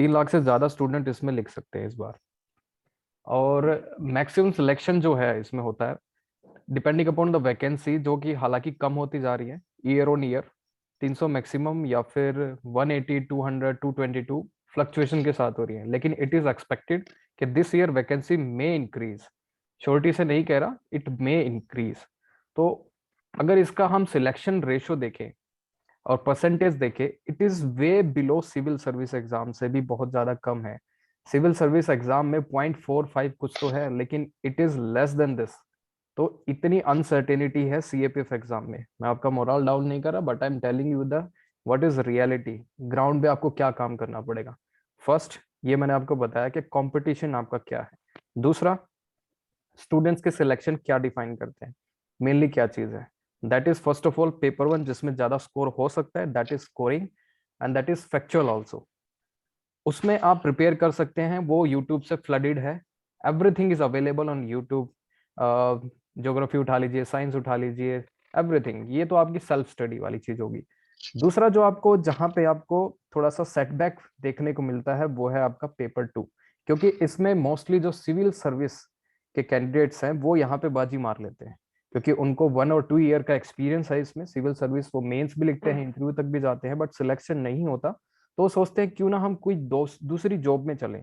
3 लाख से ज्यादा स्टूडेंट इसमें लिख सकते हैं इस बार। और मैक्सिमम सिलेक्शन जो है इसमें होता है डिपेंडिंग अपॉन द वैकेंसी, जो कि हालांकि कम होती जा रही है ईयर ऑन ईयर। 300 मैक्सिमम या फिर 180, 200, 222 फ्लक्चुएशन के साथ हो रही है, लेकिन इट इज एक्सपेक्टेड कि दिस ईयर वैकेंसी में इंक्रीज। श्योरिटी से नहीं कह रहा, इट मे इंक्रीज। तो अगर इसका हम सिलेक्शन रेशो देखें और परसेंटेज देखें, it is way below civil service exam से भी बहुत ज्यादा कम है। सिविल सर्विस एग्जाम में 0.45 कुछ तो है, लेकिन it is less than this. तो इतनी अनसर्टेनिटी है सीएपीएफ एग्जाम में। मैं आपका मोरल डाउन नहीं कर रहा, but I am telling you the what is reality. Ground पे आपको क्या काम करना पड़ेगा। फर्स्ट, ये मैंने आपको बताया कि कंपटीशन आपका क्या है। दूसरा, स्टूडेंट्स के सिलेक्शन क्या डिफाइन करते हैं, मेनली क्या चीज है। That is first of all paper one, जिसमें ज्यादा स्कोर हो सकता है, that is scoring. And that is factual also. उसमें आप प्रिपेयर कर सकते हैं, वो यूट्यूब से फ्लडेड है। Everything is available on YouTube. Geography उठा लीजिए, साइंस उठा लीजिए, एवरीथिंग। ये तो आपकी सेल्फ स्टडी वाली चीज होगी। दूसरा जो आपको, जहां पे आपको थोड़ा सा सेटबैक देखने को मिलता है, वो है आपका पेपर टू। क्योंकि इसमें मोस्टली जो सिविल सर्विस के कैंडिडेट्स हैं वो यहाँ पे बाजी मार लेते हैं, क्योंकि उनको 1 और 2 ईयर का एक्सपीरियंस है इसमें। सिविल सर्विस वो मेंस भी लिखते हैं, इंटरव्यू तक भी जाते हैं, बट सिलेक्शन नहीं होता। तो वो सोचते हैं क्यों ना हम कोई दूसरी जॉब में चलें।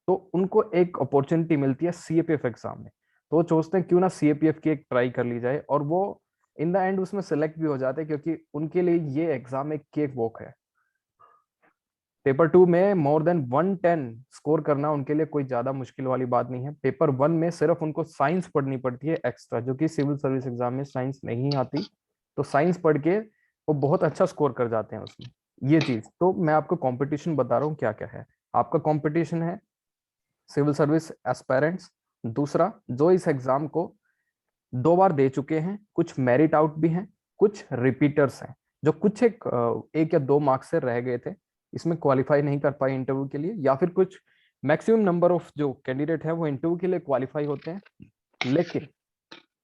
तो उनको एक अपॉर्चुनिटी मिलती है सीएपीएफ एग्जाम में। तो वो सोचते हैं क्यों ना सीएपीएफ की एक ट्राई कर ली जाए, और वो इन द एंड उसमें सेलेक्ट भी हो जाते हैं, क्योंकि उनके लिए ये एग्जाम एक केक वॉक है। पेपर टू में मोर देन 110 स्कोर करना उनके लिए कोई ज्यादा मुश्किल वाली बात नहीं है। पेपर वन में सिर्फ उनको साइंस पढ़नी पड़ती है एक्स्ट्रा, जो कि सिविल सर्विस एग्जाम में साइंस नहीं आती। तो साइंस पढ़ के वो बहुत अच्छा स्कोर कर जाते हैं उसमें। ये चीज तो मैं आपको कंपटीशन बता रहा हूँ क्या क्या है। आपका कंपटीशन है सिविल सर्विस एस्पायरेंट्स। दूसरा, जो इस एग्जाम को 2 बार दे चुके हैं, कुछ मेरिट आउट भी हैं, कुछ रिपीटर्स हैं, जो कुछ एक या 2 मार्क्स से रह गए थे, इसमें क्वालिफाई नहीं कर पाए इंटरव्यू के लिए, या फिर कुछ मैक्सिमम नंबर ऑफ जो कैंडिडेट है वो इंटरव्यू के लिए क्वालिफाई होते हैं, लेकिन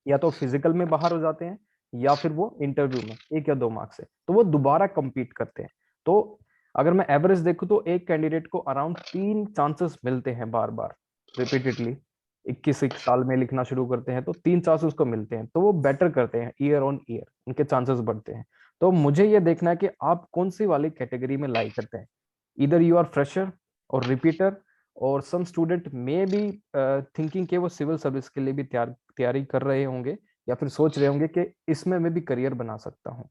या तो फिजिकल में बाहर हो जाते हैं, या फिर वो इंटरव्यू में 1 या 2 मार्क्स से, तो वो दोबारा compete करते हैं। तो अगर मैं एवरेज देखूं तो एक कैंडिडेट को अराउंड 3 चांसेस मिलते हैं बार बार रिपीटेडली। 21 साल में लिखना शुरू करते हैं तो 3 चांसेस उसको मिलते हैं, तो वो बेटर करते हैं ईयर ऑन ईयर, उनके चांसेस बढ़ते हैं। तो मुझे ये देखना है कि आप कौन सी वाली कैटेगरी में लाई करते हैं। इधर यू आर फ्रेशर और रिपीटर, और some student may be thinking के वो सिविल सर्विस के लिए भी तैयारी कर रहे होंगे, या फिर सोच रहे होंगे कि इसमें मैं भी करियर बना सकता हूँ।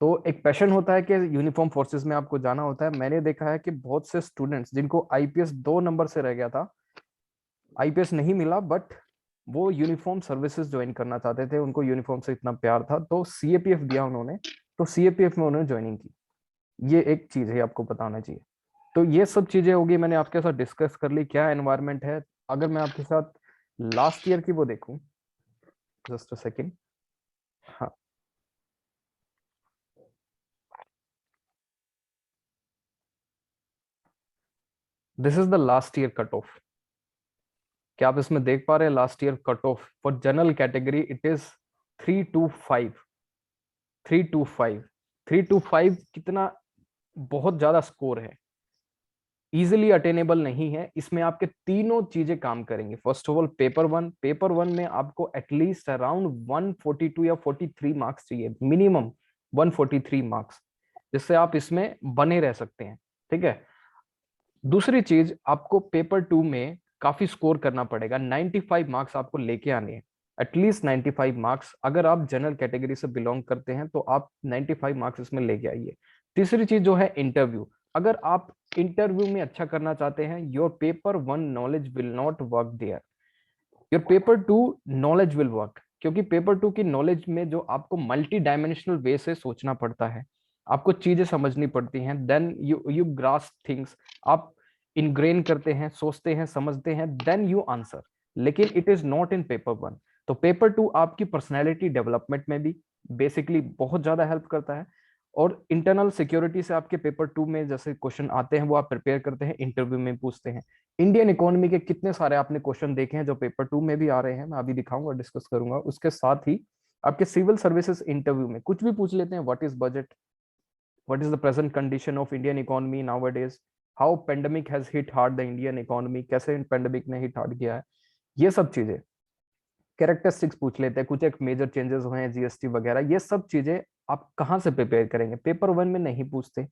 तो एक पैशन होता है कि यूनिफॉर्म फोर्सेस में आपको जाना होता है। मैंने देखा है कि बहुत से स्टूडेंट्स जिनको आईपीएस 2 नंबर से रह गया था, आईपीएस नहीं मिला, बट वो यूनिफॉर्म सर्विसेज ज्वाइन करना चाहते थे, उनको यूनिफॉर्म से इतना प्यार था, तो सीएपीएफ दिया उन्होंने। तो सीएपीएफ में उन्होंने ज्वाइनिंग की। ये एक चीज है आपको बताना चाहिए। तो ये सब चीजें होगी, मैंने आपके साथ डिस्कस कर ली क्या एनवायरनमेंट है। अगर मैं आपके साथ लास्ट ईयर की वो देखूं, जस्ट अ सेकेंड। हाँ, this is the last year cut off. क्या आप इसमें देख पा रहे हैं? Last year cut off for general category it is 325। 325, 325 कितना बहुत ज्यादा स्कोर है, इजिली अटेनेबल नहीं है। इसमें आपके तीनों चीजें काम करेंगे। First of all paper one में आपको एटलीस्ट अराउंड 142 या 43 मार्क्स चाहिए, मिनिमम 143 मार्क्स, जिससे आप इसमें बने रह सकते हैं। ठीक है। दूसरी चीज, आपको पेपर टू में काफी स्कोर करना पड़ेगा। 95 मार्क्स आपको लेके आने हैं, एटलीस्ट 95 मार्क्स। अगर आप जनरल कैटेगरी से बिलोंग करते हैं तो आप 95 मार्क्स इसमें लेके आइए। तीसरी चीज जो है इंटरव्यू। अगर आप इंटरव्यू में अच्छा करना चाहते हैं, your paper one knowledge will not work there, your paper two knowledge will work. क्योंकि पेपर टू की नॉलेज में जो आपको मल्टी डायमेंशनल वे से सोचना पड़ता है, आपको चीजें समझनी पड़ती हैं, देन यू ग्रास्प थिंग्स। आप इनग्रेन करते हैं, सोचते हैं, समझते हैं, देन यू आंसर। लेकिन it is not in paper one. तो पेपर टू आपकी पर्सनैलिटी डेवलपमेंट में भी बेसिकली बहुत ज्यादा हेल्प करता है। और इंटरनल सिक्योरिटी से आपके पेपर टू में जैसे क्वेश्चन आते हैं वो आप प्रिपेयर करते हैं, इंटरव्यू में पूछते हैं। इंडियन इकोनॉमी के कितने सारे आपने क्वेश्चन देखे हैं जो पेपर टू में भी आ रहे हैं, मैं अभी दिखाऊंगा, डिस्कस करूंगा। उसके साथ ही आपके सिविल सर्विसेज इंटरव्यू में कुछ भी पूछ लेते हैं, what is budget, what is the present condition of Indian economy now days, how pandemic has hit hard the Indian economy, कैसे पेंडेमिक ने हिट हार्ड किया है, ये सब चीजें। कैरेक्टरिस्टिक्स पूछ लेते हैं, कुछ एक मेजर चेंजेस हुए हैं जीएसटी वगैरह, ये सब चीजें आप कहाँ से प्रिपेयर करेंगे, पेपर वन में नहीं पूछते।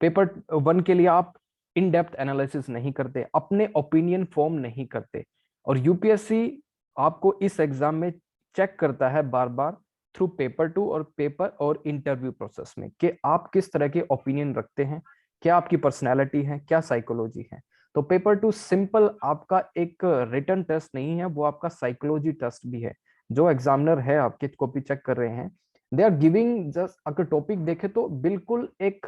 पेपर वन के लिए आप इन डेप्थ एनालिसिस नहीं करते, अपने ओपिनियन फॉर्म नहीं करते। और यूपीएससी आपको इस एग्जाम में चेक करता है बार बार थ्रू पेपर टू और पेपर और इंटरव्यू प्रोसेस में, कि आप किस तरह के ओपिनियन रखते हैं, क्या आपकी पर्सनैलिटी है, क्या साइकोलॉजी है। तो पेपर टू सिंपल आपका एक रिटन टेस्ट नहीं है, वो आपका साइकोलॉजी टेस्ट भी है। जो एग्जामिनर है आपके कॉपी चेक कर रहे हैं, दे आर गिविंग जस्ट, अगर टॉपिक देखे तो बिल्कुल एक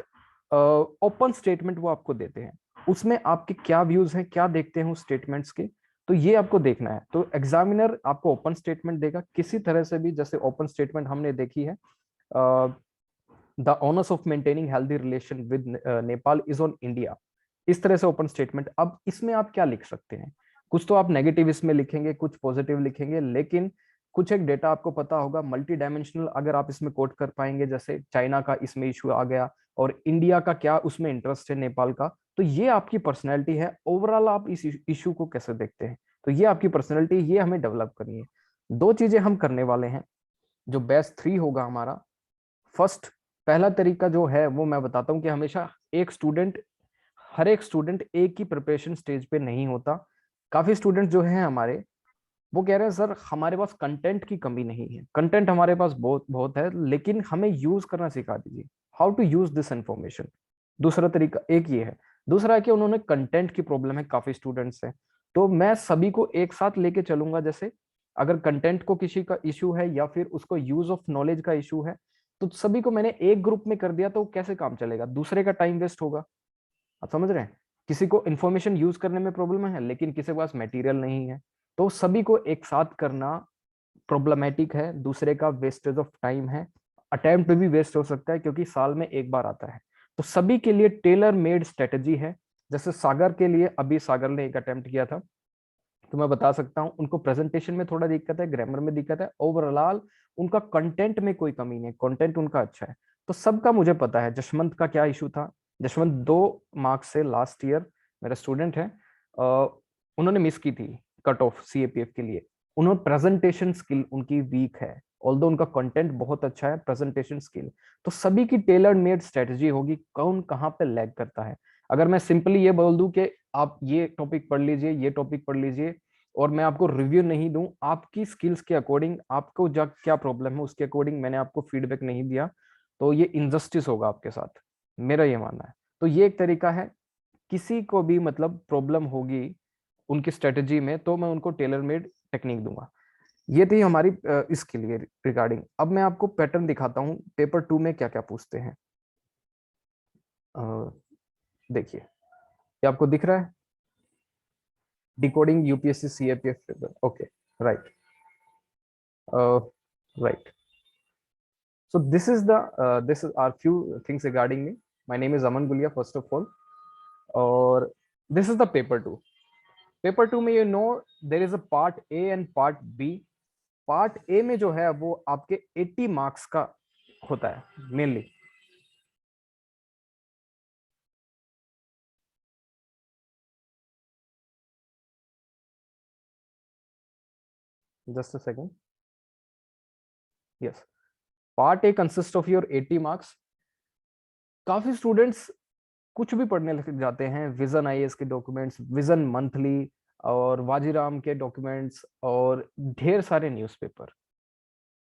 ओपन स्टेटमेंट वो आपको देते हैं, उसमें आपके क्या व्यूज हैं, क्या देखते हैं उस स्टेटमेंट्स के, तो ये आपको देखना है। तो एग्जामिनर आपको ओपन स्टेटमेंट देगा किसी तरह से भी, जैसे ओपन स्टेटमेंट हमने देखी है, the onus of maintaining healthy relation with Nepal is on India, इस तरह से ओपन स्टेटमेंट। अब इसमें आप क्या लिख सकते हैं, कुछ तो आप नेगेटिव इसमें लिखेंगे, कुछ पॉजिटिव लिखेंगे, लेकिन कुछ एक डेटा आपको पता होगा मल्टी डायमेंशनल अगर आप इसमें कोट कर पाएंगे, जैसे चाइना का इसमें इशू आ गया और इंडिया का क्या उसमें इंटरेस्ट है, नेपाल का, तो ये आपकी पर्सनैलिटी है। ओवरऑल आप इस इशू को कैसे देखते हैं, तो ये आपकी पर्सनैलिटी, ये हमें डेवलप करनी है। दो चीजें हम करने वाले हैं, जो बेस्ट 3 होगा हमारा। फर्स्ट, पहला तरीका जो है वो मैं बताता हूँ कि हमेशा हर एक स्टूडेंट एक ही प्रिपरेशन स्टेज पे नहीं होता। काफी स्टूडेंट जो हैं हमारे, वो कह रहे हैं सर हमारे पास कंटेंट की कमी नहीं है, कंटेंट हमारे पास बहुत बहुत है, लेकिन हमें यूज करना सिखा दीजिए, how to use this information. दूसरा तरीका एक ये है। दूसरा है कि उन्होंने कंटेंट की प्रॉब्लम है, काफी स्टूडेंट्स हैं, तो मैं सभी को एक साथ लेके चलूंगा। जैसे अगर कंटेंट को किसी का इशू है या फिर उसको यूज ऑफ नॉलेज का इशू है, तो सभी को मैंने एक ग्रुप में कर दिया, तो कैसे काम चलेगा, दूसरे का टाइम वेस्ट होगा। आप समझ रहे हैं, किसी को इंफॉर्मेशन यूज करने में प्रॉब्लम है, लेकिन किसी के पास मटेरियल नहीं है, तो सभी को एक साथ करना प्रॉब्लमेटिक है, दूसरे का वेस्टेज ऑफ टाइम है, अटेम्प्ट भी वेस्ट हो सकता है क्योंकि साल में एक बार आता है। तो सभी के लिए टेलर मेड स्ट्रेटेजी है। जैसे सागर के लिए अभी सागर ने एक अटेम्प्ट किया था, तो मैं बता सकता हूँ उनको प्रेजेंटेशन में थोड़ा दिक्कत है, ग्रामर में दिक्कत है, ओवरऑल उनका कंटेंट में कोई कमी नहीं, कंटेंट उनका अच्छा है। तो सबका मुझे पता है। जशवंत का क्या इशू था, जशवंत 2 मार्क्स से लास्ट ईयर मेरा स्टूडेंट है, उन्होंने मिस की थी कट ऑफ सीएपीएफ के लिए। उन्होंने प्रेजेंटेशन स्किल उनकी वीक है, ऑल्दो उनका कंटेंट बहुत अच्छा है, प्रेजेंटेशन स्किल। तो सभी की टेलर मेड स्ट्रेटजी होगी, कौन कहाँ पे लैग करता है। अगर मैं सिंपली ये बोल दूं कि आप ये टॉपिक पढ़ लीजिए, ये टॉपिक पढ़ लीजिए, और मैं आपको रिव्यू नहीं दूं आपकी स्किल्स के अकॉर्डिंग, आपको जब क्या प्रॉब्लम है उसके अकॉर्डिंग, मैंने आपको फीडबैक नहीं दिया, तो ये इनजस्टिस होगा आपके साथ, मेरा ये मानना है। तो ये एक तरीका है, किसी को भी मतलब प्रॉब्लम होगी उनकी स्ट्रेटेजी में, तो मैं उनको टेलर मेड टेक्निक दूंगा। ये थी हमारी इसके लिए रिगार्डिंग। अब मैं आपको पैटर्न दिखाता हूँ पेपर 2 में क्या क्या पूछते हैं। देखिए, ये आपको दिख रहा है, decoding UPSC CAPF paper, okay, right, right. So this is are few things regarding me. My name is Aman Gulia first of all, और this is the paper 2. Paper 2 में there is a part A and part B. Part A में जो है वो आपके 80 marks का होता है mainly. Just a second, yes, part A consist of your 80 marks. काफी स्टूडेंट्स कुछ भी पढ़ने लग जाते हैं, विजन आईएएस के डॉक्यूमेंट्स, विजन मंथली और वाजीराम के डॉक्यूमेंट्स और ढेर सारे न्यूज़पेपर।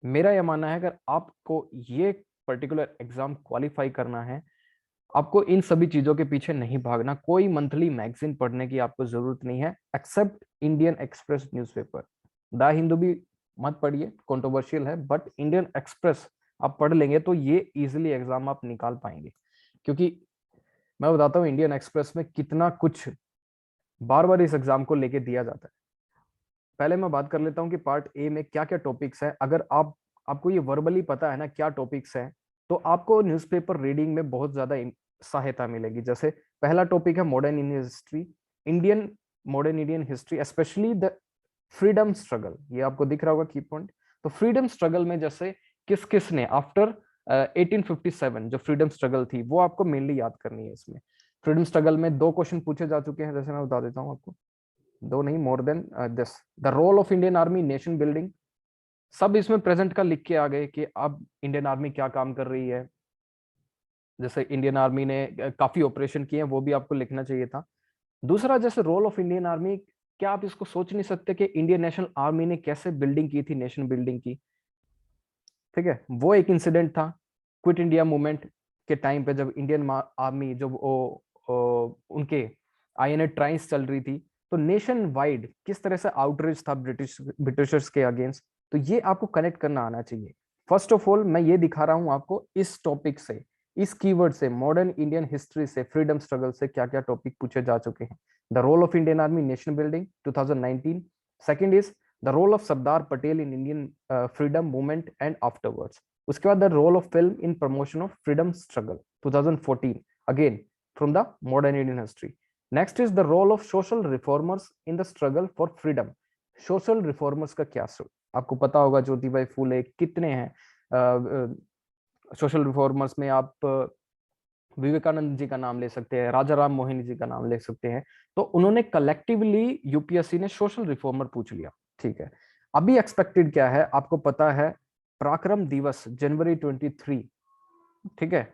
मेरा यह मानना है अगर आपको ये पर्टिकुलर एग्जाम क्वालिफाई करना है, आपको इन सभी चीजों के पीछे नहीं भागना। कोई मंथली मैगजीन पढ़ने की आपको जरूरत नहीं है, except Indian Express newspaper. The Hindu भी मत पढ़िए, कंट्रोवर्शियल है, बट इंडियन एक्सप्रेस आप पढ़ लेंगे तो ये इजिली एग्जाम आप निकाल पाएंगे। क्योंकि मैं बताता हूँ इंडियन एक्सप्रेस में कितना कुछ बार बार इस एग्जाम को लेके दिया जाता है। पहले मैं बात कर लेता हूँ कि पार्ट ए में क्या क्या टॉपिक्स है। अगर आपको ये वर्बली पता है ना क्या टॉपिक्स है, तो आपको न्यूज़पेपर रीडिंग में बहुत ज्यादा सहायता मिलेगी। जैसे पहला टॉपिक है modern Indian history, modern Indian history, specially the freedom struggle. ये आपको दिख रहा होगा की पॉइंट। तो फ्रीडम स्ट्रगल में जैसे किस किस ने आफ्टर 1857 जो फ्रीडम स्ट्रगल थी वो आपको मेनली याद करनी है इसमें। फ्रीडम स्ट्रगल में 2 क्वेश्चन पूछे जा चुके हैं, जैसे मैं बता देता हूँ आपको, 2 नहीं, more than this. The role of Indian army nation building, सब इसमें प्रेजेंट का लिख के आ गए कि अब इंडियन आर्मी क्या काम कर रही है। जैसे इंडियन आर्मी ने काफी ऑपरेशन किए हैं, वो भी आपको लिखना चाहिए था। दूसरा, जैसे रोल ऑफ इंडियन आर्मी, क्या आप इसको सोच नहीं सकते कि इंडियन नेशनल आर्मी ने कैसे बिल्डिंग की थी, नेशन बिल्डिंग की। ठीक है, वो एक इंसिडेंट था क्विट इंडिया मूवमेंट के टाइम पे, जब इंडियन आर्मी, जब उनके आईएनए ट्राइंस चल रही थी, तो नेशन वाइड किस तरह से आउटरीच था ब्रिटिशर्स के अगेंस्ट। तो ये आपको कनेक्ट करना आना चाहिए। फर्स्ट ऑफ ऑल मैं ये दिखा रहा हूं आपको इस टॉपिक से, इस कीवर्ड से, मॉडर्न इंडियन हिस्ट्री से, फ्रीडम स्ट्रगल से क्या क्या टॉपिक पूछे जा चुके हैं। The role of Indian army nation building 2019। Second is the role of Sardar Patel in Indian freedom movement and afterwards. उसके बाद the role of film in promotion of freedom struggle 2014, again from the modern Indian history. Next is the role of social reformers in the struggle for freedom. Social reformers का क्या, आपको पता होगा ज्योतिबाई फूले कितने हैं social reformers में। आप विवेकानंद जी का नाम ले सकते हैं, राजा राम मोहन जी का नाम ले सकते हैं। तो उन्होंने कलेक्टिवली, यूपीएससी ने सोशल रिफॉर्मर पूछ लिया। ठीक है, अभी एक्सपेक्टेड क्या है आपको पता है, पराक्रम दिवस जनवरी 23, ठीक है,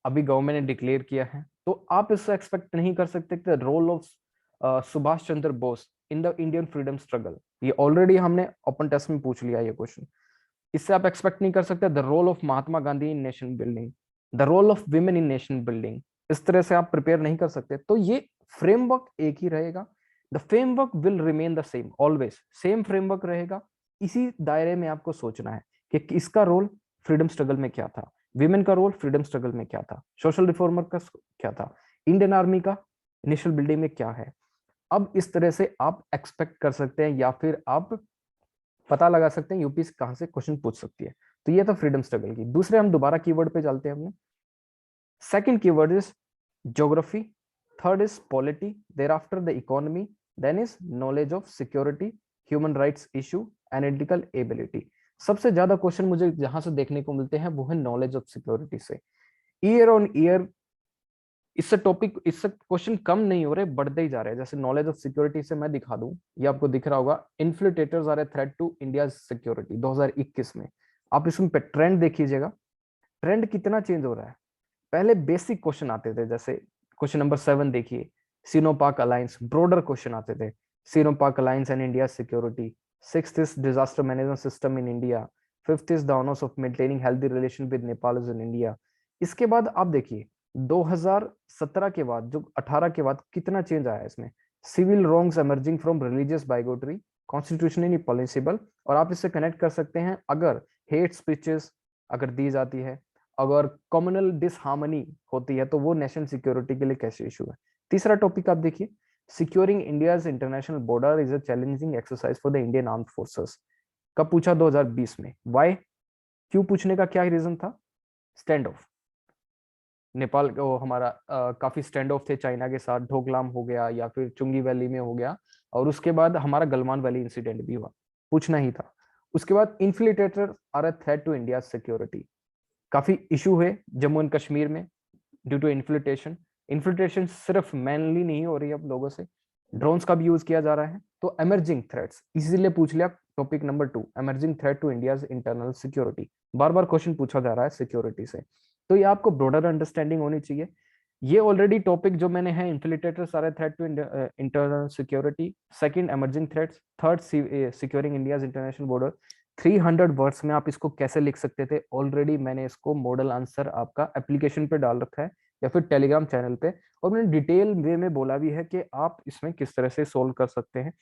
अभी गवर्नमेंट ने डिक्लेयर किया है। तो आप इससे एक्सपेक्ट नहीं कर सकते कि role of Subhash Chandra Bose in the Indian freedom struggle, ये ऑलरेडी हमने ओपन टेस्ट में पूछ लिया ये क्वेश्चन। इससे आप एक्सपेक्ट नहीं कर सकते the role of Mahatma Gandhi in nation building, the role of women in nation building. इस तरह से आप प्रिपेयर नहीं कर सकते। तो ये फ्रेमवर्क एक ही रहेगा, the framework will remain the same, always same framework रहेगा। इसी दायरे में आपको सोचना है कि इसका रोल फ्रीडम स्ट्रगल में क्या था, विमेन का रोल फ्रीडम स्ट्रगल में क्या था, सोशल रिफॉर्मर का क्या था, इंडियन आर्मी का नेशनल बिल्डिंग में क्या है। अब इस तरह से आप एक्सपेक्ट कर सकते हैं, या फिर आप पता लगा सकते हैं यूपी से कहां से क्वेश्चन पूछ सकती है। तो ये तो फ्रीडम स्ट्रगल की। दूसरे हम दोबारा कीवर्ड पे चलते हैं अपने। Second keyword is geography, third is polity, thereafter the economy, then is knowledge of security, human rights issue, analytical ability. सबसे ज्यादा क्वेश्चन मुझे जहां से देखने को मिलते हैं वो है नॉलेज ऑफ सिक्योरिटी से। ईयर ऑन ईयर इससे टॉपिक, इससे क्वेश्चन कम नहीं हो रहे, बढ़ते ही जा रहे हैं। जैसे नॉलेज ऑफ सिक्योरिटी से मैं दिखा दूं, ये आपको दिख रहा होगा, infiltrators are a threat to India security 2021 में। आप इसमें पे ट्रेंड देखिएगा, ट्रेंड कितना चेंज हो रहा है। पहले बेसिक क्वेश्चन आते थे, जैसे क्वेश्चन नंबर 7 देखिए, सिनो-पाक अलायंस, ब्रॉडर क्वेश्चन आते थे, Sino Pak alliance and India security. Sixth is disaster management system in India. Fifth is the onus of maintaining healthy relation with Nepal in India. इसके बाद आप देखिए 2017 के बाद, जो 18 के बाद कितना चेंज आया इसमें। Civil wrongs emerging from religious bigotry, constitutionally permissible. और आप इससे कनेक्ट कर सकते हैं, अगर हेट स्पीचेस अगर दी जाती है, अगर कम्युनल डिसहार्मनी होती है, तो वो नेशनल सिक्योरिटी के लिए कैसे इशू है। तीसरा टॉपिक आप देखिए, securing India's international border is a challenging exercise for the Indian armed forces. कब पूछा? 2020 में। वाई, क्यों पूछने का क्या रीजन था? स्टैंड ऑफ, नेपाल को हमारा काफी स्टैंड ऑफ थे चाइना के साथ, ढोकलाम हो गया या फिर चुंगी वैली में हो गया, और उसके बाद हमारा गलवान वैली इंसिडेंट भी हुआ, पूछना ही था। उसके बाद infiltrator are a threat to India security, काफी इशू है जम्मू एंड कश्मीर में ड्यू टू इन्फ्लिट्रेशन। इन्फ्लिट्रेशन सिर्फ मैनली नहीं हो रही है, अब लोगों से ड्रोन्स का भी यूज किया जा रहा है। तो एमर्जिंग थ्रेट्स, इसीलिए पूछ लिया topic number 2, emerging threat to India internal security. बार बार क्वेश्चन पूछा जा रहा है सिक्योरिटी से, तो ये आपको ब्रॉडर अंडरस्टैंडिंग होनी चाहिए। ये ऑलरेडी टॉपिक जो मैंने है, infiltrators are threat to internal security, second emerging threats, third securing India's international border. 300 words में आप इसको कैसे लिख सकते थे, ऑलरेडी मैंने इसको मॉडल आंसर आपका एप्लीकेशन पे डाल रखा है या फिर टेलीग्राम चैनल पे, और मैंने डिटेल वे में बोला भी है कि आप इसमें किस तरह से सोल्व कर सकते हैं,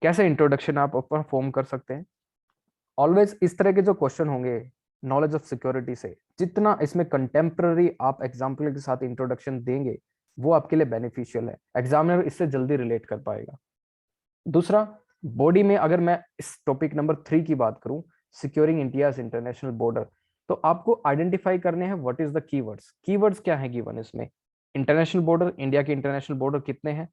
कैसे इंट्रोडक्शन आप ऊपर फॉर्म कर सकते हैं। ऑलवेज इस तरह के जो क्वेश्चन होंगे नॉलेज ऑफ सिक्योरिटी से, जितना इसमें कंटेम्प्ररी आप एग्जाम्पल के साथ इंट्रोडक्शन देंगे, वो आपके लिए बेनिफिशियल है, एग्जामिनर इससे जल्दी रिलेट कर पाएगा। दूसरा, बॉडी में अगर मैं इस टॉपिक नंबर 3 की बात करूं, सिक्योरिंग इंडियाज इंटरनेशनल बॉर्डर, तो आपको आइडेंटिफाई करने हैं what is the keywords. Keywords क्या है गिवन इसमें? इंटरनेशनल बॉर्डर, इंडिया के इंटरनेशनल बॉर्डर कितने हैं?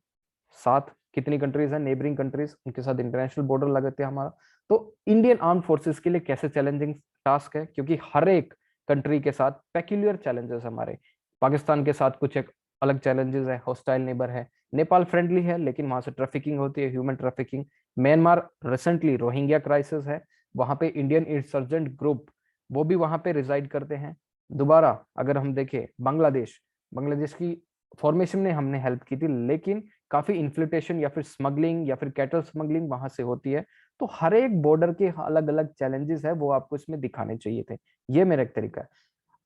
7। कितनी कंट्रीज हैं? नेबरिंग कंट्रीज, उनके साथ इंटरनेशनल बॉर्डर लगाते हैं हमारा। तो इंडियन आर्म फोर्सेस के लिए कैसे चैलेंजिंग टास्क है, क्योंकि हर एक कंट्री के साथ पेक्यूलियर चैलेंजेस हमारे, पाकिस्तान के साथ कुछ एक अलग चैलेंजेस है, हॉस्टाइल नेबर है। नेपाल फ्रेंडली है लेकिन वहां से ट्रैफिकिंग होती है, human trafficking. Myanmar recently Rohingya crisis है, वहां पे इंडियन इंसर्जेंट ग्रुप वो भी वहां पे रिजाइड करते हैं। दोबारा अगर हम देखें बांग्लादेश, बांग्लादेश की फॉर्मेशन में हमने हेल्प की थी, लेकिन काफी इन्फ्लिटेशन या फिर स्मगलिंग या फिर कैटल स्मगलिंग वहां से होती है। तो हर एक बॉर्डर के अलग अलग चैलेंजेस है, वो आपको इसमें दिखाने चाहिए थे। ये मेरा एक तरीका है।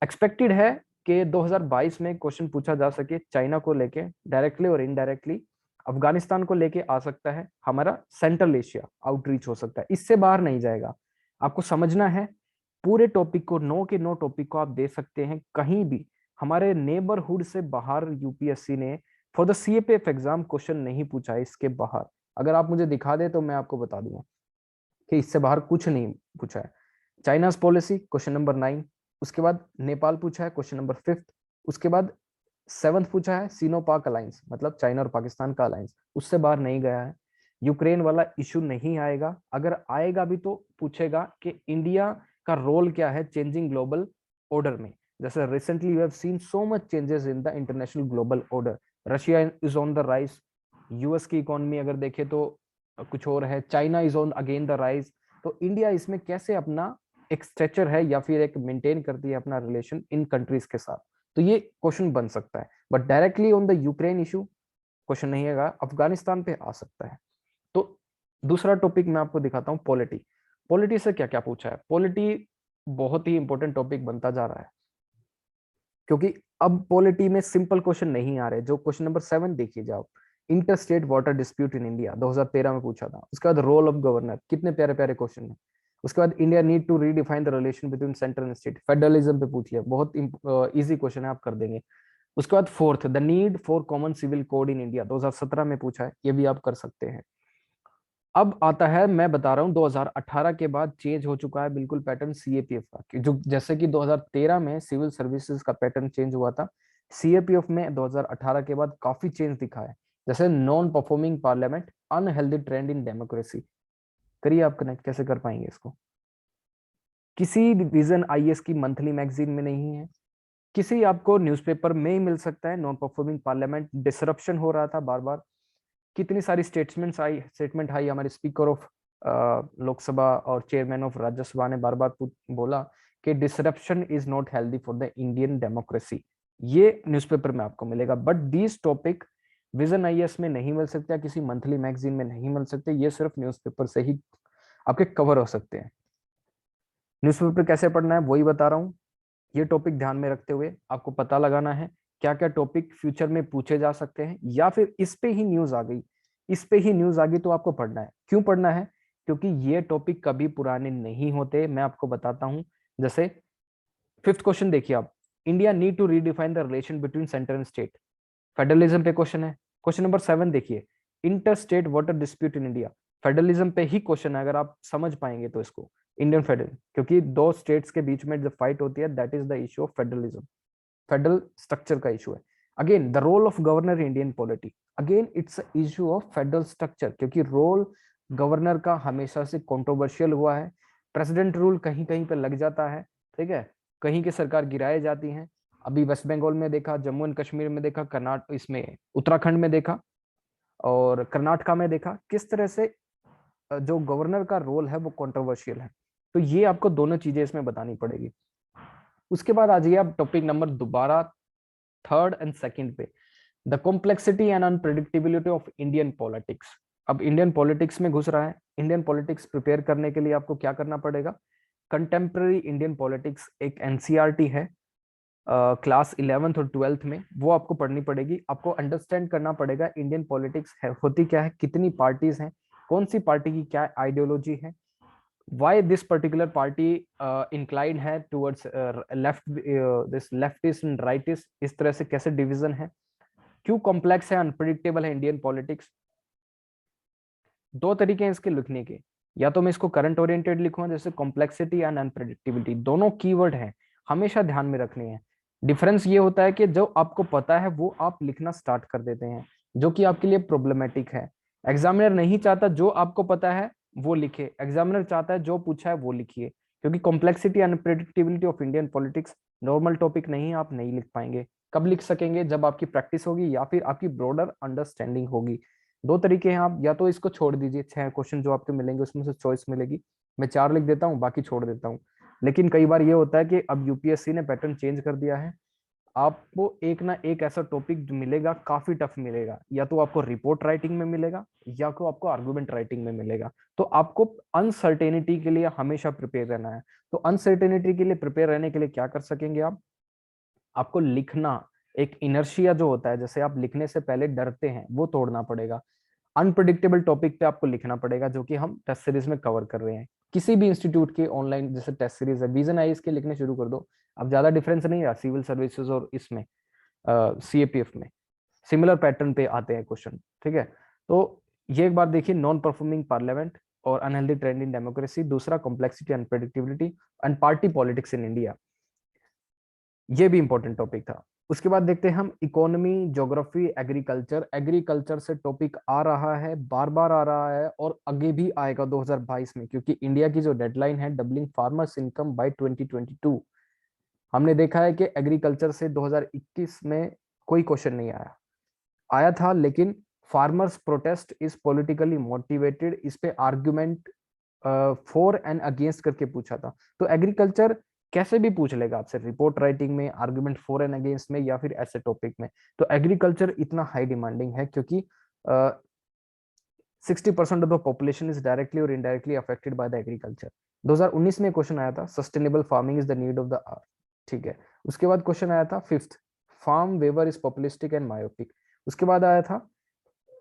एक्सपेक्टेड है कि 2022 में क्वेश्चन पूछा जा सके चाइना को लेके डायरेक्टली और इनडायरेक्टली, अफगानिस्तान को लेके आ सकता है, हमारा सेंट्रल एशिया आउटरीच हो सकता है, इससे बाहर नहीं जाएगा। आपको समझना है पूरे टॉपिक को, नो के नो टॉपिक को आप दे सकते हैं कहीं भी। हमारे नेबरहुड से बाहर यूपीएससी ने for the CAPF exam question नहीं पूछा है इसके बाहर। अगर आप मुझे दिखा दे तो मैं आपको बता दूंगा कि इससे बाहर कुछ नहीं पूछा है। चाइनाज पॉलिसी क्वेश्चन नंबर 9, उसके बाद नेपाल पूछा है क्वेश्चन नंबर 5, उसके बाद 7th पूछा है सीनो पाक अलायंस, मतलब चाइना और पाकिस्तान का अलायंस, उससे बाहर नहीं गया है। यूक्रेन वाला इशू नहीं आएगा, अगर आएगा भी तो पूछेगा कि इंडिया का रोल क्या है चेंजिंग ग्लोबल ऑर्डर में। जैसे recently we have seen so much changes in the international global order, Russia is on the rise, US की इकोनॉमी अगर देखें तो कुछ और है, China is on again the rise. तो इंडिया इसमें कैसे अपना एक स्ट्रेचर है या फिर एक मेंटेन करती है अपना रिलेशन इन कंट्रीज के साथ, तो ये क्वेश्चन बन सकता है। But directly on the Ukraine issue question नहीं आएगा, अफगानिस्तान पे आ सकता है। तो दूसरा टॉपिक मैं आपको दिखाता हूँ, पॉलिटी। पॉलिटी से क्या क्या पूछा है, पॉलिटी बहुत ही इंपॉर्टेंट टॉपिक बनता जा रहा है, क्योंकि अब पॉलिटी में सिंपल क्वेश्चन नहीं आ रहे। जो क्वेश्चन नंबर 7 देखिए जाओ, inter state water dispute in India 2013 में पूछा था। उसके बाद रोल ऑफ गवर्नर, कितने प्यारे प्यारे क्वेश्चन है। उसके बाद India need to redefine the relation between central and state, federalism पे पूछ लिया, बहुत इजी क्वेश्चन है, आप कर देंगे। उसके बाद 4th the need for common civil code in India 2017 में पूछा है, ये भी आप कर सकते हैं। अब आता है, मैं बता रहा हूँ 2018 के बाद चेंज हो चुका है बिल्कुल पैटर्न सीएपीएफ का, जो जैसे कि 2013 में सिविल सर्विसेज का पैटर्न चेंज हुआ था, सीएपीएफ में 2018 के बाद काफी चेंज दिखा है। जैसे non performing parliament, unhealthy trend in democracy. करिए आप कनेक्ट, कैसे कर पाएंगे इसको। किसी विजन आईएएस की मंथली मैगजीन में नहीं है, किसी आपको न्यूज़पेपर में ही मिल सकता है। नॉन परफॉर्मिंग पार्लियामेंट, डिसरप्शन हो रहा था बार बार, कितनी सारी स्टेटमेंट आई हमारे स्पीकर ऑफ लोकसभा और चेयरमैन ऑफ राज्यसभा ने बार बार बोला कि disruption is not healthy for the Indian democracy. ये न्यूज़पेपर में आपको मिलेगा, but this topic vision IAS में नहीं मिल सकता, किसी मंथली मैगजीन में नहीं मिल सकते, ये सिर्फ न्यूज़पेपर से ही आपके कवर हो सकते हैं। न्यूज़पेपर कैसे पढ़ना है वही बता रहा हूँ। ये टॉपिक ध्यान में रखते हुए आपको पता लगाना है क्या क्या टॉपिक फ्यूचर में पूछे जा सकते हैं, या फिर इस पे ही न्यूज आ गई, इस पे ही न्यूज आ गई तो आपको पढ़ना है। क्यों पढ़ना है? क्योंकि ये टॉपिक कभी पुराने नहीं होते, मैं आपको बताता हूं। जैसे 5th क्वेश्चन देखिए आप, India need to redefine the relation between centre and state, federalism पे क्वेश्चन है। क्वेश्चन नंबर 7 देखिए, inter state water dispute in India, federalism पे ही क्वेश्चन है, अगर आप समझ पाएंगे तो इसको। इंडियन फेडरल, क्योंकि दो स्टेट्स के बीच में जो फाइट होती है that is the issue of federalism, federal structure का इशू है। Again the role of governor Indian polity, again it's issue of federal structure, क्योंकि रोल गवर्नर का हमेशा से कंट्रोवर्शियल हुआ है। प्रेसिडेंट रूल कहीं कहीं पे लग जाता है, ठीक है, कहीं की सरकार गिराई जाती है। अभी वेस्ट बंगाल में देखा, जम्मू एंड कश्मीर में देखा, कर्नाटक इसमें उत्तराखंड में देखा, और कर्नाटका में देखा, किस तरह से जो गवर्नर का रोल है वो कंट्रोवर्शियल है। तो ये आपको दोनों चीजें इसमें बतानी पड़ेगी। उसके बाद आ जाइए आप टॉपिक नंबर दोबारा 3rd एंड 2nd पे, the complexity and unpredictability of Indian politics. अब इंडियन पॉलिटिक्स में घुस रहा है। इंडियन पॉलिटिक्स प्रिपेयर करने के लिए आपको क्या करना पड़ेगा? कंटेम्प्रेरी इंडियन पॉलिटिक्स एक एनसीईआरटी है, क्लास 11th और 12th में, वो आपको पढ़नी पड़ेगी। आपको अंडरस्टैंड करना पड़ेगा इंडियन पॉलिटिक्स है होती क्या है, कितनी पार्टीज हैं, कौन सी पार्टी की क्या आइडियोलॉजी है, why this particular party inclined है towards left, this leftist and rightist, इस तरह से कैसे डिवीजन है, क्यों कॉम्प्लेक्स है, अनप्रिडिक्टेबल है इंडियन पॉलिटिक्स। दो तरीके हैं इसके लिखने के, या तो मैं इसको करंट ओरिएंटेड लिखूंगा, जैसे कॉम्प्लेक्सिटी एंड अनप्रिडिक्टेबिलिटी, दोनों कीवर्ड हैं, हमेशा ध्यान में रखने हैं। डिफरेंस ये होता है कि जो आपको पता है वो आप लिखना स्टार्ट कर देते हैं, जो कि आपके लिए प्रॉब्लमेटिक है। एग्जामिनर नहीं चाहता जो आपको पता है वो लिखे, एग्जामिनर चाहता है जो पूछा है वो लिखिए, क्योंकि complexity and unpredictability of Indian politics normal topic नहीं है, आप नहीं लिख पाएंगे। कब लिख सकेंगे? जब आपकी प्रैक्टिस होगी या फिर आपकी ब्रॉडर अंडरस्टैंडिंग होगी। दो तरीके हैं, आप या तो इसको छोड़ दीजिए, 6 क्वेश्चन जो आपके मिलेंगे उसमें से चॉइस मिलेगी, मैं 4 लिख देता हूँ, बाकी छोड़ देता हूँ। लेकिन कई बार ये होता है कि अब यूपीएससी ने पैटर्न चेंज कर दिया है, आपको एक ना एक ऐसा टॉपिक जो मिलेगा काफी टफ मिलेगा, या तो आपको रिपोर्ट राइटिंग में मिलेगा या तो आपको आर्गुमेंट राइटिंग में मिलेगा। तो आपको अनसर्टेनिटी के लिए हमेशा प्रिपेयर रहना है। तो अनसर्टेनिटी के लिए प्रिपेयर रहने के लिए क्या कर सकेंगे आप? आपको लिखना, एक इनर्शिया जो होता है, जैसे आप लिखने से पहले डरते हैं, वो तोड़ना पड़ेगा। अनप्रिडिक्टेबल टॉपिक पे आपको लिखना पड़ेगा, जो कि हम टेस्ट सीरीज में कवर कर रहे हैं। किसी भी इंस्टीट्यूट के ऑनलाइन जैसे टेस्ट सीरीज है, विजन आई के लिखने शुरू कर दो। अब ज्यादा डिफरेंस नहीं है सिविल सर्विसेज और इसमें सीएपीएफ में, सिमिलर पैटर्न पे आते हैं क्वेश्चन, ठीक है। तो ये एक बार देखिए, नॉन परफॉर्मिंग पार्लियामेंट और अनहेल्दी ट्रेंड इन डेमोक्रेसी, दूसरा complexity unpredictability and party politics in India, ये भी इंपॉर्टेंट टॉपिक था। उसके बाद देखते हैं हम इकोनॉमी, ज्योग्राफी, एग्रीकल्चर। एग्रीकल्चर से टॉपिक आ रहा है, बार बार आ रहा है और आगे भी आएगा 2022 में, क्योंकि इंडिया की जो डेडलाइन है डबलिंग फार्मर्स इनकम बाय 2022, हमने देखा है कि एग्रीकल्चर से 2021 में कोई क्वेश्चन नहीं आया, आया था लेकिन farmers protest is politically motivated, इस पे आर्ग्यूमेंट फॉर एंड अगेंस्ट करके पूछा था। तो एग्रीकल्चर कैसे भी पूछ लेगा आपसे, रिपोर्ट राइटिंग में, आर्गुमेंट फॉर एंड अगेंस्ट में, या फिर ऐसे टॉपिक में। तो एग्रीकल्चर इतना हाई डिमांडिंग है क्योंकि 60% of the population is directly और indirectly affected by the agriculture. 2019 में क्वेश्चन आया था, sustainable farming is the need of the hour, ठीक है। उसके बाद क्वेश्चन आया था fifth, farm waiver is populistic and myopic. उसके बाद आया था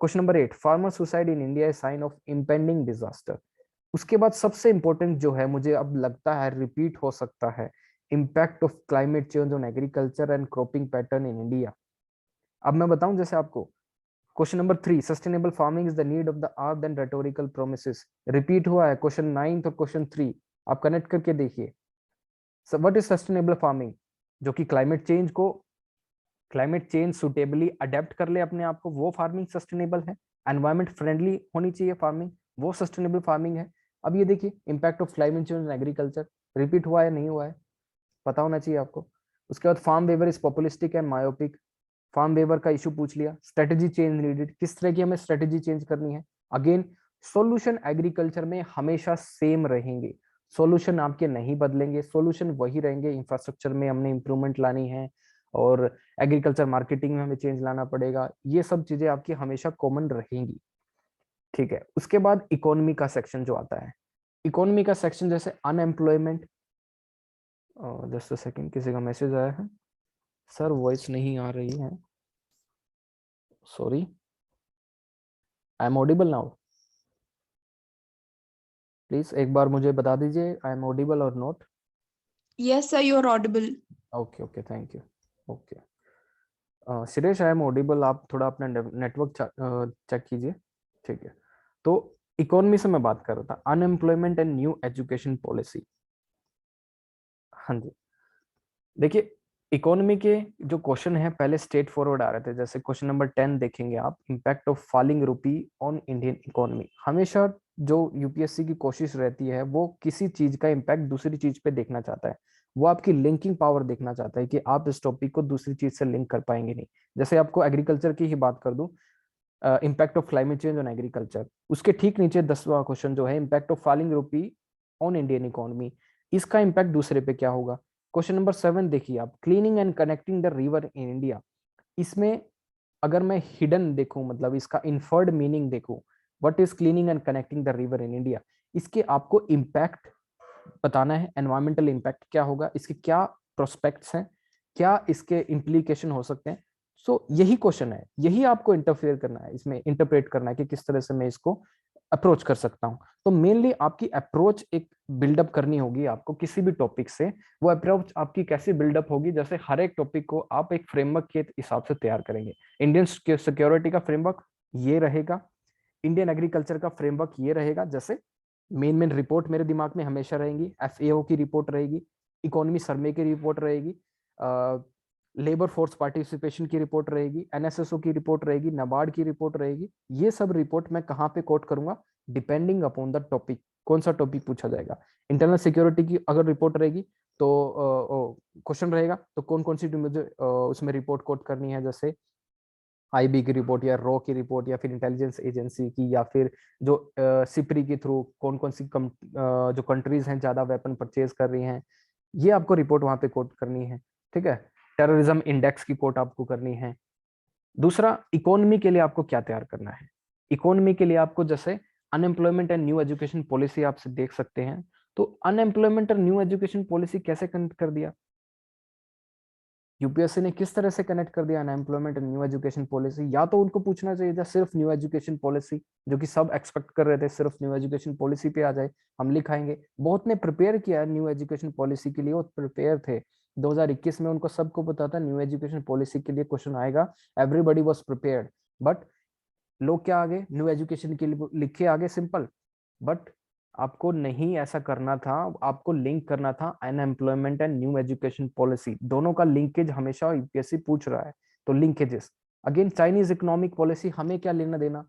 question number 8, farmer suicide in India is sign of impending disaster. उसके बाद सबसे इंपॉर्टेंट जो है, मुझे अब लगता है रिपीट हो सकता है, impact of climate change on agriculture and cropping pattern in India. अब मैं बताऊं जैसे आपको, question number 3, sustainable farming is the need of the hour than rhetorical promises, repeat हुआ है क्वेश्चन 9 और क्वेश्चन 3, आप कनेक्ट करके देखिए। What is sustainable farming? जो कि क्लाइमेट चेंज सुटेबली अडेप्ट कर ले अपने आप को, वो फार्मिंग सस्टेनेबल है। एनवायरमेंट फ्रेंडली होनी चाहिए फार्मिंग, वो सस्टेनेबल फार्मिंग है। अब ये देखिए, impact of climate change in agriculture, repeat हुआ है नहीं हुआ है, पता होना चाहिए आपको। उसके बाद farm waiver is populistic and myopic, farm waiver का इशू पूछ लिया। स्ट्रेटेजी चेंज नीडेड, किस तरह की हमें स्ट्रेटेजी चेंज करनी है। अगेन, सॉल्यूशन एग्रीकल्चर में हमेशा सेम रहेंगे, सॉल्यूशन आपके नहीं बदलेंगे, सॉल्यूशन वही रहेंगे। इंफ्रास्ट्रक्चर में हमने इंप्रूवमेंट लानी है और एग्रीकल्चर मार्केटिंग में हमें चेंज लाना पड़ेगा, ये सब चीजें आपकी हमेशा कॉमन रहेंगी, ठीक है। उसके बाद इकोनॉमी का सेक्शन जो आता है, इकोनॉमी का सेक्शन जैसे अनएम्प्लॉयमेंट, जस्ट अ सेकंड, किसी का मैसेज आया है, सर वॉइस नहीं आ रही है, sorry, I am audible now? Please एक बार मुझे बता दीजिए, आई एम ऑडिबल और not? Yes, sir, you are audible. Okay okay, thank you. Okay, Suresh I am audible, आप थोड़ा अपना नेटवर्क चेक कीजिए, ठीक है। तो इकोनॉमी से मैं बात कर रहा था, unemployment and new education policy. हाँ जी, देखिए, इकोनॉमी के जो क्वेश्चन है पहले स्ट्रेट फॉरवर्ड आ रहे थे, जैसे क्वेश्चन नंबर 10 देखेंगे आप, impact of falling rupee on Indian economy. हमेशा जो यूपीएससी की कोशिश रहती है, वो किसी चीज का इम्पैक्ट दूसरी चीज पे देखना चाहता है, वो आपकी लिंकिंग पावर देखना चाहता है कि आप इस टॉपिक को दूसरी चीज से लिंक कर पाएंगे नहीं। जैसे आपको एग्रीकल्चर की ही बात कर दूं, impact of climate change on agriculture, उसके ठीक नीचे 10वां क्वेश्चन जो है, impact of falling rupee on Indian economy, इसका इम्पैक्ट दूसरे पे क्या होगा। क्वेश्चन नंबर 7 देखिए आप, cleaning and connecting the river in India. इसमें अगर मैं हिडन देखूं, मतलब इसका इन्फर्ड मीनिंग देखूं, what is cleaning and connecting the river in India, इसके आपको इम्पैक्ट बताना है। एनवायरमेंटल इम्पैक्ट क्या होगा, इसके क्या प्रोस्पेक्ट्स हैं, क्या इसके इम्प्लीकेशन हो सकते हैं। सो यही क्वेश्चन है, यही आपको इंटरफेयर करना है, इसमें इंटरप्रेट करना है कि किस तरह से मैं इसको अप्रोच कर सकता हूं। तो मेनली आपकी अप्रोच एक बिल्डअप करनी होगी आपको किसी भी टॉपिक से। वो अप्रोच आपकी कैसे बिल्डअप होगी, जैसे हर एक टॉपिक को आप एक फ्रेमवर्क के हिसाब से तैयार करेंगे। इंडियन सिक्योरिटी का फ्रेमवर्क ये रहेगा, इंडियन एग्रीकल्चर का फ्रेमवर्क ये रहेगा। जैसे मेन रिपोर्ट मेरे दिमाग में हमेशा रहेंगी, एफएओ की रिपोर्ट रहेगी, इकोनॉमी सर्वे की रिपोर्ट रहेगी, लेबर फोर्स पार्टिसिपेशन की रिपोर्ट रहेगी, एनएसएसओ की रिपोर्ट रहेगी, नाबार्ड की रिपोर्ट रहेगी। ये सब रिपोर्ट मैं कहाँ पे कोट करूंगा, डिपेंडिंग अपॉन द टॉपिक, कौन सा टॉपिक पूछा जाएगा। इंटरनल सिक्योरिटी की अगर रिपोर्ट रहेगी तो क्वेश्चन रहेगा तो कौन कौन सी मुझे उसमें रिपोर्ट कोट करनी है, जैसे आईबी की रिपोर्ट या रॉ की रिपोर्ट या फिर इंटेलिजेंस एजेंसी की, या फिर जो सिपरी के थ्रू कौन कौन सी जो कंट्रीज हैं ज्यादा वेपन परचेज कर रही हैं, ये आपको रिपोर्ट वहां पे कोट करनी है। ठीक है, टेररिज्म इंडेक्स की कोट आपको करनी है। दूसरा, इकोनॉमी के लिए आपको क्या तैयार करना है। इकोनॉमी के लिए आपको जैसे unemployment and new education policy आप देख सकते हैं। तो अनएम्प्लॉयमेंट और न्यू एजुकेशन पॉलिसी कैसे कनेक्ट कर दिया, यूपीएससी ने किस तरह से कनेक्ट कर दिया unemployment and new education policy. या तो उनको पूछना चाहिए था सिर्फ न्यू एजुकेशन पॉलिसी, जो कि सब एक्सपेक्ट कर रहे थे सिर्फ न्यू एजुकेशन पॉलिसी पे आ जाए, हम लिखाएंगे। बहुत ने प्रिपेयर किया न्यू एजुकेशन पॉलिसी के लिए, वो प्रिपेयर थे 2021 में, उनको सबको पता था न्यू एजुकेशन पॉलिसी के लिए क्वेश्चन आएगा, एवरीबडी वाज प्रिपेयर्ड। बट लोग क्या आगे, न्यू एजुकेशन के लिए लिखे आगे सिंपल। बट आपको नहीं ऐसा करना था, आपको लिंक करना था unemployment and new education policy, दोनों का लिंकेज हमेशा यूपीएससी पूछ रहा है। तो linkages, again Chinese economic policy हमें क्या लेना देना,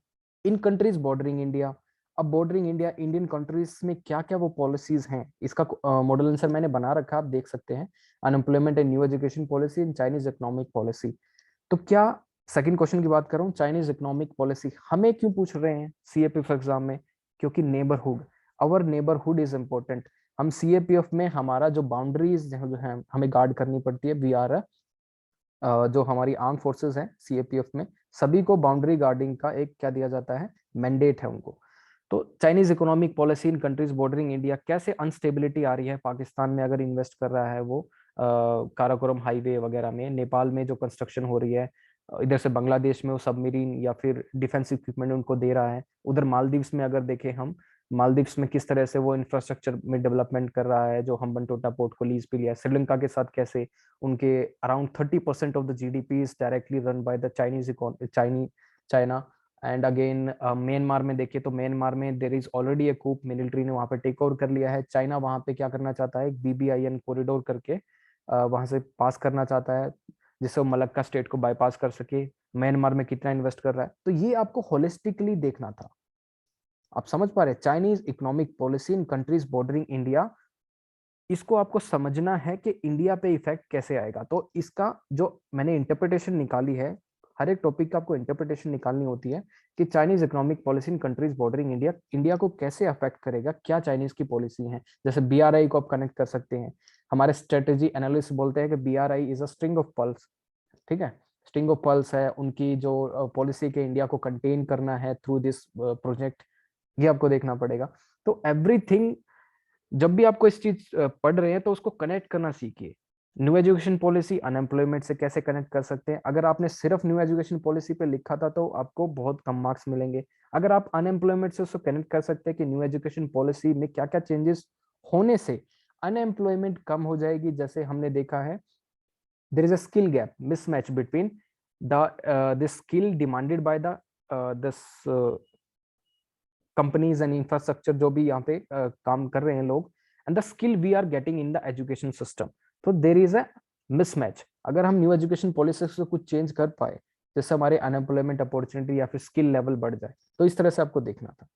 इन कंट्रीज बॉर्डरिंग इंडिया। अब बॉर्डरिंग इंडिया, इंडियन कंट्रीज में क्या क्या वो पॉलिसीज हैं, इसका मॉडल आंसर मैंने बना रखा, आप देख सकते हैं, unemployment and new education policy in Chinese economic policy. तो क्या, सेकंड क्वेश्चन की बात कर रहा हूँ, चाइनीज इकोनॉमिक पॉलिसी हमें क्यों पूछ रहे हैं सीएपीएफ एग्जाम में, क्योंकि neighbourhood, our neighbourhood is important. हम सीएपीएफ में हमारा जो बाउंड्रीज जो है हमें गार्ड करनी पड़ती है, वी आर जो हमारी आर्म फोर्सेस हैं सीएपीएफ में, सभी को बाउंड्री गार्डिंग का एक क्या दिया जाता है, मैंडेट है उनको। तो Chinese economic policy in countries bordering India, कैसे अनस्टेबिलिटी आ रही है पाकिस्तान में अगर इन्वेस्ट कर रहा है वो काराकोरम हाईवे वगैरह में, नेपाल में जो कंस्ट्रक्शन हो रही है, इधर से बांग्लादेश में वो सबमरीन या फिर डिफेंस इक्विपमेंट उनको दे रहा है, उधर मालदीव्स में अगर देखें हम, मालदीव्स में किस तरह से वो इंफ्रास्ट्रक्चर में डेवलपमेंट कर रहा है, जो हम्बनटोटा पोर्ट को लीज पे लिया है, श्रीलंका के साथ कैसे उनके around 30% of the GDP is directly run by the China. And again Myanmar में देखें तो म्यांमार में there is already a coup, military ने वहां पे टेक ओवर कर लिया है, चाइना वहां पे क्या करना चाहता है, बीबीआईएन कॉरिडोर करके वहां से पास करना चाहता है, जिससे वो मलक्का स्टेट को बाईपास कर सके। म्यांमार में कितना इन्वेस्ट कर रहा है, तो ये आपको होलिस्टिकली देखना था। आप समझ पा रहे, Chinese economic policy in countries bordering India, इसको आपको समझना है कि इंडिया पे इफेक्ट कैसे आएगा। तो इसका जो मैंने इंटरप्रिटेशन निकाली है, हर एक टॉपिक का आपको इंटरप्रिटेशन निकालनी होती है कि Chinese economic policy in countries bordering India, India को कैसे अफेक्ट करेगा, क्या चाइनीज की पॉलिसी है। जैसे बीआरआई को आप कनेक्ट कर सकते हैं, हमारे स्ट्रेटेजी एनालिस्ट बोलते हैं कि BRI is a string of pulse. ठीक है, स्ट्रिंग ऑफ पल्स है उनकी जो पॉलिसी के इंडिया को कंटेन करना है थ्रू दिस प्रोजेक्ट, ये आपको देखना पड़ेगा। तो एवरीथिंग, जब भी आपको इस चीज पढ़ रहे हैं तो उसको कनेक्ट करना सीखिए। न्यू एजुकेशन पॉलिसी अनएम्प्लॉयमेंट से कैसे कनेक्ट कर सकते हैं, अगर आपने सिर्फ न्यू एजुकेशन पॉलिसी पे लिखा था तो आपको बहुत कम मार्क्स मिलेंगे। अगर आप अनएम्प्लॉयमेंट से उसको कनेक्ट कर सकते हैं कि न्यू एजुकेशन पॉलिसी में क्या क्या चेंजेस होने से अनएम्प्लॉयमेंट कम हो जाएगी, जैसे हमने देखा है there is a skill gap mismatch between the skill demanded by the this companies and infrastructure जो भी यहाँ पे काम कर रहे हैं लोग, and the skill we are getting in the education system. तो देर इज अ मिसमैच। अगर हम न्यू एजुकेशन पॉलिसी से कुछ चेंज कर पाए, जैसे हमारे अनएम्प्लॉयमेंट अपॉर्चुनिटी या फिर स्किल लेवल बढ़ जाए, तो इस तरह से आपको देखना था।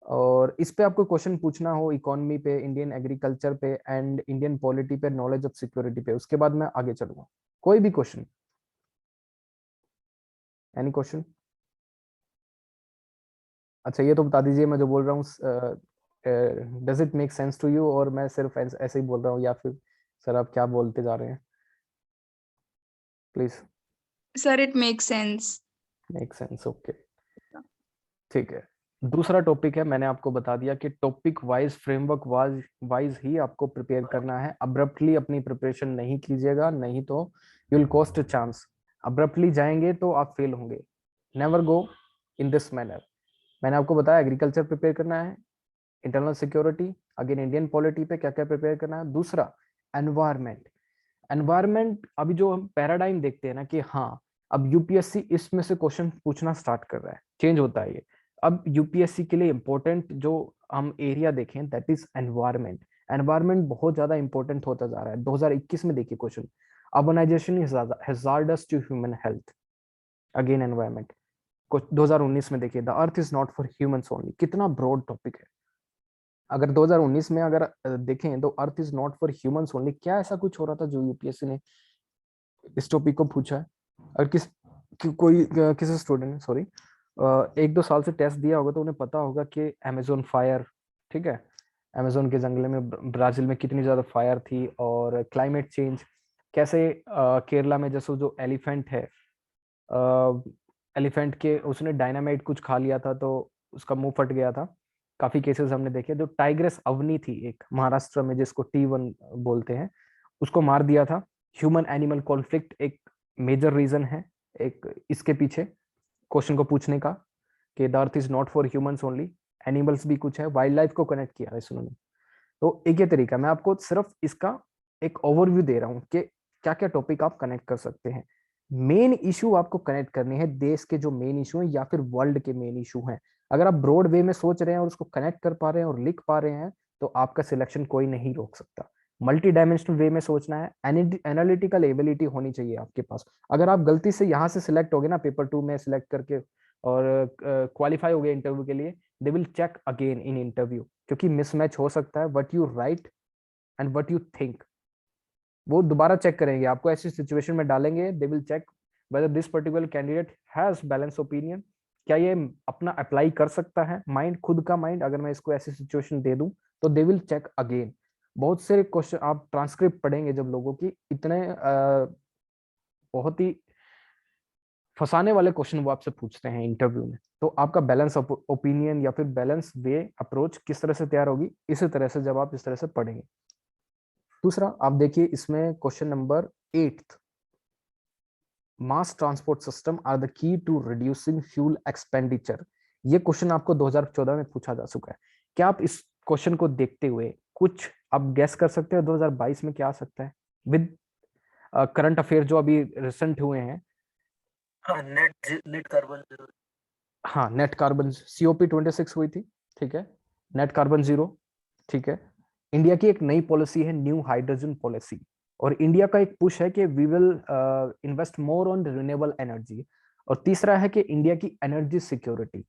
और इस पे आपको क्वेश्चन पूछना हो इकोनॉमी पे, इंडियन एग्रीकल्चर पे एंड इंडियन पॉलिटी पे, नॉलेज ऑफ सिक्योरिटी पे, उसके बाद मैं आगे चलूंगा। कोई भी क्वेश्चन, एनी क्वेश्चन? अच्छा ये तो बता दीजिए, मैं जो बोल रहा हूँ does it make sense to you, और मैं सिर्फ ऐसे ही बोल रहा हूँ, या फिर सर आप क्या बोलते जा रहे हैं, please. Sir, it makes sense. Make sense, okay, ठीक है। दूसरा टॉपिक है, मैंने आपको बता दिया कि टॉपिक वाइज, फ्रेमवर्क वाइज ही आपको प्रिपेयर करना है। अब्रप्टली अपनी प्रिपरेशन नहीं कीजिएगा, नहीं तो you will cost a chance. Abruptly जाएंगे तो आप फेल होंगे। Never go in this manner. मैंने आपको बताया एग्रीकल्चर प्रिपेयर करना है, internal security, again Indian polity पे क्या क्या प्रिपेयर करना है। दूसरा, एनवायरमेंट। एनवायरमेंट, अभी जो हम पैराडाइम देखते हैं ना कि हाँ अब यूपीएससी इसमें से क्वेश्चन पूछना स्टार्ट कर रहा है, चेंज होता है ये। अब यूपीएससी के लिए इंपॉर्टेंट जो हम एरिया देखें, दैट इज एनवायरमेंट। एनवायरमेंट बहुत ज्यादा इंपॉर्टेंट होता जा रहा है। 2021 में देखिए question, urbanisation is hazardous to human health, again environment. कुछ 2019 में देखिए, the earth is not for humans only, कितना ब्रॉड टॉपिक है। अगर 2019 में अगर देखें तो earth is not for humans only, क्या ऐसा कुछ हो रहा था जो यूपीएससी ने इस टॉपिक को पूछा है? और कोई किसी स्टूडेंट ने, सॉरी, 1-2 साल से टेस्ट दिया होगा तो उन्हें पता होगा कि अमेजोन फायर, ठीक है, अमेजोन के जंगल में ब्राजील में कितनी ज्यादा फायर थी, और क्लाइमेट चेंज कैसे केरला में जैसे जो एलिफेंट है, एलिफेंट के उसने डायनामाइट कुछ खा लिया था तो उसका मुंह फट गया था। काफी केसेस हमने देखे। जो टाइग्रेस अवनी थी एक महाराष्ट्र में, जिसको T1 बोलते हैं, उसको मार दिया था। ह्यूमन एनिमल कॉन्फ्लिक्ट एक मेजर रीजन है एक इसके पीछे क्वेश्चन को पूछने का, कि the earth is not for humans only, animals भी कुछ है, वाइल्ड लाइफ को कनेक्ट किया है इन्होंने। तो एक ये तरीका, मैं आपको सिर्फ इसका एक ओवरव्यू दे रहा हूँ कि क्या क्या टॉपिक आप कनेक्ट कर सकते हैं। मेन इशू आपको कनेक्ट करने हैं, देश के जो मेन इशू हैं या फिर वर्ल्ड के मेन इशू हैं। अगर आप ब्रॉड वे में सोच रहे हैं और उसको कनेक्ट कर पा रहे हैं और लिख पा रहे हैं, तो आपका सिलेक्शन कोई नहीं रोक सकता। मल्टी डायमेंशनल वे में सोचना है, एनालिटिकल एबिलिटी होनी चाहिए आपके पास। अगर आप गलती से यहाँ से सिलेक्ट हो गए ना पेपर 2 में सिलेक्ट करके, और क्वालिफाई हो गए इंटरव्यू के लिए, they will check again in interview, क्योंकि मिसमैच हो सकता है what you write and what you think. वो दोबारा चेक करेंगे, आपको ऐसी सिचुएशन में डालेंगे, they will check whether this particular candidate has balance opinion, क्या ये अपना अप्लाई कर सकता है माइंड, खुद का माइंड, अगर मैं इसको ऐसी सिचुएशन दे दूं तो दे विल चेक अगेन। बहुत से क्वेश्चन आप ट्रांसक्रिप्ट पढ़ेंगे जब लोगों की, इतने बहुत ही फंसाने वाले क्वेश्चन वो आपसे पूछते हैं इंटरव्यू में। तो आपका बैलेंस ओपिनियन या फिर बैलेंस वे अप्रोच किस तरह से तैयार होगी, इसी तरह से जब आप इस तरह से पढ़ेंगे। दूसरा आप देखिए इसमें question number 8, mass transport system are the key to reducing fuel expenditure. ये क्वेश्चन आपको 2014 में पूछा जा चुका है। क्या आप इस क्वेश्चन को देखते हुए कुछ आप गैस कर सकते हैं 2022 में क्या आ सकता है विद करंट अफेयर जो अभी रिसेंट हुए हैं? हाँ, नेट कार्बन जीरो। हाँ, नेट कार्बन COP26 हुई थी, ठीक है, नेट कार्बन जीरो, ठीक है। इंडिया की एक नई पॉलिसी है न्यू हाइड्रोजन पॉलिसी, और इंडिया का एक पुश है कि we will invest more on renewable energy, और तीसरा है कि इंडिया की एनर्जी सिक्योरिटी।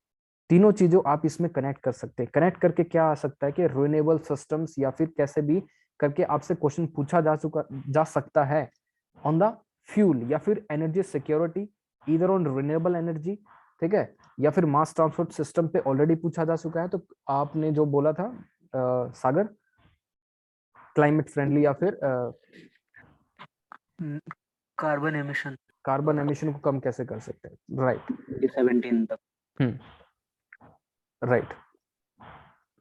तीनों चीजों आप इसमें कनेक्ट कर सकते हैं। कनेक्ट करके क्या आ सकता है कि रिन्यूएबल सिस्टम्स, या फिर कैसे भी करके आपसे क्वेश्चन पूछा जा सकता है ऑन द फ्यूल या फिर एनर्जी सिक्योरिटी, इधर ऑन रिन्यूएबल एनर्जी, ठीक है, या फिर मास ट्रांसपोर्ट सिस्टम पे ऑलरेडी पूछा जा चुका है। तो आपने जो बोला था सागर, क्लाइमेट फ्रेंडली या फिर कार्बन एमिशन, कार्बन एमिशन को कम कैसे कर सकते हैं, राइट, 2017 तक। राइट।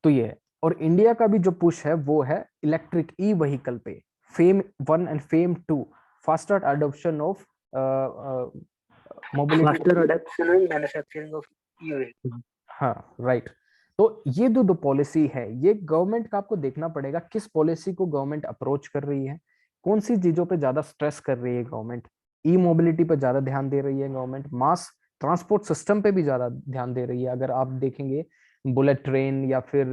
तो ये है, और इंडिया का भी जो पुश है वो है इलेक्ट्रिक ई व्हीकल पे, fame 1 and fame 2, faster adoption of mobility, faster adoption and manufacturing of e-vehicle. हाँ, राइट। तो ये जो पॉलिसी है, ये गवर्नमेंट का आपको देखना पड़ेगा किस पॉलिसी को गवर्नमेंट अप्रोच कर रही है, कौन सी चीजों पे ज्यादा स्ट्रेस कर रही है गवर्नमेंट। ई मोबिलिटी पे ज्यादा ध्यान दे रही है गवर्नमेंट, मास ट्रांसपोर्ट सिस्टम पे भी ज्यादा ध्यान दे रही है। अगर आप देखेंगे बुलेट ट्रेन या फिर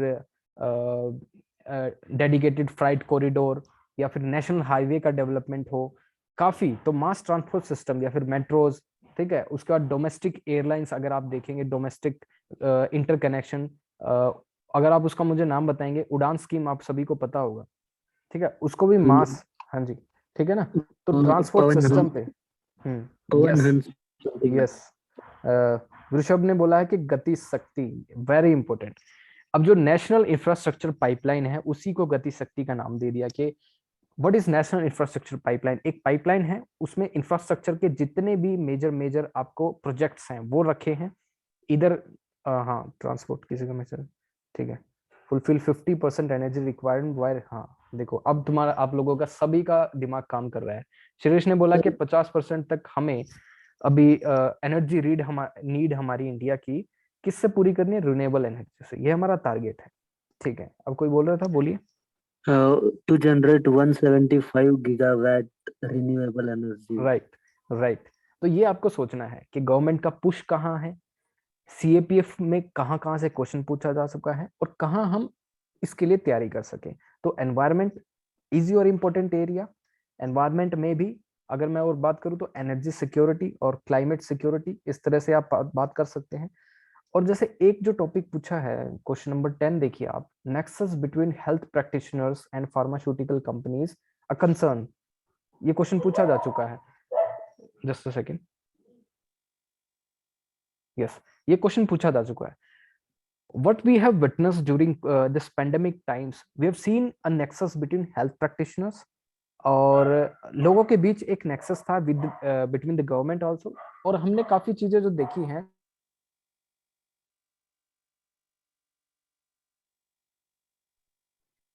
डेडिकेटेड फ्राइट कॉरिडोर या फिर नेशनल हाईवे का डेवलपमेंट हो काफी, तो मास ट्रांसपोर्ट सिस्टम या फिर मेट्रोज, ठीक है। उसके बाद डोमेस्टिक एयरलाइंस, अगर आप देखेंगे डोमेस्टिक इंटरकनेक्शन, अगर आप उसका मुझे नाम बताएंगे, उड़ान स्कीम आप सभी को पता होगा, ठीक है, उसको भी मास, हाँ जी, ठीक है ना। तो ट्रांसपोर्ट सिस्टम पे यस, यस, ऋषभ ने बोला है कि गति शक्ति, वेरी इंपॉर्टेंट। अब जो नेशनल इंफ्रास्ट्रक्चर पाइपलाइन है उसी को गति शक्ति का नाम दे दिया कि what is national infrastructure pipeline. एक पाइपलाइन है, उसमें इंफ्रास्ट्रक्चर के जितने भी मेजर मेजर आपको प्रोजेक्ट्स हैं वो रखे हैं इधर। हाँ, ट्रांसपोर्ट किसी का मैसेज, ठीक है, फुलफिल 50% एनर्जी रिक्वायरमेंट वायर। हाँ देखो, अब तुम्हारा आप लोगों का सभी का दिमाग काम कर रहा है। शिरीष ने बोला कि 50% तक हमें अभी एनर्जी नीड हमारी इंडिया की किससे पूरी करनी है, रिन्यूएबल एनर्जी से, ये हमारा टारगेट है, ठीक है। अब कोई बोल रहा था, बोलिए। To generate 175 gigawatt renewable energy. Right, right. तो ये आपको सोचना है कि गवर्नमेंट का पुश कहाँ है, CAPF में कहाँ कहाँ से क्वेश्चन पूछा जा चुका है, और कहाँ हम इसके लिए तैयारी कर सकें। तो environment is your important area. Environment में भी अगर मैं और बात करूं तो एनर्जी सिक्योरिटी और क्लाइमेट सिक्योरिटी, इस तरह से आप बात कर सकते हैं। और जैसे एक जो टॉपिक पूछा है क्वेश्चन नंबर 10 देखिए आप, nexus between health practitioners and pharmaceutical companies a concern, ये क्वेश्चन पूछा जा चुका है। जस्ट अ सेकंड, यस, ये क्वेश्चन पूछा जा चुका है। What we have witnessed during this pandemic times, we have seen a nexus between health practitioners, और लोगों के बीच एक नेक्सस था with between the government also, और हमने काफी चीजें जो देखी हैं।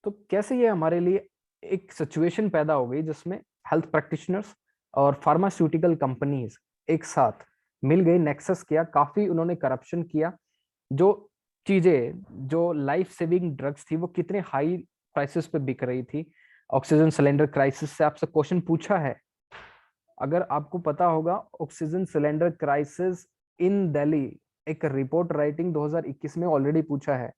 तो कैसे ये हमारे लिए एक सिचुएशन पैदा हो गई जिसमें हेल्थ प्रैक्टिशनर्स और फार्मास्यूटिकल कंपनीज एक साथ मिल गई, नेक्सस किया, काफी उन्होंने करप्शन किया। जो चीजें, जो लाइफ सेविंग ड्रग्स थी वो कितने हाई प्राइसेस पे बिक रही थी। ऑक्सीजन सिलेंडर क्राइसिस से आपसे क्वेश्चन पूछा है, अगर आपको पता होगा oxygen cylinder crisis in Delhi, एक रिपोर्ट राइटिंग 2021 में ऑलरेडी पूछा है।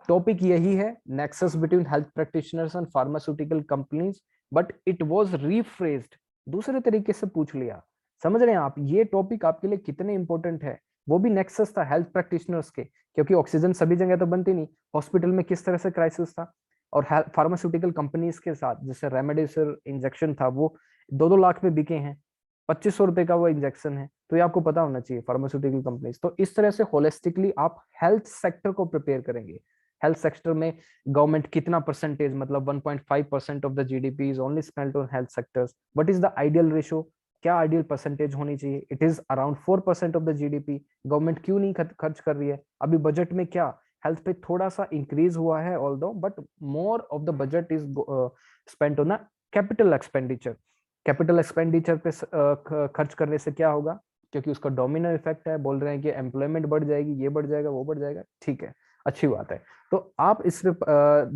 टॉपिक यही है, nexus between health practitioners and pharmaceutical companies, but it was rephrased, दूसरे तरीके से पूछ लिया। समझ रहे हैं आप ये टॉपिक आपके लिए कितने इंपॉर्टेंट है। वो भी नेक्सस था हेल्थ प्रैक्टिशनर्स के, क्योंकि ऑक्सीजन सभी जगह तो बनती नहीं, हॉस्पिटल में किस तरह से क्राइसिस था। और फार्मास्यूटिकल कंपनीज के साथ, जैसे रेमडेसिविर इंजेक्शन था, वो 2-2 लाख में बिके हैं, 2500 रुपए का वो इंजेक्शन है। तो ये आपको पता होना चाहिए फार्मास्यूटिकल कंपनीज। तो इस तरह से होलिस्टिकली आप हेल्थ सेक्टर को प्रिपेयर करेंगे। हेल्थ सेक्टर में गवर्नमेंट कितना परसेंटेज, मतलब 1.5% of the GDP is only spent on health sectors. What is the ideal ratio, क्या आइडियल परसेंटेज होनी चाहिए? It is around 4% of the GDP. Government क्यों नहीं खर्च कर रही है? अभी बजट में क्या हेल्थ पे थोड़ा सा इंक्रीज हुआ है although, but more of the budget is spent on capital expenditure. Capital expenditure पे खर्च करने से क्या होगा? क्योंकि उसका डोमिनो इफेक्ट है, बोल रहे हैं कि एम्प्लॉयमेंट बढ़ जाएगी, ये बढ़ जाएगा, वो बढ़ जाएगा। ठीक है, अच्छी बात है। तो आप इस पे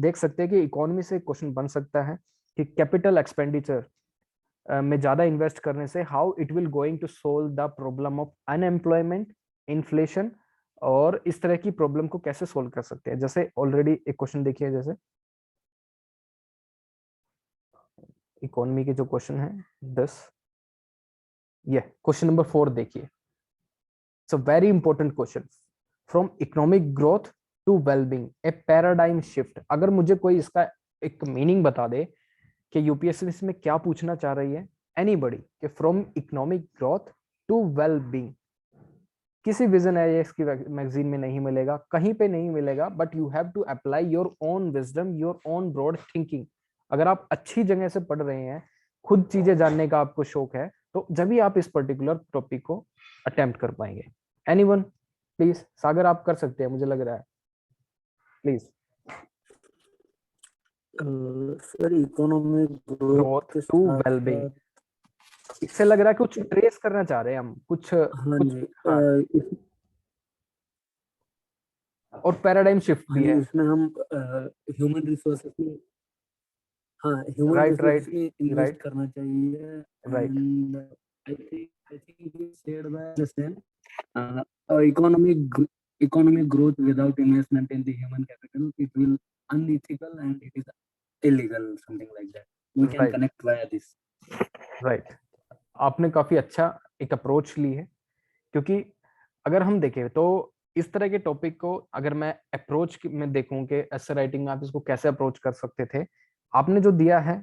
देख सकते हैं कि इकोनॉमी से क्वेश्चन बन सकता है कि कैपिटल एक्सपेंडिचर में ज्यादा इन्वेस्ट करने से how it will going to solve the problem of unemployment, inflation, और इस तरह की प्रॉब्लम को कैसे सोल्व कर सकते हैं। जैसे ऑलरेडी एक क्वेश्चन देखिए, जैसे इकोनॉमी के जो क्वेश्चन है 10, ये क्वेश्चन नंबर 4 देखिए। It's a very important question, from economic growth to wellbeing a paradigm shift. अगर मुझे कोई इसका एक मीनिंग बता दे कि यूपीएससी इसमें क्या पूछना चाह रही है, एनीबॉडी, कि from economic growth to wellbeing, किसी विजन है इसकी मैगजीन में नहीं मिलेगा, कहीं पे नहीं मिलेगा, but you have to apply your own wisdom, your own broad thinking. अगर आप अच्छी जगह से पढ़ रहे हैं, खुद चीजें जानने का आपको शौक है, तो जब भी आप इस पर्टिकुलर टॉपिक को अटेम्प्ट कर पाएंगे। Anyone please? सागर आप कर सकते हैं मुझे लग रहा है, please. Sir economic growth growth के टू साथ वेलबींग, साथ, इससे लग रहा है कुछ ट्रेस करना चाह रहे हैं हम, कुछ हाँ कुछ। जी, हाँ, और पैराडाइम शिफ्ट हाँ भी जी, है। इसमें हम ह्यूमन रिसोर्सेस में, हाँ ह्यूमन राइट रिसोर्सेस राइट में इन्वेस्ट राइट करना चाहिए। Right and I think you said by the same, economic growth without investment in the human capital, it will unethical and it is illegal, something like that. We can right connect via this. Right. आपने काफी अच्छा एक approach ली है, क्योंकि अगर हम देखें तो इस तरह के टॉपिक को अगर मैं अप्रोच में देखूं कि ऐसे राइटिंग में आप इसको कैसे अप्रोच कर सकते थे, आपने जो दिया है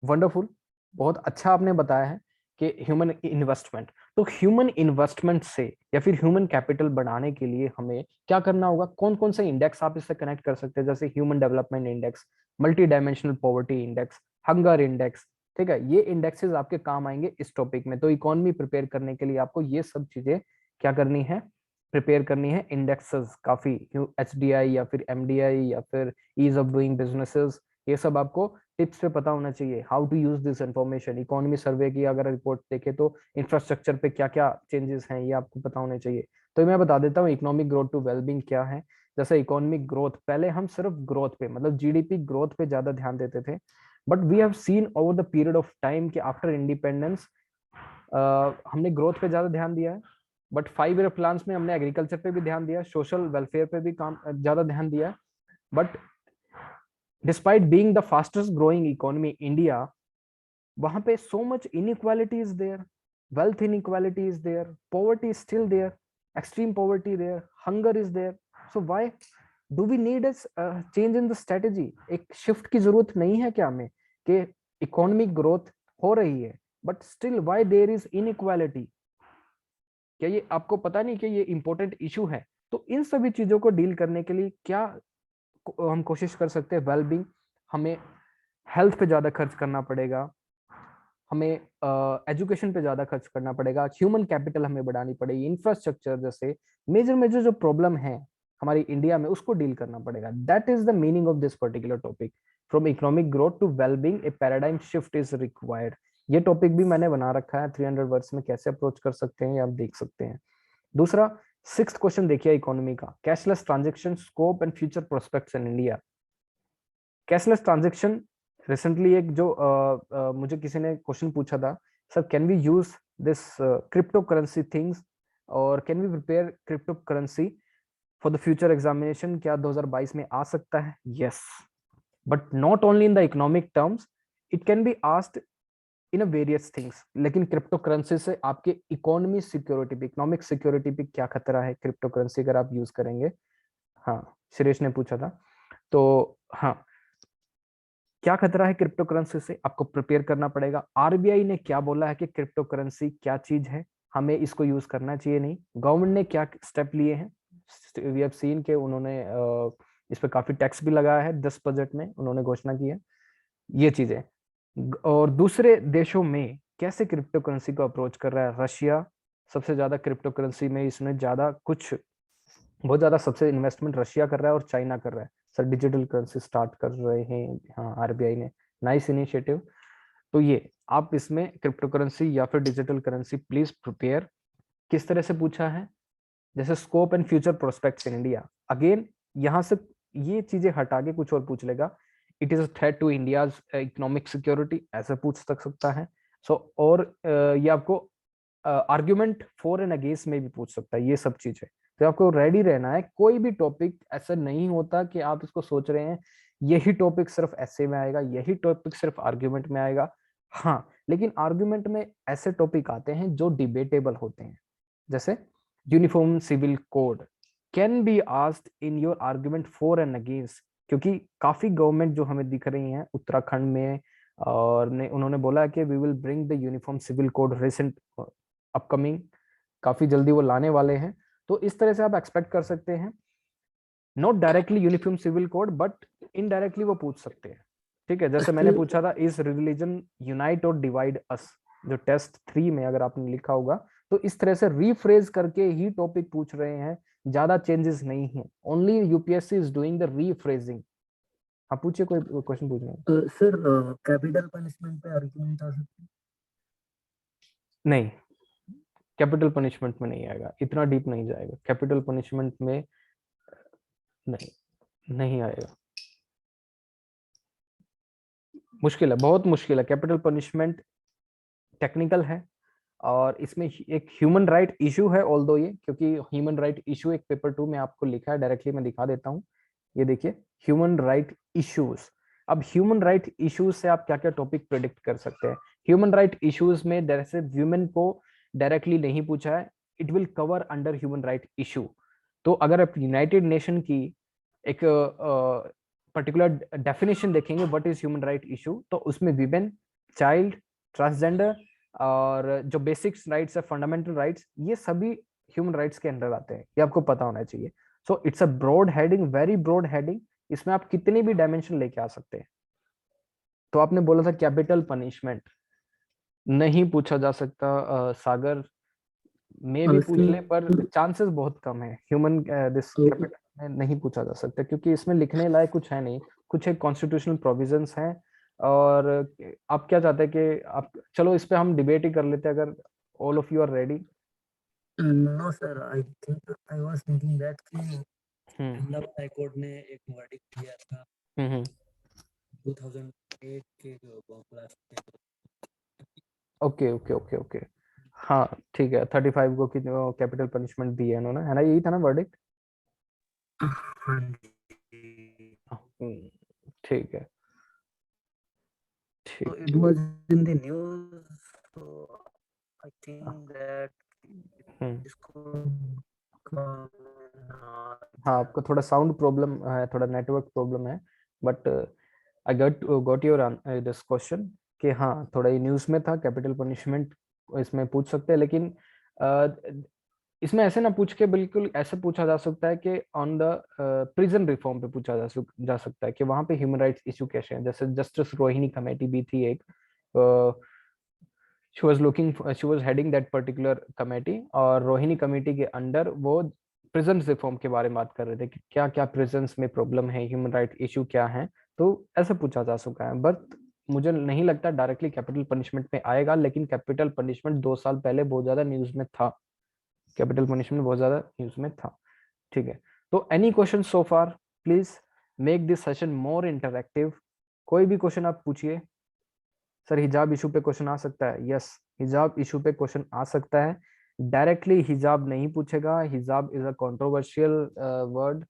वंडरफुल, बहुत अच्छा आपने बताया है कि ह्यूमन इन्वेस्टमेंट। तो ह्यूमन इन्वेस्टमेंट से या फिर ह्यूमन कैपिटल बढ़ाने के लिए हमें क्या करना होगा? कौन कौन से इंडेक्स आप इससे कनेक्ट कर सकते हैं? जैसे human development index, multi dimensional poverty index, hunger index. ठीक है, ये इंडेक्सेस आपके काम आएंगे इस टॉपिक में। तो इकोनॉमी प्रिपेयर करने के लिए आपको ये सब चीजें क्या करनी है? प्रिपेयर करनी है। इंडेक्सेस काफी, एचडीआई या फिर एमडीआई या फिर ईज ऑफ डूइंग बिजनेसेस, ये सब आपको टिप्स पे पता होना चाहिए। How to use this information. Economy survey की अगर रिपोर्ट देखे तो इंफ्रास्ट्रक्चर पे क्या क्या चेंजेस हैं, ये आपको पता होने चाहिए। तो मैं बता देता हूँ इकोनॉमिक ग्रोथ टू वेलबींग क्या है। जैसे इकोनॉमिक ग्रोथ, पहले हम सिर्फ ग्रोथ पे, मतलब जीडीपी ग्रोथ पे ज्यादा ध्यान देते थे, but we have seen over the period of time कि आफ्टर इंडिपेंडेंस हमने ग्रोथ पे ज्यादा ध्यान दिया है, बट 5 ईयर प्लान्स में हमने एग्रीकल्चर पे भी ध्यान दिया, सोशल वेलफेयर पे भी काम ज्यादा ध्यान दिया। But despite being the fastest growing economy, India वहां पे so much inequality is there, wealth inequality is there, poverty is still there, extreme poverty there, hunger is there. So why do we need a change in the strategy? एक shift की जरूरत नहीं है क्या हमें कि economic growth हो रही है but still why there is inequality? क्या ये आपको पता नहीं कि ये important issue है? तो इन सभी चीजों को डील करने के लिए क्या हम कोशिश कर सकते हैं? वेलबींग, हमें हेल्थ पे ज्यादा खर्च करना पड़ेगा, हमें एजुकेशन पे ज्यादा खर्च करना पड़ेगा, ह्यूमन कैपिटल हमें बढ़ानी पड़ेगी, इंफ्रास्ट्रक्चर जैसे मेजर मेजर जो प्रॉब्लम है हमारी इंडिया में उसको डील करना पड़ेगा. That is the meaning of this particular topic. From economic growth to wellbeing a paradigm shift is required. ये टॉपिक भी मैंने बना रखा है 300 वर्ड्स में, कैसे अप्रोच कर सकते हैं ये आप देख सकते हैं. दूसरा 6th क्वेश्चन देखिए इकोनॉमी का, cashless transaction scope and future prospects in India. Cashless transaction recently एक जो मुझे किसी ने क्वेश्चन पूछा था, sir can we use this crypto currency things और can we prepare crypto currency for the future examination, क्या 2022 में आ सकता है? Yes, but not only in the economic terms, it can be asked in a various things. लेकिन crypto currency से आपके economy security पे, इकोनॉमिक सिक्योरिटी पे क्या खतरा है क्रिप्टो करेंसी अगर आप यूज करेंगे? हाँ, सुरेश ने पूछा था. तो हाँ, क्या खतरा है क्रिप्टो करेंसी से, आपको प्रिपेयर करना पड़ेगा. आरबीआई ने क्या बोला है कि क्रिप्टो करेंसी क्या चीज है, हमें इसको यूज करना चाहिए नहीं. गवर्नमेंट ने क्या स्टेप लिए हैं, वी हैव सीन के उन्होंने इस पर काफी टैक्स भी लगाया है, 10 बजट में उन्होंने घोषणा की है ये चीजें. और दूसरे देशों में कैसे क्रिप्टो करेंसी को अप्रोच कर रहा है. रशिया सबसे ज्यादा क्रिप्टो करेंसी में इसने ज्यादा कुछ बहुत ज्यादा सबसे इन्वेस्टमेंट रशिया कर रहा है और चाइना कर रहा है. सर डिजिटल करेंसी स्टार्ट कर रहे हैं, हाँ आरबीआई ने, नाइस इनिशिएटिव. तो ये आप इसमें क्रिप्टो करेंसी या फिर डिजिटल करेंसी प्लीज प्रिपेयर. किस तरह से पूछा है, जैसे scope and future prospects in India, again यहाँ से ये चीजें हटा के कुछ और पूछ लेगा. It is a threat to India's economic security, ऐसे पूछ सकता है. सो और ये आपको आर्ग्यूमेंट फॉर एंड अगेंस्ट में भी पूछ सकता है, ये सब चीजें. तो आपको रेडी रहना है. कोई भी टॉपिक ऐसा नहीं होता कि आप इसको सोच रहे हैं यही टॉपिक सिर्फ ऐसे में आएगा, यही टॉपिक सिर्फ आर्ग्यूमेंट में आएगा. हाँ, लेकिन आर्ग्यूमेंट में ऐसे टॉपिक आते हैं जो डिबेटेबल होते हैं, जैसे uniform civil code can be asked in your argument for and against. क्योंकि काफी गवर्नमेंट जो हमें दिख रही हैं उत्तराखंड में, और उन्होंने बोला है कि we will bring the uniform civil code recent upcoming, काफी जल्दी वो लाने वाले हैं. तो इस तरह से आप एक्सपेक्ट कर सकते हैं, not directly uniform civil code but indirectly वो पूछ सकते हैं. ठीक है, जैसे मैंने पूछा था इज रिलीजन यूनाइट और डिवाइड अस, जो टेस्ट 3 में अगर आपने लिखा होगा, तो इस तरह से रीफ्रेज करके ही टॉपिक पूछ रहे हैं, ज्यादा चेंजेस नहीं है. Only UPSC is doing the rephrasing. आप पूछिए, कोई क्वेश्चन पूछ रहे हैं? सर कैपिटल पनिशमेंट पे आर्गुमेंट आ सकते हैं? नहीं, कैपिटल पनिशमेंट में नहीं आएगा, इतना डीप नहीं जाएगा कैपिटल पनिशमेंट में, नहीं आएगा. मुश्किल है, बहुत मुश्किल है. कैपिटल पनिशमेंट टेक्निकल है और इसमें एक ह्यूमन राइट इशू है, ऑल्दो ये, क्योंकि ह्यूमन राइट इशू एक पेपर 2 में आपको लिखा है, डायरेक्टली मैं दिखा देता हूँ. ये देखिए, ह्यूमन राइट इश्यूज. अब ह्यूमन राइट इश्यूज से आप क्या क्या टॉपिक प्रेडिक्ट कर सकते हैं. ह्यूमन राइट इश्यूज में जैसे वीमेन को डायरेक्टली नहीं पूछा है, it will cover under human right issue. तो अगर आप यूनाइटेड नेशन की एक पर्टिकुलर डेफिनेशन देखेंगे what is human right issue, तो उसमें वीमेन, चाइल्ड, ट्रांसजेंडर और जो बेसिक्स राइट्स है, फंडामेंटल राइट्स, ये सभी ह्यूमन राइट्स के अंडर आते हैं, ये आपको पता होना चाहिए. So it's a broad heading, very broad heading. इसमें आप कितनी भी डायमेंशन लेके आ सकते हैं. तो आपने बोला था कैपिटल पनिशमेंट नहीं पूछा जा सकता, सागर में भी पूछ ले, पर चांसेस बहुत कम है. ह्यूमन दिस कैपिटल में नहीं पूछा जा सकता, क्योंकि इसमें लिखने लायक कुछ है नहीं. कुछ एक कॉन्स्टिट्यूशनल प्रोविजंस हैं. और आप क्या चाहते हैं कि आप, चलो इस पे हम डिबेट ही कर लेते हैं, अगर all of you are ready. No sir, I was thinking that कि अहमदाबाद हाई कोर्ट ने एक वर्डिक्ट दिया था 2008 के जो ब्लास्ट के. ओके ओके ओके ओके, हाँ ठीक है. 35 को की कैपिटल पनिशमेंट दी है उन्होंने, है ना, यही था ना वर्डिक्ट? हाँ जी. ठीक है, So it was in the news. So I think that this could come. हाँ, आपका थोड़ा साउंड प्रॉब्लम है, थोड़ा नेटवर्क प्रॉब्लम है, but I got your this question कि हाँ थोड़ा ये न्यूज़ में था, कैपिटल पनिशमेंट इसमें पूछ सकते हैं, लेकिन इसमें ऐसे ना पूछ के, बिल्कुल ऐसे पूछा जा सकता है कि ऑन द प्रिजन रिफॉर्म पे पूछा जा सकता है कि वहां पे ह्यूमन राइट्स इशू कैसे हैं। जैसे जस्टिस रोहिणी कमेटी भी थी एक, she was heading that particular committee, और रोहिणी कमेटी के अंडर वो प्रिजन रिफॉर्म के बारे में बात कर रहे थे कि क्या क्या प्रिजन्स में प्रॉब्लम है, ह्यूमन राइट इशू क्या है। तो ऐसे पूछा जा सकता है, बट मुझे नहीं लगता डायरेक्टली कैपिटल पनिशमेंट में आएगा, लेकिन कैपिटल पनिशमेंट 2 साल पहले बहुत ज्यादा न्यूज में था, कैपिटल पनिशमेंट बहुत ज्यादा न्यूज में था। ठीक है, तो any question so far, please make this session more interactive. कोई भी क्वेश्चन आप पूछिए। सर हिजाब इशू पे क्वेश्चन आ सकता है? यस, हिजाब इशू पे क्वेश्चन आ सकता है। डायरेक्टली हिजाब नहीं पूछेगा, हिजाब इज अ कंट्रोवर्शियल वर्ड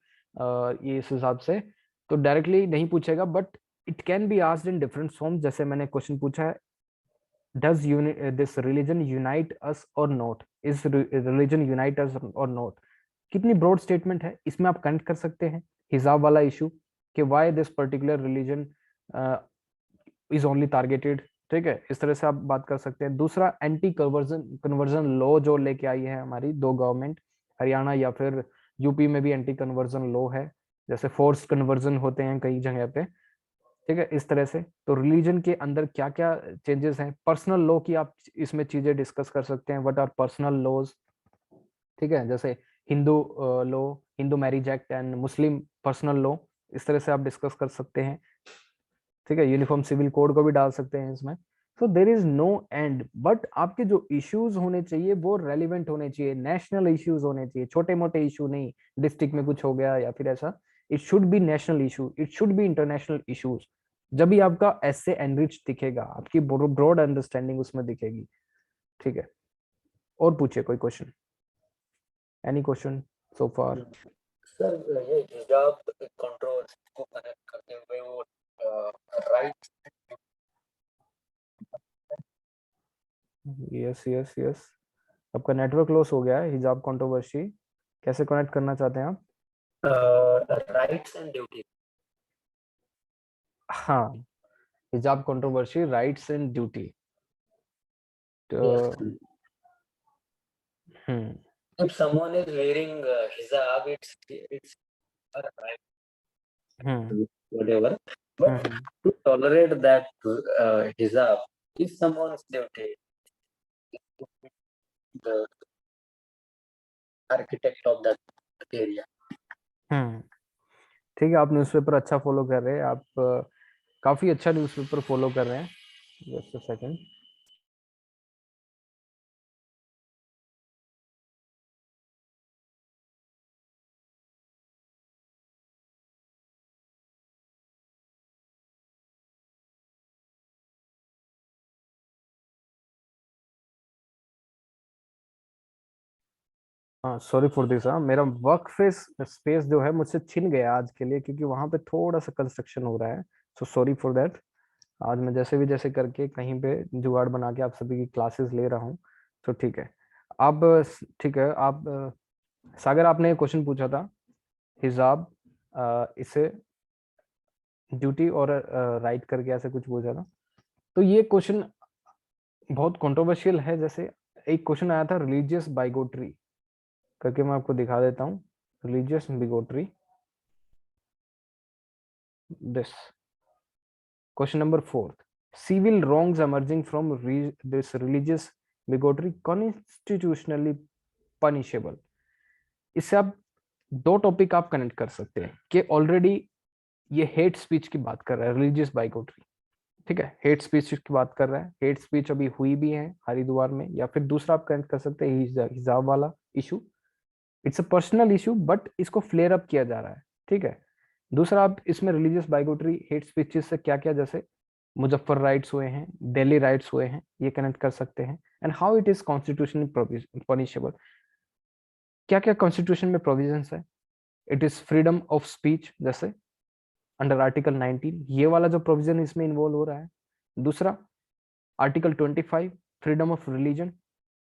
ये इस हिसाब से, तो डायरेक्टली नहीं पूछेगा, but it can be asked in different form. जैसे मैंने क्वेश्चन पूछा है, does this religion unite us or not, is religion unite us or not, कितनी ब्रॉड स्टेटमेंट है, इसमें आप कनेक्ट कर सकते हैं हिजाब वाला इशू कि why this particular religion is only targeted. ठीक है, इस तरह से आप बात कर सकते हैं। दूसरा, एंटी कन्वर्जन लॉ जो लेके आई है हमारी दो गवर्नमेंट, हरियाणा या फिर यूपी में भी एंटी कन्वर्जन लॉ है, जैसे फोर्स कन्वर्जन होते हैं कई जगह पे। ठीक है, इस तरह से तो रिलीजन के अंदर क्या क्या चेंजेस हैं, पर्सनल लॉ की आप इसमें चीजें डिस्कस कर सकते हैं, व्हाट आर पर्सनल लॉज। ठीक है, जैसे Hindu law, Hindu marriage act and Muslim personal law, इस तरह से आप डिस्कस कर सकते हैं। ठीक है, यूनिफॉर्म सिविल कोड को भी डाल सकते हैं इसमें। So there is no end, but आपके जो इश्यूज होने चाहिए वो रेलिवेंट होने चाहिए, नेशनल इश्यूज होने चाहिए, छोटे मोटे इशू नहीं, डिस्ट्रिक्ट में कुछ हो गया या फिर ऐसा। It should be national issue, it should be international issues. जब भी आपका ऐसे एनरिच दिखेगा, आपकी ब्रॉड अंडरस्टैंडिंग उसमें दिखेगी। ठीक है, और पूछिए कोई क्वेश्चन, एनी क्वेश्चन सो फार? सर ये हिजाब कंट्रोवर्सी को कनेक्ट करते हुए वो राइट। यस यस यस, आपका नेटवर्क लॉस हो गया है, हिजाब कंट्रोवर्सी कैसे कनेक्ट करना चाहते हैं आप? Rights and duty. हाँ, हिजाब कंट्रोवर्सी, राइट्स एंड ड्यूटी। तो If someone is wearing hijab, it's a right, whatever. But to tolerate that hijab is someone's duty. The architect of that area. ठीक है, आप न्यूज़पेपर अच्छा फॉलो कर रहे हैं, आप काफी अच्छा न्यूज़पेपर फॉलो कर रहे हैं। Just a second. हाँ, सॉरी फॉर दिस। हाँ, मेरा वर्क फेस स्पेस जो है मुझसे छिन गया आज के लिए, क्योंकि वहां पे थोड़ा सा कंस्ट्रक्शन हो रहा है। So sorry for that. आज मैं जैसे करके कहीं पे जुगाड़ बना के आप सभी की क्लासेस ले रहा हूँ। तो ठीक है, अब ठीक है, आप सागर आपने क्वेश्चन पूछा था हिजाब इसे ड्यूटी और राइट करके ऐसे कुछ पूछा था। तो ये क्वेश्चन बहुत कंट्रोवर्शियल है। जैसे एक क्वेश्चन आया था रिलीजियस बाइगोट्री करके, मैं आपको दिखा देता हूँ। Religious bigotry, this question number 4, civil wrongs emerging from this religious bigotry constitutionally punishable। इससे आप दो टॉपिक आप कनेक्ट कर सकते हैं कि ऑलरेडी ये हेट स्पीच की बात कर रहा है, रिलीजियस बाइगोट्री। ठीक है, हेट स्पीच की बात कर रहा है, हेट स्पीच अभी हुई भी है हरिद्वार में। या फिर दूसरा आप कनेक्ट कर सकते हैं हिजाब वाला issue, it's a personal issue but इसको फ्लेयर अप किया जा रहा है। ठीक है, दूसरा आप इसमें रिलीजियस बाइगोट्री हेट स्पीचेस से क्या क्या, जैसे मुजफ्फर राइट्स हुए हैं, दिल्ली राइट्स हुए हैं, ये कनेक्ट कर सकते हैं। And how it is constitutionally punishable, क्या क्या कॉन्स्टिट्यूशन में प्रोविजंस है। It is freedom of speech, जैसे अंडर आर्टिकल 19, ये वाला जो प्रोविजन इसमें इन्वॉल्व हो रहा है। दूसरा आर्टिकल 25 फ्रीडम ऑफ रिलीजन,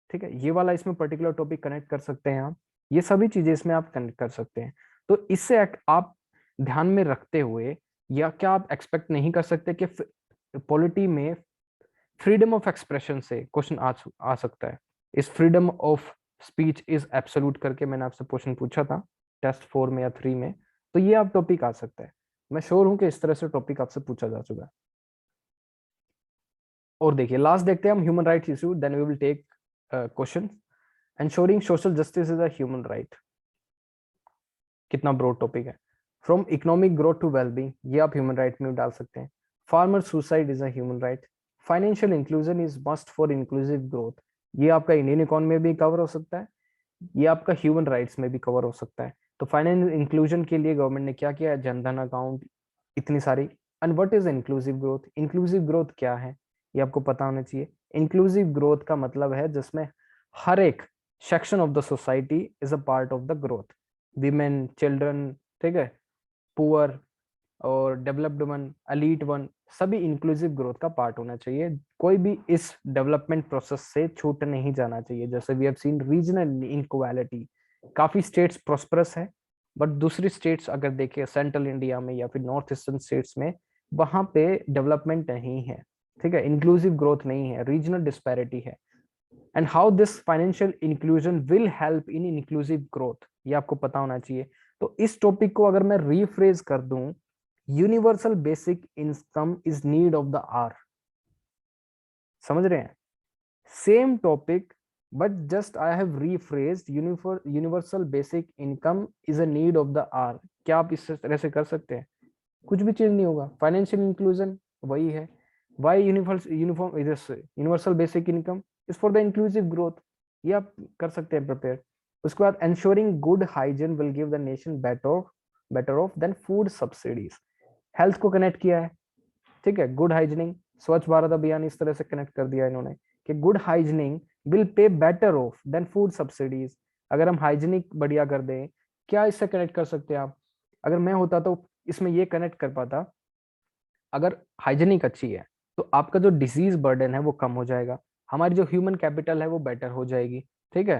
ठीक है, ये वाला इसमें पर्टिकुलर टॉपिक कनेक्ट कर सकते हैं आप, ये सभी चीजें इसमें आप कनेक्ट कर सकते हैं। तो इससे आप ध्यान में रखते हुए, या क्या आप एक्सपेक्ट नहीं कर सकते कि पॉलिटी में फ्रीडम ऑफ एक्सप्रेशन से क्वेश्चन आ सकता है। इस freedom of speech is absolute करके मैंने आपसे क्वेश्चन पूछा था टेस्ट 4 में या 3 में, तो ये आप टॉपिक आ सकता है। मैं श्योर हूं कि इस तरह से टॉपिक आपसे पूछा जा चुका है। और देखिए लास्ट देखते हैं हम human rights issue, then we will take question. Ensuring social justice is a human right, कितना ब्रॉड टॉपिक है। From economic growth to wellbeing, ये आप ह्यूमन राइट में डाल सकते हैं। Farmer suicide is a human right. Financial inclusion is must for inclusive growth, ये आपका इंडियन इकोनॉमी में भी कवर हो सकता है, ये आपका ह्यूमन राइट्स में भी कवर हो सकता है। तो फाइनेंशियल इंक्लूजन के लिए गवर्नमेंट ने क्या किया, जनधन अकाउंट, इतनी सारी। And what is inclusive growth, inclusive growth क्या है ये आपको पता होना चाहिए। इंक्लूसिव ग्रोथ का मतलब है जिसमें हर एक section of the society is a part of the growth, women, children, ठीक है, पुअर और डेवलप्ड वन, एलीट वन, सभी इंक्लूसिव ग्रोथ का पार्ट होना चाहिए। कोई भी इस डेवलपमेंट प्रोसेस से छूट नहीं जाना चाहिए। जैसे we have seen regional inequality, काफी स्टेट्स प्रॉस्परस है, बट दूसरी स्टेट्स अगर देखें सेंट्रल इंडिया में या फिर नॉर्थ ईस्टर्न स्टेट्स में, वहां पे डेवलपमेंट नहीं है, ठीक है, इंक्लूसिव ग्रोथ नहीं है, रीजनल डिस्पैरिटी है। And how this financial inclusion will help in inclusive growth, ये आपको पता होना चाहिए। तो इस टॉपिक को अगर मैं रीफ्रेज कर दूं, universal basic income is need of the hour, समझ रहे हैं, same topic but just I have rephrased, universal basic income is a need of the hour. क्या आप इस तरह से कर सकते हैं? कुछ भी चेंज नहीं होगा, फाइनेंशियल इंक्लूजन वही है। Why universal basic income is for the inclusive growth, ये आप कर सकते हैं प्रिपेयर। उसके बाद ensuring good hygiene will give the nation better off than food subsidies, health को कनेक्ट किया है, ठीक है, गुड हाइजीनिंग, स्वच्छ भारत अभियान इस तरह से कनेक्ट कर दिया इन्होंने कि good hygiene will pay better off than food subsidies. अगर हम हाइजीनिक बढ़िया कर दें, क्या इससे कनेक्ट कर सकते हैं आप? अगर मैं होता तो इसमें ये कनेक्ट कर पाता, अगर हाइजीनिक अच्छी है तो आपका जो डिजीज बर्डन है वो कम हो जाएगा, हमारी जो ह्यूमन कैपिटल है वो बेटर हो जाएगी, ठीक है।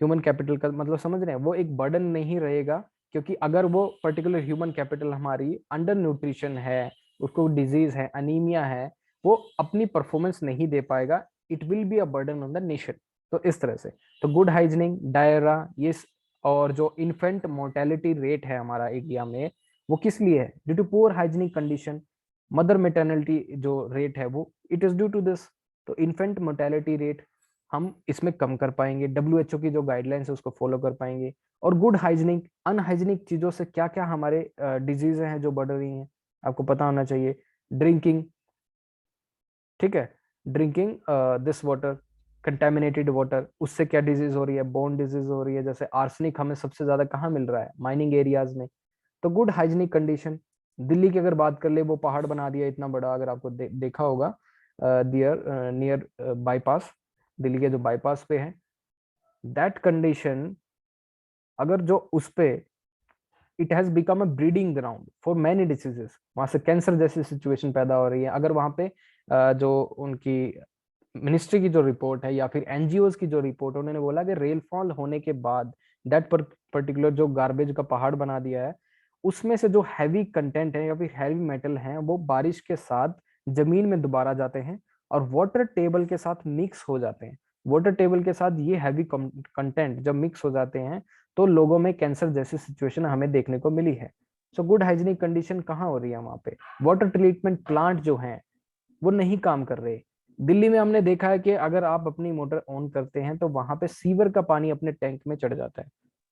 ह्यूमन कैपिटल का मतलब समझ रहे हैं, वो एक बर्डन नहीं रहेगा, क्योंकि अगर वो पर्टिकुलर ह्यूमन कैपिटल हमारी अंडर न्यूट्रिशन है, उसको डिजीज है, अनीमिया है, वो अपनी परफॉर्मेंस नहीं दे पाएगा, it will be a burden on the nation. तो इस तरह से तो गुड हाइजीनिंग, डायरा, ये और जो इन्फेंट मोर्टेलिटी रेट है हमारा इंडिया में, वो किस लिए है? Due to poor hygienic condition. Mother maternity जो रेट है वो it is due to this. तो इन्फेंट मोर्टेलिटी रेट हम इसमें कम कर पाएंगे, WHO की जो गाइडलाइंस है उसको फॉलो कर पाएंगे। और गुड हाइजीनिक, अनहाइजीनिक चीजों से क्या क्या हमारे डिजीज हैं जो बढ़ रही हैं, आपको पता होना चाहिए। ड्रिंकिंग, ठीक है, drinking this water, contaminated water, उससे क्या डिजीज हो रही है? बोन डिजीज हो रही है। जैसे आर्सेनिक हमें सबसे ज्यादा कहाँ मिल रहा है? माइनिंग एरियाज में। तो गुड हाइजीनिक कंडीशन, दिल्ली की अगर बात कर ले, वो पहाड़ बना दिया इतना बड़ा, अगर आपको देखा होगा दियर नियर बाईपास, दिल्ली के जो बाईपास पे है, दैट कंडीशन, अगर जो उस पे it has become a breeding ground for many diseases, वहां से कैंसर जैसी सिचुएशन पैदा हो रही है। अगर वहां पे जो उनकी मिनिस्ट्री की जो रिपोर्ट है या फिर एनजीओ की जो रिपोर्ट, उन्होंने बोला कि रेनफॉल होने के बाद दैट पर्टिकुलर जो गार्बेज का पहाड़ बना दिया है, उसमें से जो हैवी कंटेंट है या फिर हैवी मेटल है, वो बारिश के साथ जमीन में दोबारा जाते हैं और वाटर टेबल के साथ मिक्स हो जाते हैं। वाटर टेबल के साथ ये हैवी कंटेंट जब मिक्स हो जाते हैं तो लोगों में कैंसर जैसी सिचुएशन हमें देखने को मिली है। सो गुड हाइजीनिक कंडीशन कहाँ हो रही है? वहां पे वाटर ट्रीटमेंट प्लांट जो हैं वो नहीं काम कर रहे। दिल्ली में हमने देखा है कि अगर आप अपनी मोटर ऑन करते हैं तो वहां पे सीवर का पानी अपने टैंक में चढ़ जाता है।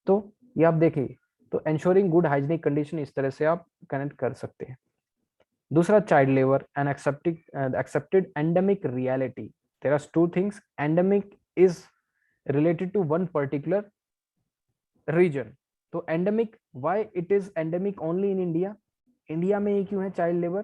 तो ये आप देखिए, तो एंश्योरिंग गुड हाइजीनिक कंडीशन इस तरह से आप कनेक्ट कर सकते हैं। दूसरा, child labour and accepted endemic reality. There are two things, endemic is related to one particular region. तो endemic, why it is endemic only in India? India में ही क्यों है चाइल्ड लेबर?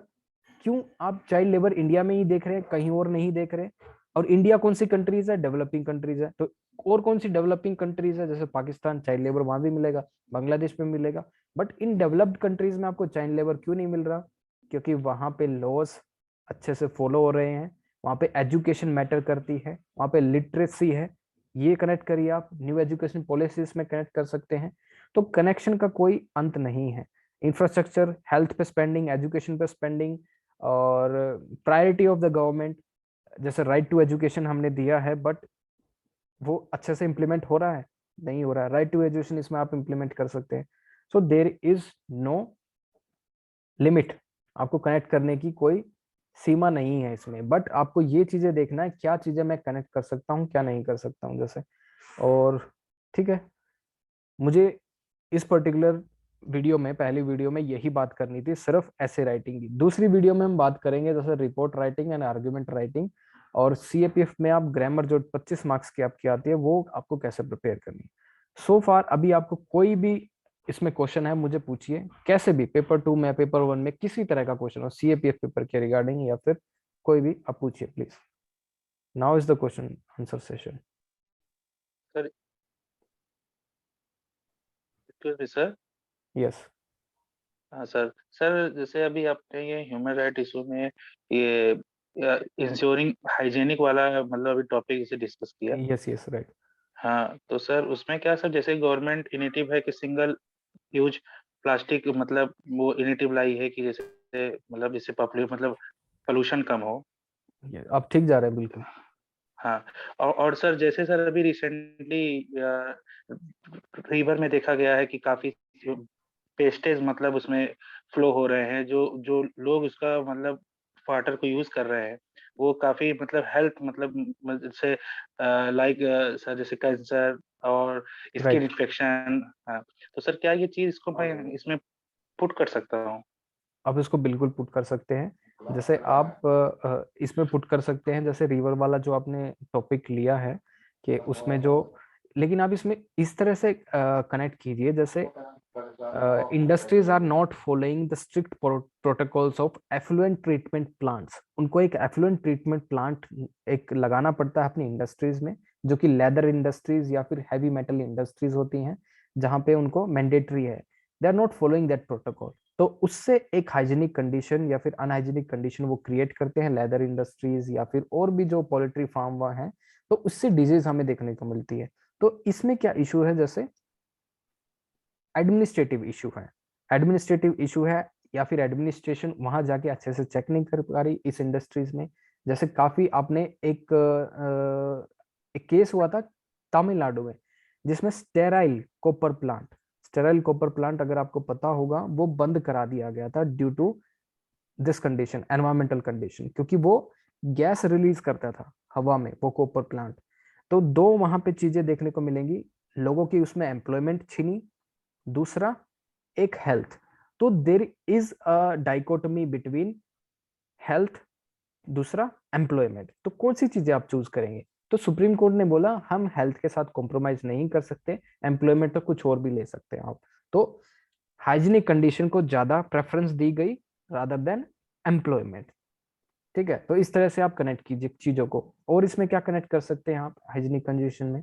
क्यों आप चाइल्ड लेबर इंडिया में ही देख रहे हैं, कहीं और नहीं देख रहे? और इंडिया कौन सी कंट्रीज है? डेवलपिंग कंट्रीज है। तो और कौन सी डेवलपिंग कंट्रीज है? जैसे पाकिस्तान, चाइल्ड लेबर वहां भी मिलेगा, बांग्लादेश में मिलेगा, बट इन डेवलप्ड कंट्रीज में आपको चाइल्ड लेबर क्यों नहीं मिल रहा? क्योंकि वहां पे लॉस अच्छे से फॉलो हो रहे हैं, वहाँ पे एजुकेशन मैटर करती है, वहाँ पे लिटरेसी है, ये कनेक्ट करिए आप, न्यू एजुकेशन पॉलिसीज में कनेक्ट कर सकते हैं। तो कनेक्शन का कोई अंत नहीं है। इंफ्रास्ट्रक्चर, हेल्थ पे स्पेंडिंग, एजुकेशन पे स्पेंडिंग, और प्रायोरिटी ऑफ द गवर्नमेंट, जैसे राइट टू एजुकेशन हमने दिया है, बट वो अच्छे से इम्प्लीमेंट हो रहा है, नहीं हो रहा है। राइट टू एजुकेशन इसमें आप इम्प्लीमेंट कर सकते हैं। सो देर इज नो लिमिट, आपको कनेक्ट करने की कोई सीमा नहीं है इसमें, बट आपको ये चीजें देखना है क्या चीजें मैं कनेक्ट कर सकता हूँ, क्या नहीं कर सकता हूँ जैसे। और ठीक है, मुझे इस पर्टिकुलर वीडियो में, पहली वीडियो में यही बात करनी थी, सिर्फ ऐसे राइटिंग की। दूसरी वीडियो में हम बात करेंगे जैसे report writing and argument writing, और सीएपीएफ में आप ग्रामर जो 25 मार्क्स की आपकी आती है वो आपको कैसे प्रिपेयर करनी है। सो फार अभी आपको कोई भी इसमें क्वेश्चन है मुझे पूछिए, कैसे भी, पेपर 2 में, पेपर 1 में, किसी तरह का क्वेश्चन हो सीएपीएफ पेपर के रिगार्डिंग, या फिर कोई भी आप पूछिए please. Now is the question answer session. Sir excuse me sir. Yes. हाँ सर। सर जैसे अभी आपने ये ह्यूमन राइट इशू में ये इंश्योरिंग हाइजेनिक वाला मतलब अभी टॉपिक इसे डिस्कस किया। Yes yes right. हाँ तो सर उसमें क्या सर, जैसे गवर्नमेंट इनिटिव है कि सिंगल यूज प्लास्टिक मतलब वो इनिटिव लाई है कि जैसे मतलब इससे पॉपुलेशन मतलब पोल्यूशन कम हो। आप ठीक जा रहे हैं बिल्कुल। हाँ और सर जैसे सर अभी रिसेंटली रिवर में देखा गया है कि काफी पेस्टेज मतलब उसमें फ्लो हो रहे हैं, जो जो लोग उसका मतलब वाटर को यूज कर रहे हैं वो काफी मतलब हेल्थ मतलब जैसे लाइक सर जैसे कैंसर और स्किन राइट। इन्फेक्शन। हाँ तो सर क्या ये चीज इसको मैं इसमें पुट कर सकता हूँ? आप इसको बिल्कुल पुट कर सकते हैं। जैसे आप इसमें पुट कर सकते हैं, जैसे रिवर वाला जो आपने टॉपिक लिया है कि उसमें जो, लेकिन आप इसमें इस तरह से कनेक्ट कीजिए, जैसे industries are not following the strict protocols of effluent treatment plants. उनको एक एफ्लुएंट ट्रीटमेंट प्लांट एक लगाना पड़ता है अपनी इंडस्ट्रीज में, जो कि लेदर इंडस्ट्रीज या फिर हैवी मेटल इंडस्ट्रीज होती हैं, जहां पे उनको मैंडेटरी है। They are not following that protocol, तो उससे एक हाइजीनिक कंडीशन या फिर अनहाइजीनिक कंडीशन वो क्रिएट करते हैं लेदर इंडस्ट्रीज या फिर और भी जो पोल्ट्री फार्म वहाँ है, तो उससे डिजीज हमें देखने को मिलती है। तो इसमें क्या इशू है, जैसे एडमिनिस्ट्रेटिव इशू है, एडमिनिस्ट्रेटिव इशू है, या फिर एडमिनिस्ट्रेशन वहां जाके अच्छे से चेक नहीं कर पा रही इस इंडस्ट्रीज में। जैसे काफी आपने एक केस हुआ था तमिलनाडु में, जिसमें स्टेराइल कॉपर प्लांट अगर आपको पता होगा वो बंद करा दिया गया था due to this condition, environmental condition, क्योंकि वो गैस रिलीज करता था हवा में वो कॉपर प्लांट। तो दो वहां पे चीजें देखने को मिलेंगी, लोगों की उसमें एम्प्लॉयमेंट छीनी, दूसरा एक हेल्थ। तो there is a dichotomy between health, दूसरा एम्प्लॉयमेंट, तो कौन सी चीजें आप चूज करेंगे? तो सुप्रीम कोर्ट ने बोला हम हेल्थ के साथ कॉम्प्रोमाइज नहीं कर सकते, एम्प्लॉयमेंट तो कुछ और भी ले सकते हैं आप। तो हाइजीनिक कंडीशन को ज्यादा प्रेफरेंस दी गई रादर देन एम्प्लॉयमेंट। ठीक है, तो इस तरह से आप कनेक्ट कीजिए चीजों को। और इसमें क्या कनेक्ट कर सकते हैं आप हाइजीनिक कंडीशन में?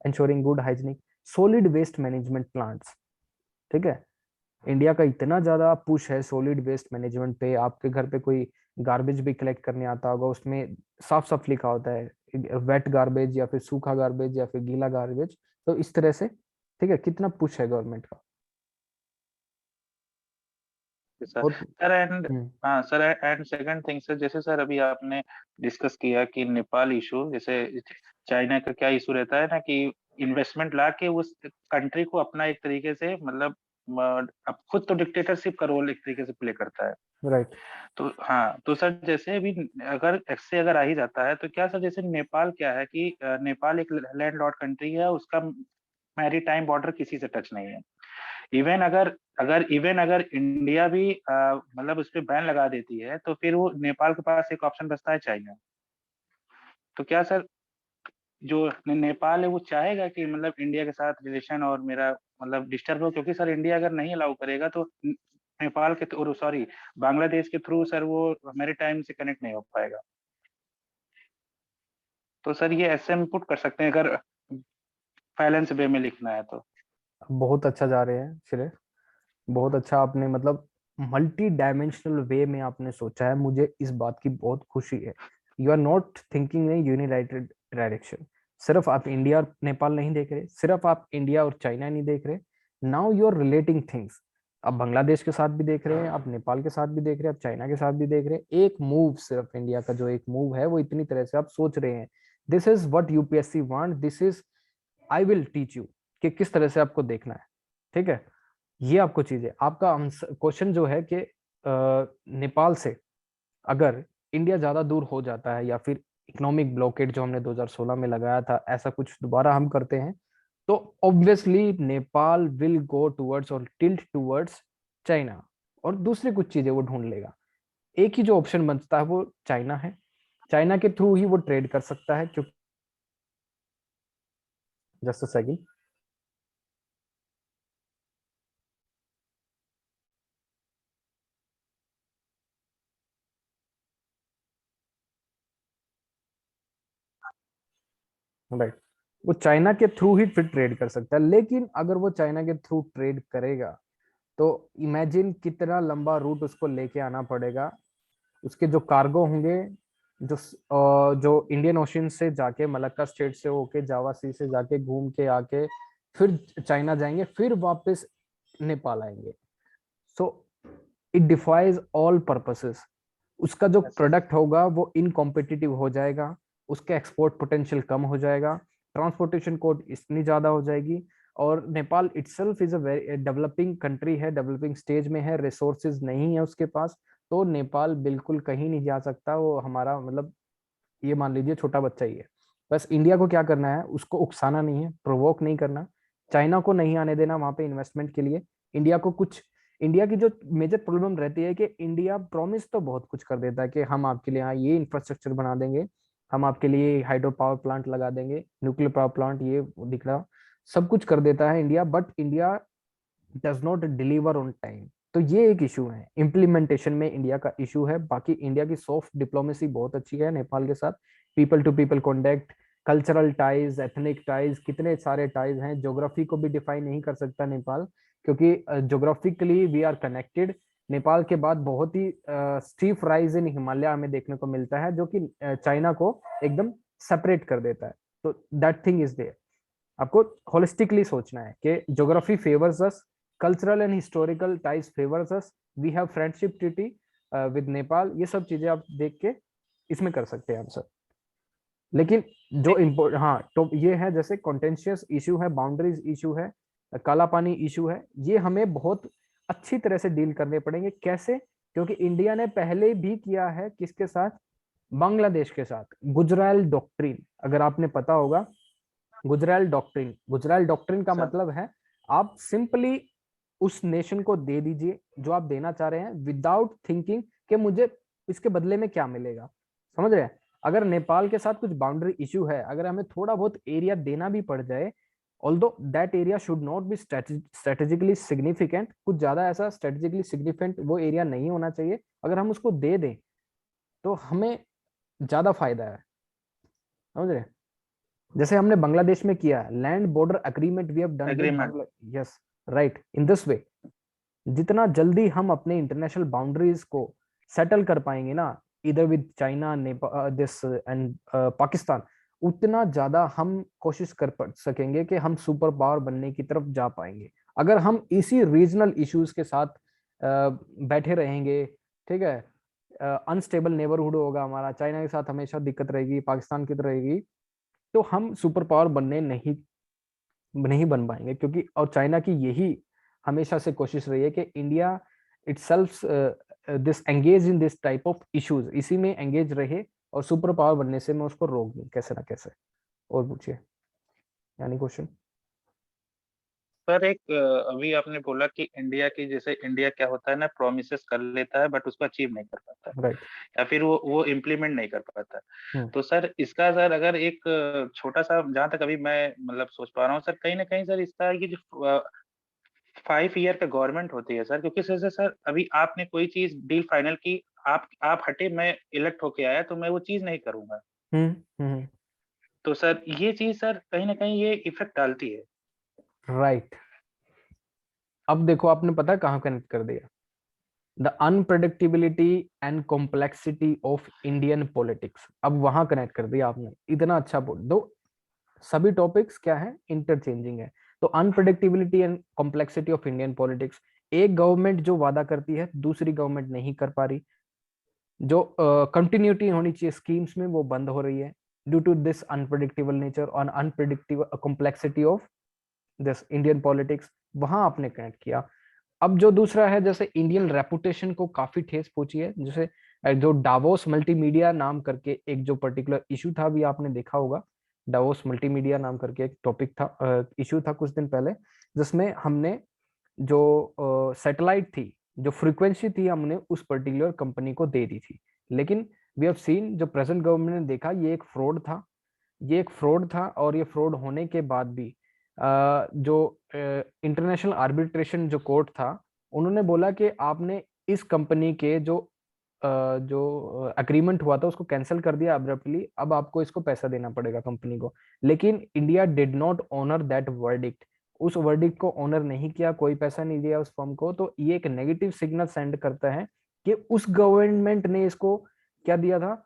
Ensuring good hygienic, solid waste management plants. ठीक है, इंडिया का इतना ज्यादा पुश है सॉलिड वेस्ट मैनेजमेंट पे, आपके घर पे कोई गार्बेज भी कलेक्ट करने आता होगा, उसमें साफ साफ लिखा होता है वेट गार्बेज या फिर सूखा गार्बेज या फिर गीला गार्बेज। तो इस तरह से, ठीक है, कितना पुश है गवर्नमेंट का। सर और सर एंड हाँ sir and second thing sir, जैसे सर अभी आपने डिस्कस किया कि नेपाल इशू, जैसे चाइना का क्या इशू रहता है ना कि इन्वेस्टमेंट ला के उस कंट्री को अपना एक तरीके से मतलब अब खुद तो डिक्टेटरशिप का रोल एक तरीके से प्ले करता है। राइट। तो हाँ तो सर जैसे अभी अगर ऐसे अगर आ ही जाता है तो क्या सर, जैसे नेपाल क्या है कि नेपाल एक लैंड लॉर्ड कंट्री है, उसका मैरी टाइम बॉर्डर किसी से टच नहीं है। इवन अगर इंडिया भी मतलब उस पर बैन लगा देती है तो फिर वो नेपाल के पास एक ऑप्शन बचता है चाइना। तो क्या सर जो नेपाल है वो चाहेगा कि मतलब इंडिया के साथ रिलेशन और मेरा मतलब डिस्टर्ब हो, क्योंकि सर इंडिया अगर नहीं अलाउ करेगा तो नेपाल के थ्रू सॉरी बांग्लादेश के थ्रू सर वो मेरे टाइम से कनेक्ट नहीं हो पाएगा। तो सर ये ऐसे हम पुट कर सकते हैं अगर बैलेंस वे में लिखना है तो। बहुत अच्छा जा रहे हैं श्रेय, बहुत अच्छा आपने मतलब मल्टी डायमेंशनल वे में आपने सोचा है, मुझे इस बात की बहुत खुशी है। You are not thinking in unilateral direction. सिर्फ आप इंडिया और नेपाल नहीं देख रहे, सिर्फ आप इंडिया और चाइना नहीं देख रहे, now you are relating things. आप बांग्लादेश के साथ भी देख रहे हैं, आप नेपाल के साथ भी देख रहे हैं, आप चाइना के साथ भी देख रहे हैं। एक मूव, सिर्फ इंडिया का जो एक मूव है वो इतनी तरह से आप सोच रहे हैं। This is what UPSC want, this is I will teach you कि किस तरह से आपको देखना है। ठीक है, ये आपको चीज है। आपका क्वेश्चन जो है कि नेपाल से अगर इंडिया ज्यादा दूर हो जाता है, या फिर इकोनॉमिक ब्लॉकेट जो हमने 2016 में लगाया था ऐसा कुछ दोबारा हम करते हैं, तो obviously Nepal will go towards और टिल्ट टुवर्ड्स चाइना, और दूसरी कुछ चीजें वो ढूंढ लेगा। एक ही जो ऑप्शन बचता है वो चाइना है। चाइना के थ्रू ही वो ट्रेड कर सकता है, क्योंकि जस्ट अ सेकंड, राइट, वो चाइना के थ्रू ही फिर ट्रेड कर सकता है। लेकिन अगर वो चाइना के थ्रू ट्रेड करेगा तो इमेजिन कितना लंबा रूट उसको लेके आना पड़ेगा। उसके जो कार्गो होंगे, जो इंडियन ओशन से जाके, मलक्का स्टेट से होके, जावा सी से जाके, घूम के आके फिर चाइना जाएंगे, फिर वापस नेपाल आएंगे। So it defies all purposes. उसका जो प्रोडक्ट होगा वो इनकॉम्पिटिटिव हो जाएगा, उसका एक्सपोर्ट पोटेंशियल कम हो जाएगा, ट्रांसपोर्टेशन कोस्ट इतनी ज्यादा हो जाएगी। और Nepal itself is a very developing country है, डेवलपिंग स्टेज में है, रिसोर्सेज नहीं है उसके पास। तो नेपाल बिल्कुल कहीं नहीं जा सकता। वो हमारा मतलब, ये मान लीजिए छोटा बच्चा ही है। बस इंडिया को क्या करना है, उसको उकसाना नहीं है, प्रोवोक नहीं करना, चाइना को नहीं आने देना वहां पे इन्वेस्टमेंट के लिए। इंडिया को कुछ, इंडिया की जो मेजर प्रॉब्लम रहती है कि इंडिया प्रॉमिस तो बहुत कुछ कर देता है कि हम आपके लिए यहाँ ये इंफ्रास्ट्रक्चर बना देंगे, हम आपके लिए हाइड्रो पावर प्लांट लगा देंगे, न्यूक्लियर पावर प्लांट, ये दिख रहा, सब कुछ कर देता है India, but India does not deliver on time. तो ये एक इशू है, इम्प्लीमेंटेशन में इंडिया का इशू है। बाकी इंडिया की सॉफ्ट डिप्लोमेसी बहुत अच्छी है नेपाल के साथ, people to people contact, cultural ties, ethnic ties, कितने सारे टाइज हैं। ज्योग्राफी को भी डिफाइन नहीं कर सकता नेपाल, क्योंकि geographically we are connected. Nepal के बाद बहुत ही स्टीफ राइज इन हिमालय हमें देखने को मिलता है, जो कि चाइना को एकदम सेपरेट कर देता है। तो दैट थिंग इज देयर। आपको होलिस्टिकली सोचना है कि geography favours us, cultural and historical ties favours us, we have friendship treaty with Nepal. ये सब चीजें आप देख के इसमें कर सकते हैं आंसर। लेकिन जो इम्पोर्ट, हाँ, तो ये है जैसे कॉन्टेंशियस इशू है, बाउंड्रीज इशू है, काला पानी इशू है, ये हमें बहुत अच्छी तरह से डील करने पड़ेंगे। कैसे? क्योंकि इंडिया ने पहले भी किया है, किसके साथ? बांग्लादेश के साथ। गुजराल डॉक्ट्रिन, अगर आपने पता होगा, गुजराल डॉक्ट्रिन, गुजराल डॉक्ट्रिन का मतलब है आप सिंपली उस नेशन को दे दीजिए जो आप देना चाह रहे हैं, विदाउट थिंकिंग कि मुझे इसके बदले में क्या मिलेगा। समझ रहे हैं? अगर नेपाल के साथ कुछ बाउंड्री इश्यू है, अगर हमें थोड़ा बहुत एरिया देना भी पड़ जाए, although that area should not be strategically significant, कुछ ज्यादा ऐसा स्ट्रेटेजिकली सिग्निफिकेंट वो एरिया नहीं होना चाहिए, अगर हम उसको दे दें तो हमें ज्यादा फायदा है। समझ रहे हैं? जैसे हमने बांग्लादेश में किया, land border agreement we have done with agreement. Yes, right, in this way. जितना जल्दी हम अपने इंटरनेशनल बाउंड्रीज को सेटल कर पाएंगे ना, इधर with China, Nepal, this and Pakistan, उतना ज्यादा हम कोशिश कर सकेंगे कि हम सुपर पावर बनने की तरफ जा पाएंगे। अगर हम इसी रीजनल इश्यूज के साथ बैठे रहेंगे, ठीक है, अनस्टेबल नेबरहुड होगा हमारा, चाइना के साथ हमेशा दिक्कत रहेगी, पाकिस्तान की तरह रहेगी, तो हम सुपर पावर बनने नहीं नहीं बन पाएंगे। क्योंकि और चाइना की यही हमेशा से कोशिश रही है कि India itself this engage in this type of issues, इसी में एंगेज रहे, और सुपर पावर बनने से मैं उसको रोक दूं कैसे ना कैसे। और पूछिए, यानी क्वेश्चन। सर एक अभी आपने बोला कि इंडिया की, जैसे इंडिया क्या होता है ना, प्रोमिसेस कर लेता है बट उसको अचीव नहीं कर पाता है, राइट। या फिर वो इम्प्लीमेंट नहीं कर पाता है। हम्म। तो सर इसका, सर अगर एक छोटा सा, जहां तक अभी मैं मतलब सोच पा रहा हूँ सर, कहीं ना कहीं सर इसका ये जो 5 ईयर का गवर्नमेंट होती है सर, क्योंकि सर अभी आपने कोई चीज डील फाइनल की, आप हटे, मैं इलेक्ट होके आया तो मैं वो चीज नहीं करूंगा। हम्म। हम्म। तो सर ये चीज सर कहीं ना कहीं ये इफेक्ट डालती है। राइट। अब देखो, आपने पता कहाँ कनेक्ट कर दिया, the unpredictability and complexity of Indian politics. अब वहां कनेक्ट कर दिया आपने, इतना अच्छा बोल दो। सभी टॉपिक्स क्या है, इंटरचेंजिंग है। तो unpredictability and complexity of Indian politics, एक गवर्नमेंट जो वादा करती है दूसरी गवर्नमेंट नहीं कर पा रही, जो कंटिन्यूटी होनी चाहिए स्कीम्स में वो बंद हो रही है due to this unpredictable nature और unpredictable complexity of this Indian politics. वहां आपने कनेक्ट किया। अब जो दूसरा है, जैसे इंडियन रेपुटेशन को काफी ठेस पहुंची है, जैसे जो डावोस मल्टीमीडिया नाम करके एक जो पर्टिकुलर इशू था, भी आपने देखा होगा, डावोस मल्टीमीडिया नाम करके एक टॉपिक था, इशू था कुछ दिन पहले, जिसमें हमने जो सैटेलाइट थी, जो फ्रीक्वेंसी थी, हमने उस पर्टिकुलर कंपनी को दे दी थी। लेकिन वी हैव सीन, जो प्रेजेंट गवर्नमेंट ने देखा, ये एक फ्रॉड था, ये एक फ्रॉड था। और ये फ्रॉड होने के बाद भी जो इंटरनेशनल आर्बिट्रेशन जो कोर्ट था, उन्होंने बोला कि आपने इस कंपनी के जो एग्रीमेंट हुआ था उसको कैंसिल कर दिया अब्रप्टली, अब आपको इसको पैसा देना पड़ेगा कंपनी को। लेकिन India did not honour that verdict, उस वर्डिक्ट को ऑनर नहीं किया, कोई पैसा नहीं दिया उस फर्म को। तो ये एक नेगेटिव सिग्नल सेंड करता है कि उस गवर्नमेंट ने इसको क्या दिया था,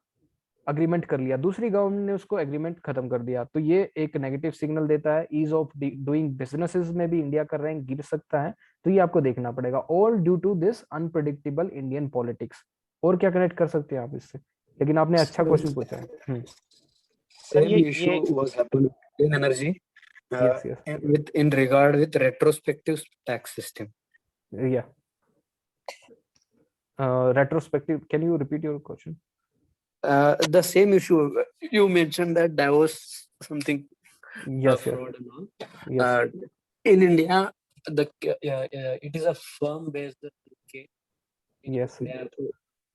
अग्रीमेंट कर लिया, दूसरी गवर्नमेंट ने उसको एग्रीमेंट खत्म कर दिया। तो ये एक नेगेटिव सिग्नल देता है। ईज ऑफ डूइंग बिजनेसेस में भी इंडिया का रैंक गिर सकता है। तो ये आपको देखना पड़ेगा, all due to this unpredictable Indian politics. और क्या कनेक्ट कर सकते हैं आप इससे? लेकिन आपने अच्छा क्वेश्चन पूछा है। Sir Same issue was happened in energy Yes, yes. in regard with retrospective tax system. Yeah. Retrospective, can you repeat your question? The same issue you mentioned that Davos something Yes, yes, fraud and all. yes, In India, it is a firm based case. yes, They are to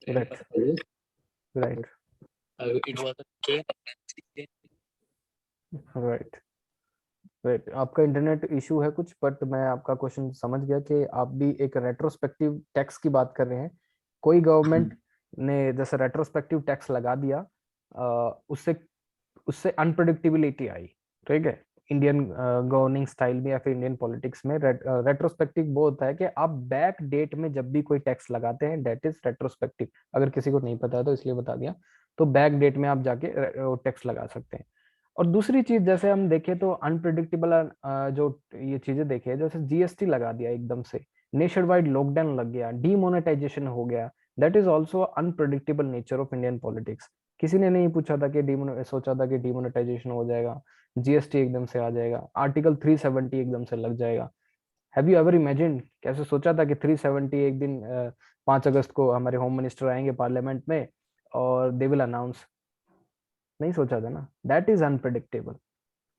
right, right, it was a case. right, right. आपका internet issue है कुछ, but मैं आपका question समझ गया कि आप भी एक रेट्रोस्पेक्टिव टैक्स की बात कर रहे हैं। कोई गवर्नमेंट ने जैसे रेट्रोस्पेक्टिव टैक्स लगा दिया, उससे उससे अनप्रेडिक्टेबिलिटी आई, ठीक है, इंडियन गवर्निंग स्टाइल में या फिर इंडियन पॉलिटिक्स में। रेट्रोस्पेक्टिव वो होता है कि आप बैक डेट में जब भी कोई टैक्स लगाते हैं, दैट इज रेट्रोस्पेक्टिव। अगर किसी को नहीं पता है तो इसलिए बता दिया। तो बैक डेट में आप जाके टैक्स लगा सकते हैं। और दूसरी चीज, जैसे हम देखें तो अनप्रिडिक्टेबल जो ये चीजें देखें, जैसे जीएसटी लगा दिया एकदम से, नेशन वाइड लॉकडाउन लग गया, डीमोनेटाइजेशन हो गया, that is also unpredictable nature of Indian politics. किसी ने नहीं पूछा था कि सोचा था कि डीमोनेटाइजेशन हो जाएगा, जीएसटी एकदम से आ जाएगा, आर्टिकल 370 एकदम से लग जाएगा। हैव यू एवर इमेजिन, कैसे सोचा था कि 370 एक दिन 5 अगस्त को हमारे होम मिनिस्टर आएंगे पार्लियामेंट में और दे विल अनाउंस? नहीं सोचा था ना। That is unpredictable.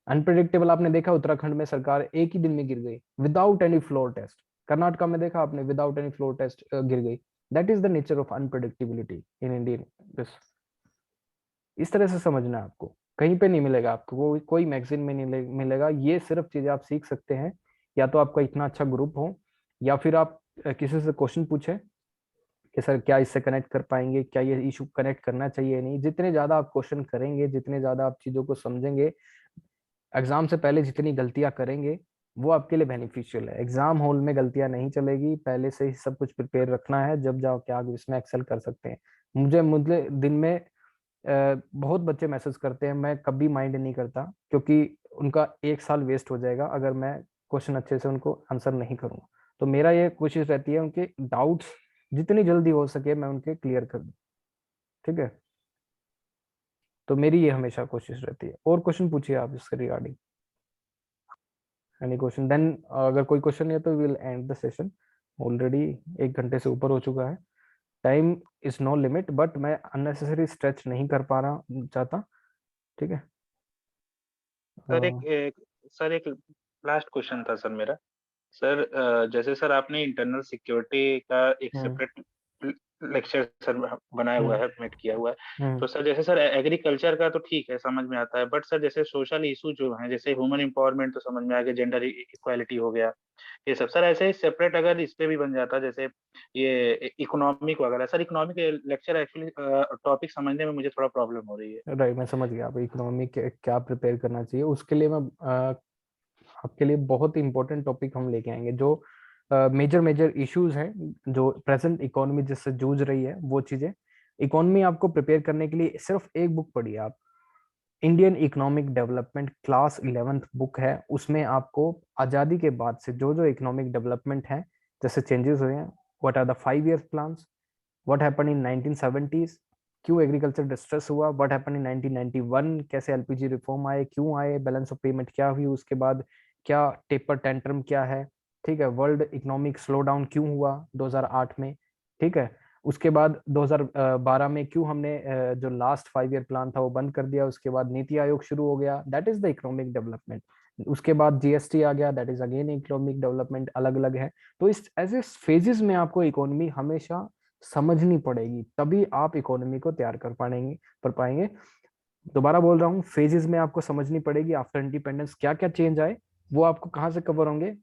अनप्रिडिक्टेबल आपने देखा, उत्तराखंड में सरकार एक ही दिन में गिर गई without any floor test. Karnataka में देखा आपने, विदाउट एनी फ्लोर टेस्ट गिर गई। That is the nature of unpredictability in Indian. इस तरह से समझना है आपको, कहीं पे नहीं मिलेगा आपको, वो कोई मैगजीन में नहीं मिलेगा। ये सिर्फ चीजें आप सीख सकते हैं या तो आपका इतना अच्छा ग्रुप हो, या फिर आप किसी से क्वेश्चन पूछे कि सर क्या इससे कनेक्ट कर पाएंगे, क्या ये इशू कनेक्ट करना चाहिए नहीं। जितने ज्यादा आप क्वेश्चन करेंगे, जितने ज्यादा आप चीजों को समझेंगे, एग्जाम से पहले जितनी गलतियां करेंगे, वो आपके लिए बेनिफिशियल है। एग्जाम हॉल में गलतियां नहीं चलेगी, पहले से ही सब कुछ प्रिपेयर रखना है, जब जाओ क्या आप इसमें एक्सेल कर सकते हैं। मुझे दिन में बहुत बच्चे मैसेज करते हैं, मैं कभी माइंड नहीं करता, क्योंकि उनका 1 साल वेस्ट हो जाएगा अगर मैं क्वेश्चन अच्छे से उनको आंसर नहीं करूंगा। तो मेरा ये कोशिश रहती है उनके डाउट्स जितनी जल्दी हो सके मैं उनके क्लियर कर दूं, ठीक है। तो मेरी ये हमेशा कोशिश रहती है। और क्वेश्चन पूछिए आप इसके रिगार्डिंग, एनी क्वेश्चन, देन अगर कोई क्वेश्चन है तो will end the session. Already 1 घंटे से ऊपर हो चुका है। Time is no limit, but मैं अननेसेसरी स्ट्रेच नहीं कर पा रहा चाहता, ठीक है। सर एक लास्ट क्वेश्चन था सर मेरा। सर जैसे सर आपने इंटरनल सिक्योरिटी का एक सेपरेट लेक्चर सर बनाया हुआ है, मेट किया हुआ है, तो सर जैसे सर एग्रीकल्चर का तो ठीक है, समझ में आता है, बट सर जैसे सोशल इशू जो है, जैसे ह्यूमन एम्पावरमेंट तो समझ में आ गया, जेंडर इक्वालिटी हो गया, ये सब सर ऐसे ही सेपरेट अगर इस पे भी बन जाता, जैसे ये इकोनॉमिक वगैरह। Sir economic lecture actually topic समझने में मुझे थोड़ा प्रॉब्लम हो रही है। राइट, मैं समझ गया। आप इकोनॉमिक क्या प्रिपेयर करना चाहिए, उसके लिए मैं आपके लिए बहुत इंपॉर्टेंट टॉपिक हम लेके आएंगे, जो मेजर मेजर इश्यूज हैं जो प्रेजेंट इकोनॉमी जिससे जूझ रही है, वो चीजें। इकोनॉमी आपको प्रिपेयर करने के लिए सिर्फ एक बुक पढ़िए आप, Indian economic development, class 11th book है। उसमें आपको आजादी के बाद से जो जो इकोनॉमिक डेवलपमेंट है, जैसे चेंजेस हुए हैं, what are the 5 year plans, what happened in 1970s, क्यों एग्रीकल्चर डिस्ट्रेस हुआ, व्हाट हैपेंड इन 1991, कैसे एलपीजी रिफॉर्म आए, क्यों आए, बैलेंस ऑफ पेमेंट क्या हुई, उसके बाद क्या टेपर टेंट्रम क्या है, ठीक है, वर्ल्ड इकोनॉमिक स्लो डाउन क्यों हुआ 2008 में, ठीक है, उसके बाद 2012 में क्यों हमने जो लास्ट 5 year प्लान था वो बंद कर दिया, उसके बाद नीति आयोग शुरू हो गया, that is the economic development. उसके बाद जीएसटी आ गया, that is again economic development, अलग अलग है। तो इस ऐसे फेजेस में आपको इकोनॉमी हमेशा समझनी पड़ेगी, तभी आप इकोनॉमी को तैयार कर पाएंगे। दोबारा बोल रहा हूँ, फेजेस में आपको समझनी पड़ेगी। आफ्टर इंडिपेंडेंस क्या क्या चेंज आए, वो आपको कहाँ से कवर होंगे,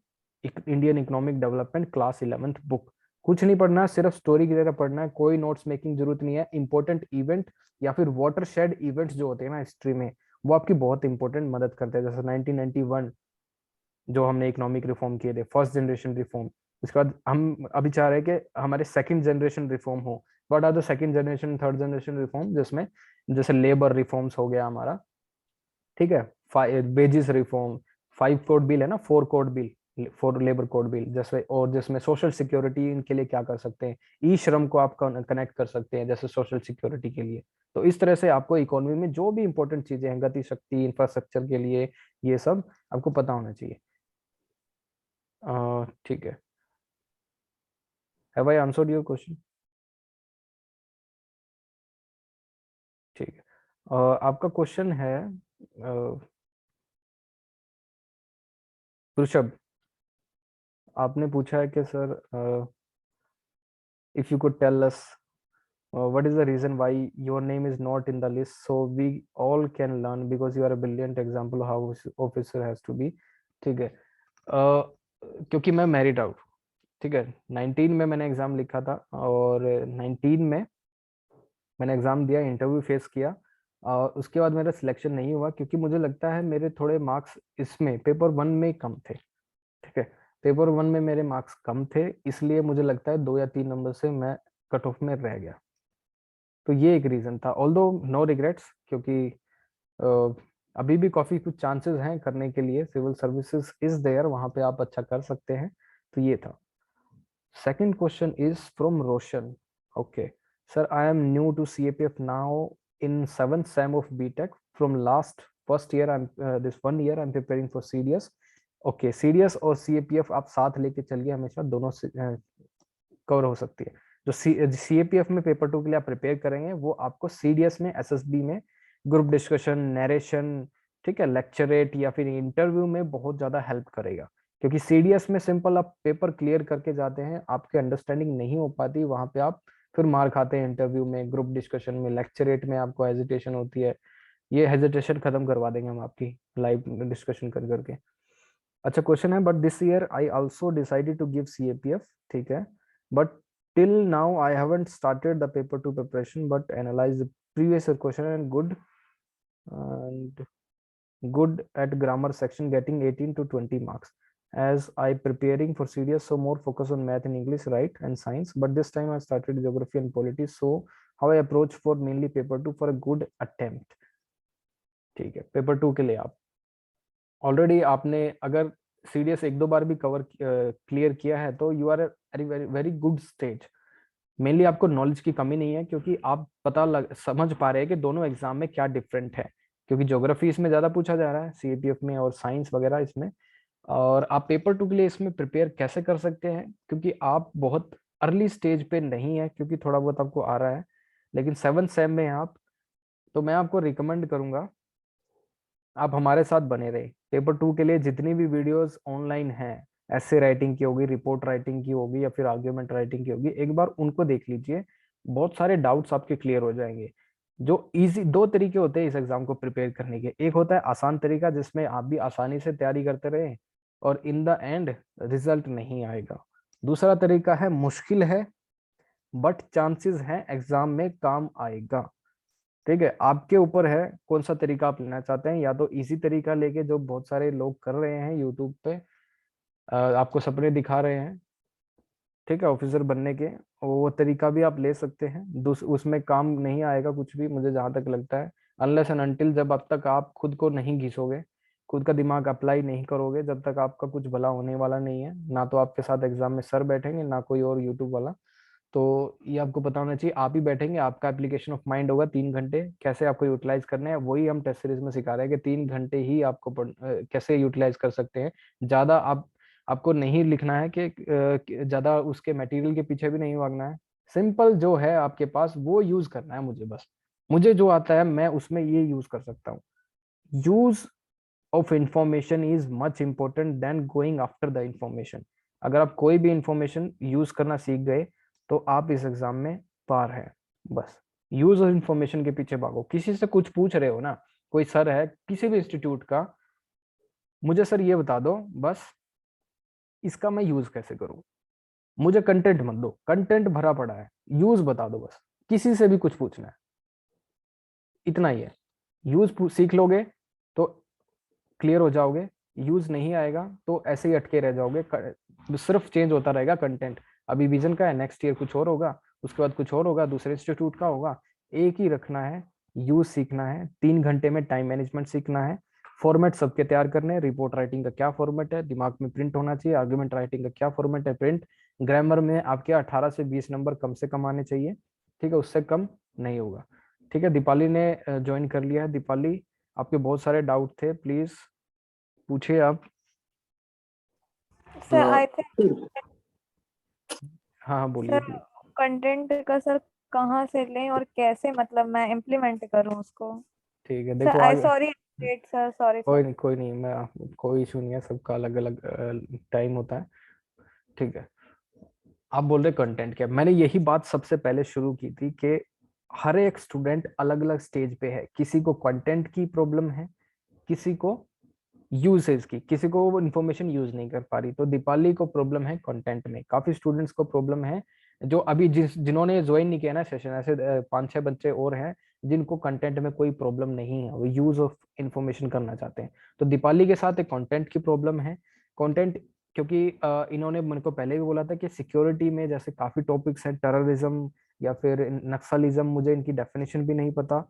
Indian economic development class 11th book. कुछ नहीं पढ़ना है, सिर्फ स्टोरी की तरह पढ़ना है, कोई नोट्स मेकिंग जरूरत नहीं है। इंपॉर्टेंट इवेंट या फिर वाटर शेड इवेंट्स जो होते हैं ना हिस्ट्री में, वो आपकी बहुत इंपॉर्टेंट मदद करते हैं। जैसे 1991 जो हमने इकोनॉमिक रिफॉर्म किए थे, फर्स्ट जनरेशन रिफॉर्म। उसके बाद हम अभी चाह रहे हैं कि हमारे सेकंड जनरेशन रिफॉर्म हो। What are the second generation, third generation reform, जिसमें जैसे लेबर रिफॉर्म्स हो गया हमारा, ठीक है, वेजेस रिफॉर्म, 5 कोड बिल है ना, 4 code bill, 4 labour code bill जैसे, और जिसमें सोशल सिक्योरिटी इनके लिए क्या कर सकते हैं, ई श्रम को आप कनेक्ट कर सकते हैं जैसे सोशल सिक्योरिटी के लिए। तो इस तरह से आपको इकोनॉमी में जो भी इंपॉर्टेंट चीजें हैं, गति शक्ति, इंफ्रास्ट्रक्चर के लिए, ये सब आपको पता होना चाहिए। ठीक है, have I answered your question? ठीक है, आपका क्वेश्चन है ऋषभ, आपने पूछा है कि sir if you could tell us what is the reason why your name is not in the list so we all can learn because you are a brilliant example how officer has to be। ठीक है, क्योंकि मैं married out, ठीक है, 19 में मैंने exam लिखा था, और 19 में मैंने एग्जाम दिया, इंटरव्यू फेस किया, और उसके बाद मेरा सिलेक्शन नहीं हुआ, क्योंकि मुझे लगता है मेरे थोड़े मार्क्स इसमें पेपर 1 में कम थे, ठीक है, पेपर 1 में मेरे मार्क्स कम थे, इसलिए मुझे लगता है 2 या 3 नंबर से मैं कट ऑफ में रह गया। तो ये एक रीजन था, ऑल्दो नो रिग्रेट्स, क्योंकि अभी भी काफी कुछ चांसेस हैं करने के लिए, सिविल सर्विसेज इज देयर, वहां पे आप अच्छा कर सकते हैं। तो ये था। Second question is from Roshan. Okay sir, I am new to CAPF now in 7th sem of BTech from last first year, I am this 1 year I am preparing for CDS. Okay, CDS और CAPF आप साथ लेके चलिए, हमेशा दोनों cover हो सकती है। जो सीएपीएफ में पेपर 2 के लिए आप प्रिपेयर करेंगे, वो आपको सीडीएस में, एसएसबी में ग्रुप डिस्कशन, नरेशन, ठीक है, लेक्चरेट या फिर इंटरव्यू में बहुत ज्यादा हेल्प करेगा। क्योंकि सीडीएस में सिंपल आप पेपर क्लियर करके जाते हैं, आपके अंडरस्टैंडिंग नहीं हो पाती, वहां पे आप फिर मार खाते हैं इंटरव्यू में, ग्रुप डिस्कशन में, लेक्चरेट में आपको हेजिटेशन होती है। ये हेजिटेशन खत्म करवा देंगे हम आपकी लाइव डिस्कशन कर करके। अच्छा क्वेश्चन है, but this year I also decided to give CAPF, ठीक है, but till now I haven't started the paper 2 preparation but analyze the previous year question and good at grammar section, getting 18 to 20 marks. As I preparing for CDS, so more focus on math and English, right, and science, but this time I started geography and polity, so how I approach for mainly paper 2 for a good attempt। ठीक है, paper 2 के लिए आप already आपने अगर CDS 1-2 बार भी cover clear किया है, तो you are very good stage. Mainly आपको नॉलेज की कमी नहीं है, क्योंकि आप समझ पा रहे हैं कि दोनों एग्जाम में क्या डिफरेंट है, क्योंकि ज्योग्राफी इसमें ज्यादा पूछा जा रहा है सीएपीएफ में, और साइंस वगैरह इसमें। और आप पेपर 2 के लिए इसमें प्रिपेयर कैसे कर सकते हैं, क्योंकि आप बहुत अर्ली स्टेज पे नहीं है, क्योंकि थोड़ा बहुत आपको आ रहा है, लेकिन 7th सेम में आप, तो मैं आपको रिकमेंड करूंगा आप हमारे साथ बने रहे। पेपर 2 के लिए जितनी भी वीडियोस ऑनलाइन हैं, ऐसे राइटिंग की होगी, रिपोर्ट राइटिंग की होगी, या फिर आर्ग्यूमेंट राइटिंग की होगी, एक बार उनको देख लीजिए, बहुत सारे डाउट्स आपके क्लियर हो जाएंगे। जो इजी 2 तरीके होते हैं इस एग्जाम को प्रिपेयर करने के, एक होता है आसान तरीका, जिसमें आप भी आसानी से तैयारी करते रहे और इन द एंड रिजल्ट नहीं आएगा। दूसरा तरीका है मुश्किल है, बट चांसेस हैं एग्जाम में काम आएगा। ठीक है, आपके ऊपर है कौन सा तरीका आप लेना चाहते हैं, या तो इजी तरीका लेके जो बहुत सारे लोग कर रहे हैं यूट्यूब पे, आपको सपने दिखा रहे हैं, ठीक है, ऑफिसर बनने के, वो तरीका भी आप ले सकते हैं। उसमें काम नहीं आएगा कुछ भी, मुझे जहां तक लगता है, अनलेस एंड अनटिल जब अब तक आप खुद को नहीं घिसोगे, खुद का दिमाग अप्लाई नहीं करोगे, जब तक आपका कुछ भला होने वाला नहीं है। ना तो आपके साथ एग्जाम में सर बैठेंगे, ना कोई और यूट्यूब वाला। तो ये आपको पता होना चाहिए, आप ही बैठेंगे, आपका एप्लीकेशन ऑफ माइंड होगा 3 घंटे, कैसे आपको यूटिलाइज करना है। वही हम टेस्ट सीरीज में सिखा रहे हैं कि 3 घंटे ही आपको कैसे यूटिलाइज कर सकते हैं। ज्यादा आपको नहीं लिखना है कि ज्यादा उसके मटेरियल के पीछे भी नहीं भागना है। सिंपल जो है आपके पास वो यूज करना है। मुझे जो आता है मैं उसमें ये यूज कर सकता हूँ। Use of information is much important than going after the information. अगर आप कोई भी इंफॉर्मेशन यूज करना सीख गए तो आप इस एग्जाम में पार है। बस यूज ऑफ इंफॉर्मेशन के पीछे भागो। किसी से कुछ पूछ रहे हो ना, कोई सर है किसी भी इंस्टीट्यूट का, मुझे सर ये बता दो बस, इसका मैं यूज कैसे करूं। मुझे कंटेंट मत दो, कंटेंट भरा पड़ा है, यूज बता दो बस। किसी से भी कुछ पूछना है, इतना ही है। यूज सीख लोगे तो क्लियर हो जाओगे, यूज नहीं आएगा तो ऐसे ही अटके रह जाओगे। सिर्फ चेंज होता रहेगा कंटेंट। अभी विजन का है, नेक्स्ट ईयर कुछ और होगा, उसके बाद कुछ और होगा, दूसरे इंस्टीट्यूट का होगा। एक ही रखना है, यूज सीखना है। 3 घंटे में टाइम मैनेजमेंट सीखना है। फॉर्मेट सबके तैयार करने हैं। रिपोर्ट राइटिंग का क्या फॉर्मेट है, दिमाग में प्रिंट होना चाहिए। आर्गुमेंट राइटिंग का क्या फॉर्मेट है, प्रिंट। ग्रामर में आपके 18 से 20 नंबर कम से कम आने चाहिए, ठीक है, उससे कम नहीं होगा। ठीक है, दीपाली ने ज्वाइन कर लिया है। दीपाली, आपके बहुत सारे डाउट थे, प्लीज पूछिए आप। सर आई थिंक हाँ हाँ बोलिए सर प्लीज। कंटेंट का सर कहाँ से लें और कैसे मतलब मैं इम्प्लीमेंट करूँ उसको। ठीक है, सर देखो आई आज sorry late sir, sorry sir. कोई नहीं, कोई इशू नहीं है, सबका अलग अलग टाइम होता है। ठीक है, आप बोल रहे कंटेंट क्या, मैंने यही बात सबसे पहले शुरू की थी कि हर एक स्टूडेंट अलग अलग स्टेज पे है। किसी को कंटेंट की प्रॉब्लम है, किसी को यूसेज की, किसी को वो इन्फॉर्मेशन यूज नहीं कर पा रही। तो दीपाली को प्रॉब्लम है कंटेंट में, काफी स्टूडेंट्स को प्रॉब्लम है जो अभी जिन्होंने ज्वाइन नहीं किया ना सेशन, ऐसे 5-6 बच्चे और हैं जिनको कंटेंट में कोई प्रॉब्लम नहीं है, वो यूज ऑफ इंफॉर्मेशन करना चाहते हैं। तो दीपाली के साथ एक कंटेंट की प्रॉब्लम है। कंटेंट क्योंकि इन्होंने मेरे को पहले भी बोला था कि सिक्योरिटी में जैसे काफी टॉपिक्स हैं, टेररिज्म या फिर नक्सलिज्म, मुझे इनकी डेफिनेशन भी नहीं पता।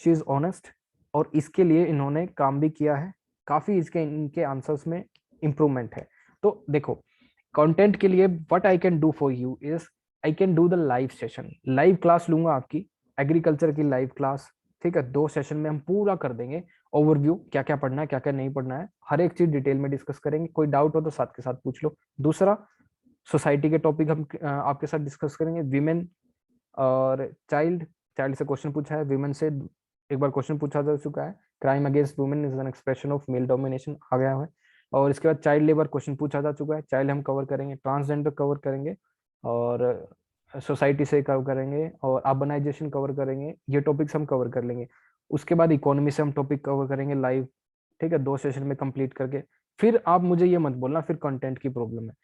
शी इज ऑनेस्ट, और इसके लिए इन्होंने काम भी किया है काफी। इसके इनके आंसर्स में इंप्रूवमेंट है। तो देखो, कंटेंट के लिए what I can do for you is I can do the live session. Live class लूंगा आपकी, एग्रीकल्चर की लाइव क्लास। ठीक है, 2 सेशन में हम पूरा कर देंगे ओवरव्यू, क्या क्या पढ़ना है क्या क्या नहीं पढ़ना है, हर एक चीज डिटेल में डिस्कस करेंगे। कोई डाउट हो तो साथ के साथ पूछ लो। दूसरा, सोसाइटी के टॉपिक हम आपके साथ डिस्कस करेंगे। विमेन और चाइल्ड, चाइल्ड से क्वेश्चन पूछा है, विमेन से एक बार क्वेश्चन पूछा जा चुका है। Crime against women is an expression of male domination आ गया है। और इसके बाद चाइल्ड लेबर क्वेश्चन पूछा जा चुका है, चाइल्ड हम कवर करेंगे। ट्रांसजेंडर कवर करेंगे, और सोसाइटी से कवर करेंगे, और अर्बनाइजेशन कवर करेंगे। ये टॉपिक्स हम कवर कर लेंगे। उसके बाद इकोनॉमी से हम टॉपिक कवर करेंगे लाइव। ठीक है, 2 सेशन में कंप्लीट करके। फिर आप मुझे ये मत बोलना फिर कंटेंट की प्रॉब्लम है।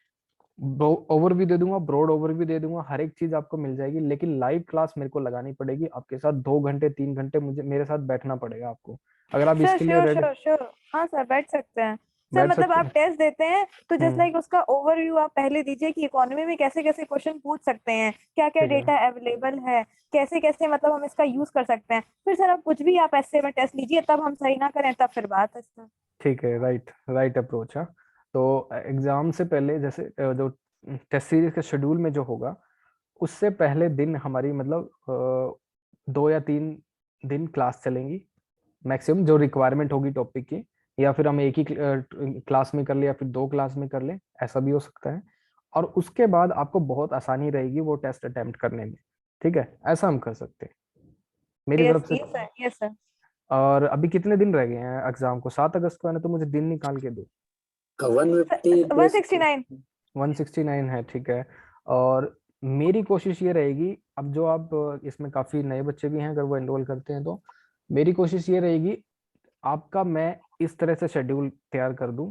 ओवरव्यू दे दूंगा, ब्रॉड ओवरव्यू दे दूंगा, हर एक चीज आपको मिल जाएगी। लेकिन लाइव क्लास मेरे को लगानी पड़ेगी आपके साथ, 2 घंटे 3 घंटे मुझे मेरे साथ बैठना पड़ेगा आपको, अगर आप सर इसके लिए श्योर रेडी। श्योर श्योर, हाँ सर बैठ सकते हैं। सर बैठ मतलब सकते आप हैं। टेस्ट देते हैं तो जस्ट हम्म, लाइक उसका ओवरव्यू आप पहले दीजिए कि इकोनॉमी में कैसे कैसे क्वेश्चन पूछ सकते हैं, क्या क्या ठीक है, डेटा अवेलेबल है, कैसे कैसे मतलब हम इसका यूज कर सकते हैं। फिर सर आप कुछ भी आप ऐसे में टेस्ट लीजिए, तब हम सही ना करें तब फिर बात है सर। ठीक है, राइट राइट अप्रोच है। तो एग्जाम से पहले जैसे जो टेस्ट सीरीज के शेड्यूल में जो होगा, उससे पहले दिन हमारी मतलब 2 या 3 दिन क्लास चलेंगी मैक्सिमम, जो रिक्वायरमेंट होगी टॉपिक की। या फिर हम एक ही क्लास में कर ले, या फिर 2 क्लास में कर ले, ऐसा भी हो सकता है। और उसके बाद आपको बहुत आसानी रहेगी वो टेस्ट अटेम्प्ट करने में। ठीक है, ऐसा हम कर सकते हैं मेरी यस तरफ से। Yes sir, yes sir. और अभी कितने दिन रह गए हैं एग्जाम को? 7 अगस्त को है ना, तो मुझे दिन निकाल के दो। 169। 169 है, ठीक है। और मेरी कोशिश ये रहेगी, अब जो आप इसमें काफी नए बच्चे भी हैं, अगर वो एनरोल करते हैं तो मेरी कोशिश ये रहेगी, आपका मैं इस तरह से शेड्यूल तैयार कर दूं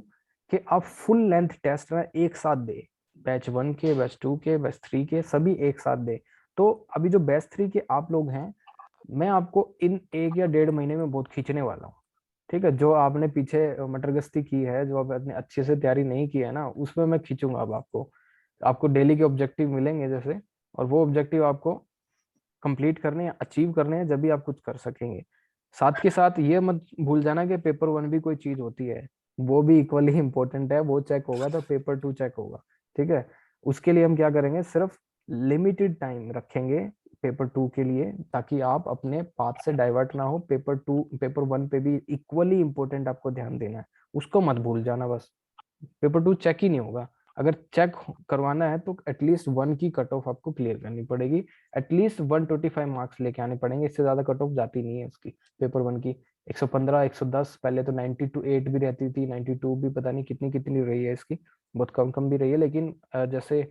कि आप फुल लेंथ टेस्ट ना एक साथ दे। बैच 1 के, बैच 2 के, बैच 3 के सभी एक साथ दे। तो अभी जो बैच 3 के आप लोग हैं, मैं आपको इन 1 या 1.5 महीने में बहुत खींचने वाला हूँ। ठीक है, जो आपने पीछे मटरगश्ती की है, जो आपने अच्छे से तैयारी नहीं की है ना, उसमें मैं खींचूंगा अब आपको। आपको डेली के ऑब्जेक्टिव मिलेंगे जैसे, और वो ऑब्जेक्टिव आपको कंप्लीट करने हैं, अचीव करने हैं, जब भी आप कुछ कर सकेंगे। साथ के साथ ये मत भूल जाना कि पेपर 1 भी कोई चीज होती है, वो भी इक्वली इंपॉर्टेंट है, वो चेक होगा तो पेपर 2 चेक होगा। ठीक है, उसके लिए हम क्या करेंगे, सिर्फ लिमिटेड टाइम रखेंगे पेपर 2 के लिए, ताकि आप अपने पाथ से डाइवर्ट ना हो। पेपर 1 पे भी इक्वली इंपॉर्टेंट आपको ध्यान देना है, उसको मत भूल जाना बस। पेपर 2 चेक ही नहीं होगा, अगर चेक करवाना है तो एटलीस्ट 1 की कट ऑफ आपको क्लियर करनी पड़ेगी, एटलीस्ट 125 मार्क्स लेके आने पड़ेंगे, इससे ज्यादा कट ऑफ जाती नहीं है उसकी पेपर 1 की। 115 110, पहले तो 98 भी रहती थी, 92 भी, पता नहीं कितनी कितनी रही है इसकी, बहुत कम कम भी रही है। लेकिन जैसे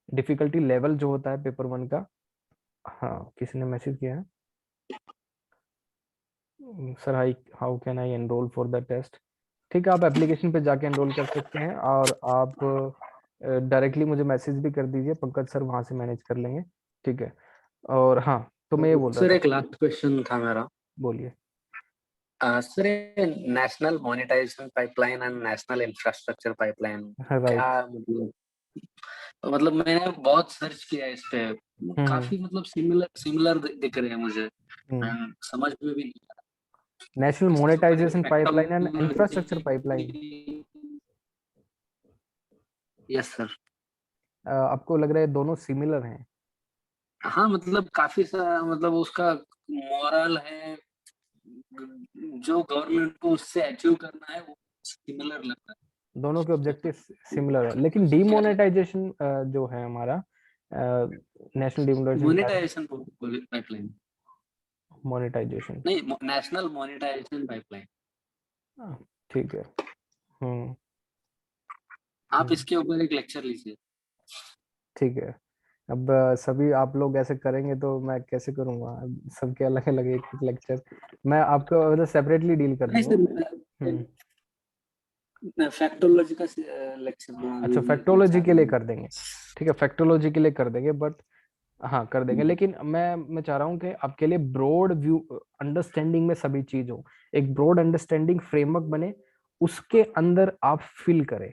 डिफिकल्टी लेवल जो होता है पेपर 1 का, हाँ किसी ने मैसेज किया है, sir how can I enrol for the test. ठीक है, आप एप्लीकेशन पे जाके एनरोल कर सकते हैं, और आप डायरेक्टली मुझे मैसेज भी कर दीजिए, पंकज सर वहां से मैनेज कर लेंगे। ठीक है, और हाँ तो मैं ये बोल रहा सर था, एक लास्ट क्वेश्चन था मेरा। बोलिए। Sir national monetisation pipeline and national infrastructure pipeline right. क्या मतलब मैंने बहुत सर्च किया इस पे, काफी मतलब सिमिलर दिख रहे हैं मुझे, समझ में भी नहीं। नेशनल इसके ऊपर एक monetisation pipeline and infrastructure pipeline, yes sir. आपको लग रहा है दोनों सिमिलर हैं? हाँ मतलब काफी सारा मतलब उसका मॉरल है, जो गवर्नमेंट को उससे अचीव करना है वो सिमिलर लगता है। दोनों के ऑब्जेक्टिव सिमिलर है, लेकिन डीमोनेटाइजेशन जो है हमारा, नेशनल मोनेटाइजेशन पाइपलाइन मोनेटाइजेशन, नहीं, नेशनल मोनेटाइजेशन पाइपलाइन। ठीक है। हम्म आप इसके ऊपर एक लेक्चर लीजिए। ठीक है। अब सभी आप लोग ऐसे करेंगे तो मैं कैसे करूंगा, सबके अलग अलग एक एक लेक्चर, मैं आपको मतलब सेपरेटली डील कर नहीं दूंगा। सर, फैक्टोलॉजी का लेक्चर अच्छा, फैक्टोलॉजी के लिए कर देंगे, ठीक है, फैक्टोलॉजी के लिए कर देंगे, बट हाँ कर देंगे, लेकिन मैं चाह रहा हूँ कि आपके लिए ब्रॉड व्यू अंडरस्टैंडिंग में सभी चीज हो, एक ब्रॉड अंडरस्टैंडिंग फ्रेमवर्क बने, उसके अंदर आप फिल करें।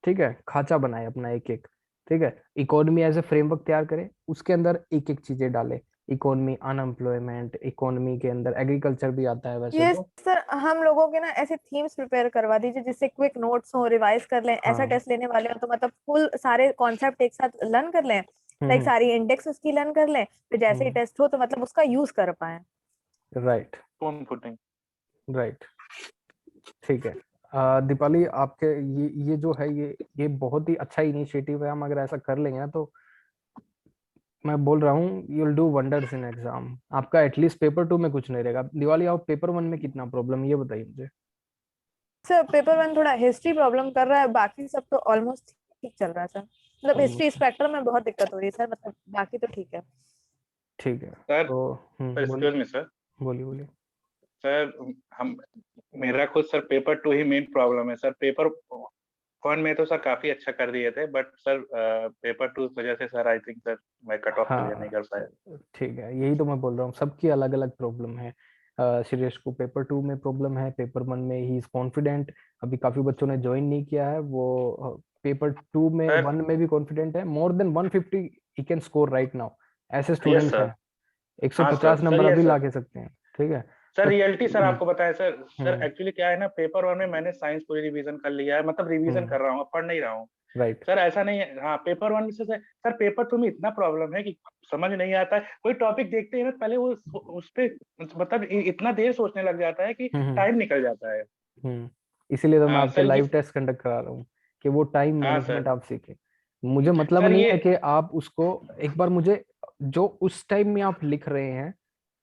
ठीक है, खाचा बनाए अपना एक एक। ठीक है, इकोनॉमी एज ए फ्रेमवर्क तैयार करें, उसके अंदर एक एक चीजें डालें, इकोनॉमी, अनएम्प्लॉयमेंट, इकोनॉमी के अंदर एग्रीकल्चर भी आता है वैसे ये तो। सर हम लोगों के ना ऐसे थीम्स प्रिपेयर करवा दीजिए जिससे क्विक नोट्स हो, रिवाइज कर लें, ऐसा हाँ। टेस्ट लेने वाले हो तो मतलब फुल सारे कॉन्सेप्ट एक साथ लर्न कर लें, लाइक हम्म सारी इंडेक्स उसकी लर्न कर लें, फिर जैसे ही टेस्ट हो तो मतलब उसका यूज कर पाए। Right phone footing. राइट, ठीक है। दीपाली, आपके ये जो है ये बहुत ही अच्छा इनिशिएटिव है, हम अगर ऐसा कर लेंगे ना तो मैं बोल रहा हूँ you will do wonders in exam. आपका एटलीस्ट पेपर 2 में कुछ नहीं रहेगा। दिवाली, आप पेपर 1 में कितना प्रॉब्लम, ये बताइए मुझे। सर पेपर 1 थोड़ा हिस्ट्री प्रॉब्लम कर रहा है, बाकी सब तो ऑलमोस्ट ठीक चल रहा है सर, मतलब हिस्ट्री Almost, स्पेक्ट्रम में बहुत दिक्कत हो रही है सर, मतलब बाकी तो ठीक है। ठीक है। सर तो बोलिए एक्सक्यूज मी सर। बोलिए बोलिए। सर हम मेरा खुद सर पेपर 2 ही मेन प्रॉब्लम है सर। पेपर 1 में तो सर काफी अच्छा कर दिए थे, बट सर पेपर 2 की वजह से सर आई थिंक सर मैं कट ऑफ क्लियर नहीं हाँ कर पाया। ठीक है, यही तो मैं बोल रहा हूँ, सबकी अलग अलग प्रॉब्लम है। श्रेयस को पेपर 2 में प्रॉब्लम है, पेपर 1 में ही इज कॉन्फिडेंट। अभी काफी बच्चों ने ज्वाइन नहीं किया है, वो पेपर 2 में, सर 1 में भी कॉन्फिडेंट है, more than 150 he can score right now. ऐसे यस स्टूडेंट्स सर। हैं, हाँ 150 सर नंबर ये अभी ला सर। के सकते हैं। ठीक है, सर तो रियलिटी सर आपको बताया सर। सर हम्म एक्चुअली क्या है ना, पेपर 1 में मैंने साइंस पूरी रिवीजन कर लिया है, मतलब रिवीजन कर रहा हूँ, पढ़ नहीं रहा हूँ। राइट। सर ऐसा नहीं है, हाँ पेपर 1 में से सर पेपर 2 में इतना प्रॉब्लम है कि समझ नहीं आता है। कोई टॉपिक देखते हैं ना, पहले वो उस पे मतलब इतना देर सोचने लग जाता है कि हम्म टाइम निकल जाता है। इसीलिए तो मैं हाँ आपके सर ये। लाइव टेस्ट कंडक्ट करा रहा हूँ कि वो टाइम हाँ मैनेजमेंट सर। आप सीखें। मुझे मतलब सर नहीं ये। है कि आप उसको एक बार मुझे, जो उस टाइम में आप लिख रहे हैं,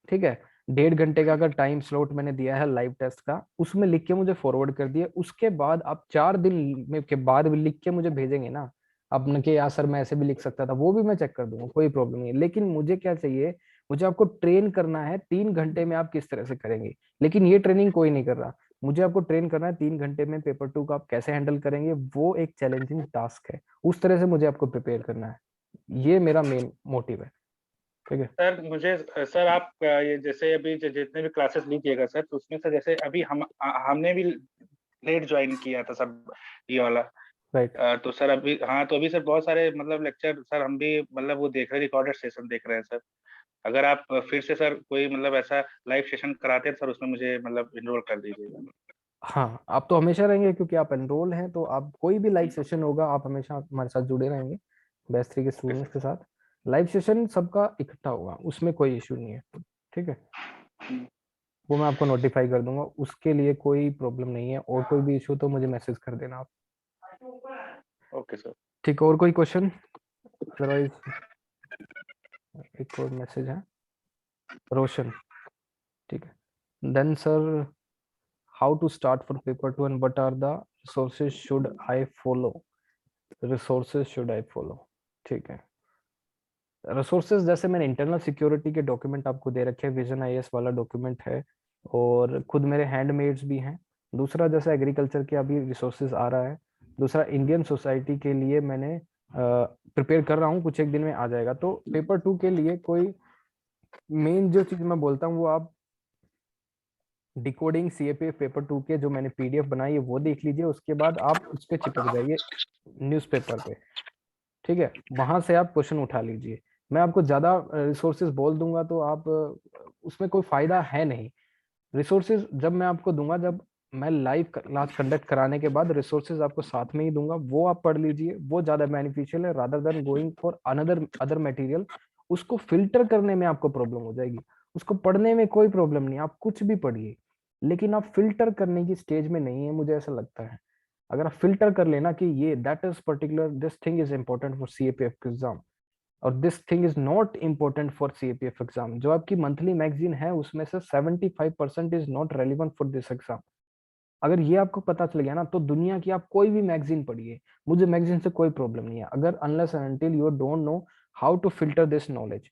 ठीक है, 1.5 घंटे का अगर टाइम स्लॉट मैंने दिया है लाइव टेस्ट का, उसमें लिख के मुझे फॉरवर्ड कर दिए, उसके बाद आप 4 दिन में के बाद भी लिख के मुझे भेजेंगे ना, अब न कि यार सर मैं ऐसे भी लिख सकता था, वो भी मैं चेक कर दूंगा, कोई प्रॉब्लम नहीं है। लेकिन मुझे क्या चाहिए, मुझे आपको ट्रेन करना है 3 घंटे में आप किस तरह से करेंगे, लेकिन ये ट्रेनिंग कोई नहीं कर रहा। मुझे आपको ट्रेन करना है 3 घंटे में पेपर 2 का आप कैसे हैंडल करेंगे, वो एक चैलेंजिंग टास्क है, उस तरह से मुझे आपको प्रिपेयर करना है, ये मेरा मेन मोटिव है। ठीक है। सर मुझे सर आप ये जैसे अभी जितने भी क्लासेस लीजिएगा सर, तो उसमें से जैसे अभी हमने भी लेट ज्वाइन किया था सब ये वाला, राइट। तो सर अभी, हाँ तो अभी सर बहुत सारे मतलब लेक्चर सर हम भी मतलब वो देख रहे हैं, रिकॉर्डेड सेशन देख रहे हैं सर। अगर आप फिर से सर कोई मतलब ऐसा लाइव सेशन कराते हैं सर, उसमें मुझे मतलब इनरोल कर दीजिएगा। हाँ, आप तो हमेशा रहेंगे क्योंकि आप एनरोल हैं, तो आप कोई भी लाइव सेशन होगा आप हमेशा हमारे साथ जुड़े रहेंगे बैच 3 के स्टूडेंट्स के साथ। लाइव सेशन सबका इकट्ठा होगा, उसमें कोई इश्यू नहीं है, ठीक है। वो मैं आपको नोटिफाई कर दूंगा, उसके लिए कोई प्रॉब्लम नहीं है। और कोई भी इशू तो मुझे मैसेज कर देना आप। Okay sir. ठीक है, और कोई क्वेश्चन? अदरवाइज एक और मैसेज है, रोशन, ठीक है। Then sir, how to start for paper 2 and what are the resources should I follow? Resources should I follow, ठीक है। रिसोर्सेज जैसे मैंने इंटरनल सिक्योरिटी के डॉक्यूमेंट आपको दे रखे हैं, विजन आईएएस वाला डॉक्यूमेंट है, और खुद मेरे हैंडमेड्स भी हैं। दूसरा जैसे एग्रीकल्चर के अभी रिसोर्सेज आ रहा है। दूसरा इंडियन सोसाइटी के लिए मैंने प्रिपेयर कर रहा हूँ, कुछ एक दिन में आ जाएगा। तो पेपर 2 के लिए कोई मेन जो चीज मैं बोलता हूँ वो आप डिकोडिंग सीएपीएफ पेपर 2 के जो मैंने पीडीएफ बनाई है वो देख लीजिए। उसके बाद आप उस पर चिपक जाइए न्यूज़पेपर पे, ठीक है। वहां से आप क्वेश्चन उठा लीजिए। मैं आपको ज्यादा रिसोर्सेज बोल दूंगा तो आप उसमें कोई फायदा है नहीं। रिसोर्सेज जब मैं आपको दूंगा, जब मैं लाइव क्लास कंडक्ट कराने के बाद रिसोर्सेज आपको साथ में ही दूंगा, वो आप पढ़ लीजिए, वो ज्यादा बेनिफिशियल है rather than going for other material. उसको फिल्टर करने में आपको प्रॉब्लम हो जाएगी। उसको पढ़ने में कोई प्रॉब्लम नहीं, आप कुछ भी पढ़िए, लेकिन आप फिल्टर करने की स्टेज में नहीं है, मुझे ऐसा लगता है। अगर आप फिल्टर कर लेना कि ये that is particular, this thing is important for CAPF exam और this thing is not important for CAPF exam, जो आपकी मंथली मैगजीन है उसमें से 75% is not relevant for this exam. अगर ये आपको पता चल गया ना, तो दुनिया की आप कोई भी मैगजीन पढ़िए, मुझे मैगजीन से कोई प्रॉब्लम नहीं है, अगर unless and until you don't know how to filter this knowledge.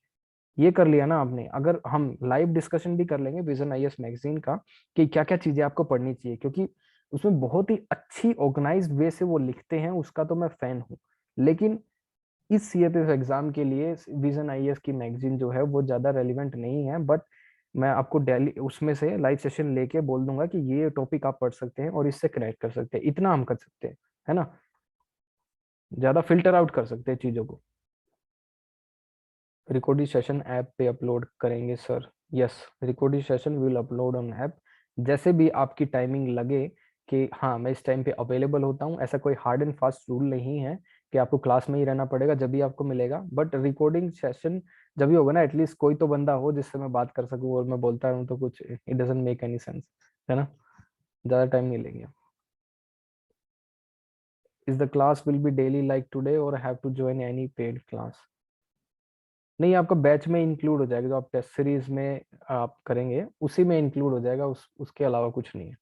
ये कर लिया ना आपने, अगर हम लाइव डिस्कशन भी कर लेंगे विजन आईएएस मैगजीन का कि क्या क्या चीजें आपको पढ़नी चाहिए, क्योंकि उसमें बहुत ही अच्छी ऑर्गेनाइज्ड वे से वो लिखते हैं, उसका तो मैं फैन हूँ। लेकिन इस सीएपीएफ एग्जाम के लिए विजन आईएएस की मैगजीन जो है वो ज्यादा रेलिवेंट नहीं है, बट मैं आपको डेली उसमें से लाइव सेशन लेके बोल दूंगा कि ये टॉपिक आप पढ़ सकते हैं और इससे कनेक्ट कर सकते हैं, इतना हम कर सकते हैं, है ना। ज्यादा फिल्टर आउट कर सकते हैं चीजों को। रिकॉर्डिंग सेशन ऐप पे अपलोड करेंगे sir? Yes, recording session will upload on app. जैसे भी आपकी टाइमिंग लगे कि हाँ मैं इस टाइम पे अवेलेबल होता हूँ, ऐसा कोई हार्ड एंड फास्ट रूल नहीं है कि आपको क्लास में ही रहना पड़ेगा, जब भी आपको मिलेगा। बट रिकॉर्डिंग सेशन जब भी होगा ना, एटलीस्ट कोई तो बंदा हो जिससे मैं बात कर सकूँ, और मैं बोलता रहूँ तो कुछ it doesn't make any sense, है ना। ज्यादा टाइम नहीं लेंगे। Is the class will be daily like today और have to join any paid class? नहीं, आपका बैच में इंक्लूड हो जाएगा, जो आप टेस्ट सीरीज में आप करेंगे उसी में इंक्लूड हो जाएगा, उसके अलावा कुछ नहीं है।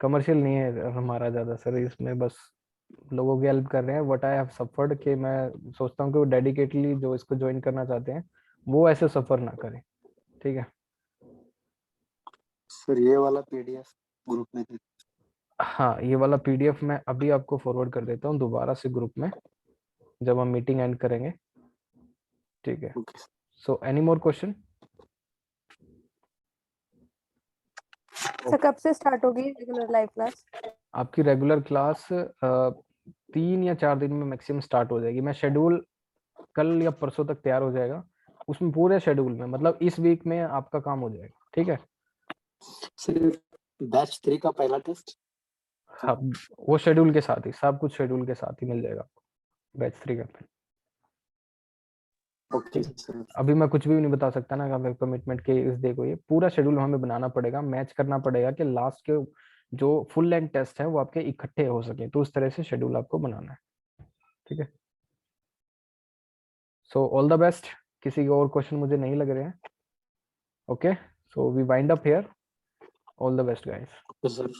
कमर्शियल नहीं है हमारा ज्यादा सर, इसमें बस लोगों की हेल्प कर रहे हैं। व्हाट आई हैव सफर्ड, कि मैं सोचता हूँ कि वो डेडिकेटली जो इसको ज्वाइन करना चाहते हैं वो ऐसे सफर ना करें, ठीक है। सर ये वाला पीडीएफ ग्रुप में दे। हाँ, ये वाला पीडीएफ मैं अभी आपको फॉरवर्ड कर देता हूँ दोबारा से ग्रुप में, जब हम मीटिंग एंड करेंगे, ठीक है। Okay so any more question? Sir कब से स्टार्ट होगी रेगुलर लाइव क्लास? आपकी रेगुलर क्लास 3 या 4 दिन में मैक्सिमम स्टार्ट हो जाएगी। मैं शेड्यूल कल या परसों तक तैयार हो जाएगा, उसमें पूरे शेड्यूल में, मतलब इस वीक में आपका काम हो जाएगा, ठीक है। सर बैच 3 का पहला टेस्ट। हाँ, वो शेड्यूल के साथ ही, सब कुछ शेड्यूल के साथ ही मिल जाएगा आपको बैच 3 का। Okay sir. अभी मैं कुछ भी नहीं बता सकता ना कमिटमेंट के इस देखो, ये पूरा शेड्यूल हमें बनाना पड़ेगा, मैच करना पड़ेगा कि लास्ट के जो फुल लेंथ टेस्ट है वो आपके इकट्ठे हो सके, तो उस तरह से शेड्यूल आपको बनाना है, ठीक है। So all the best. किसी और क्वेश्चन मुझे नहीं लग रहे हैं। Okay, so we wind up here. All the best guys. Okay sir.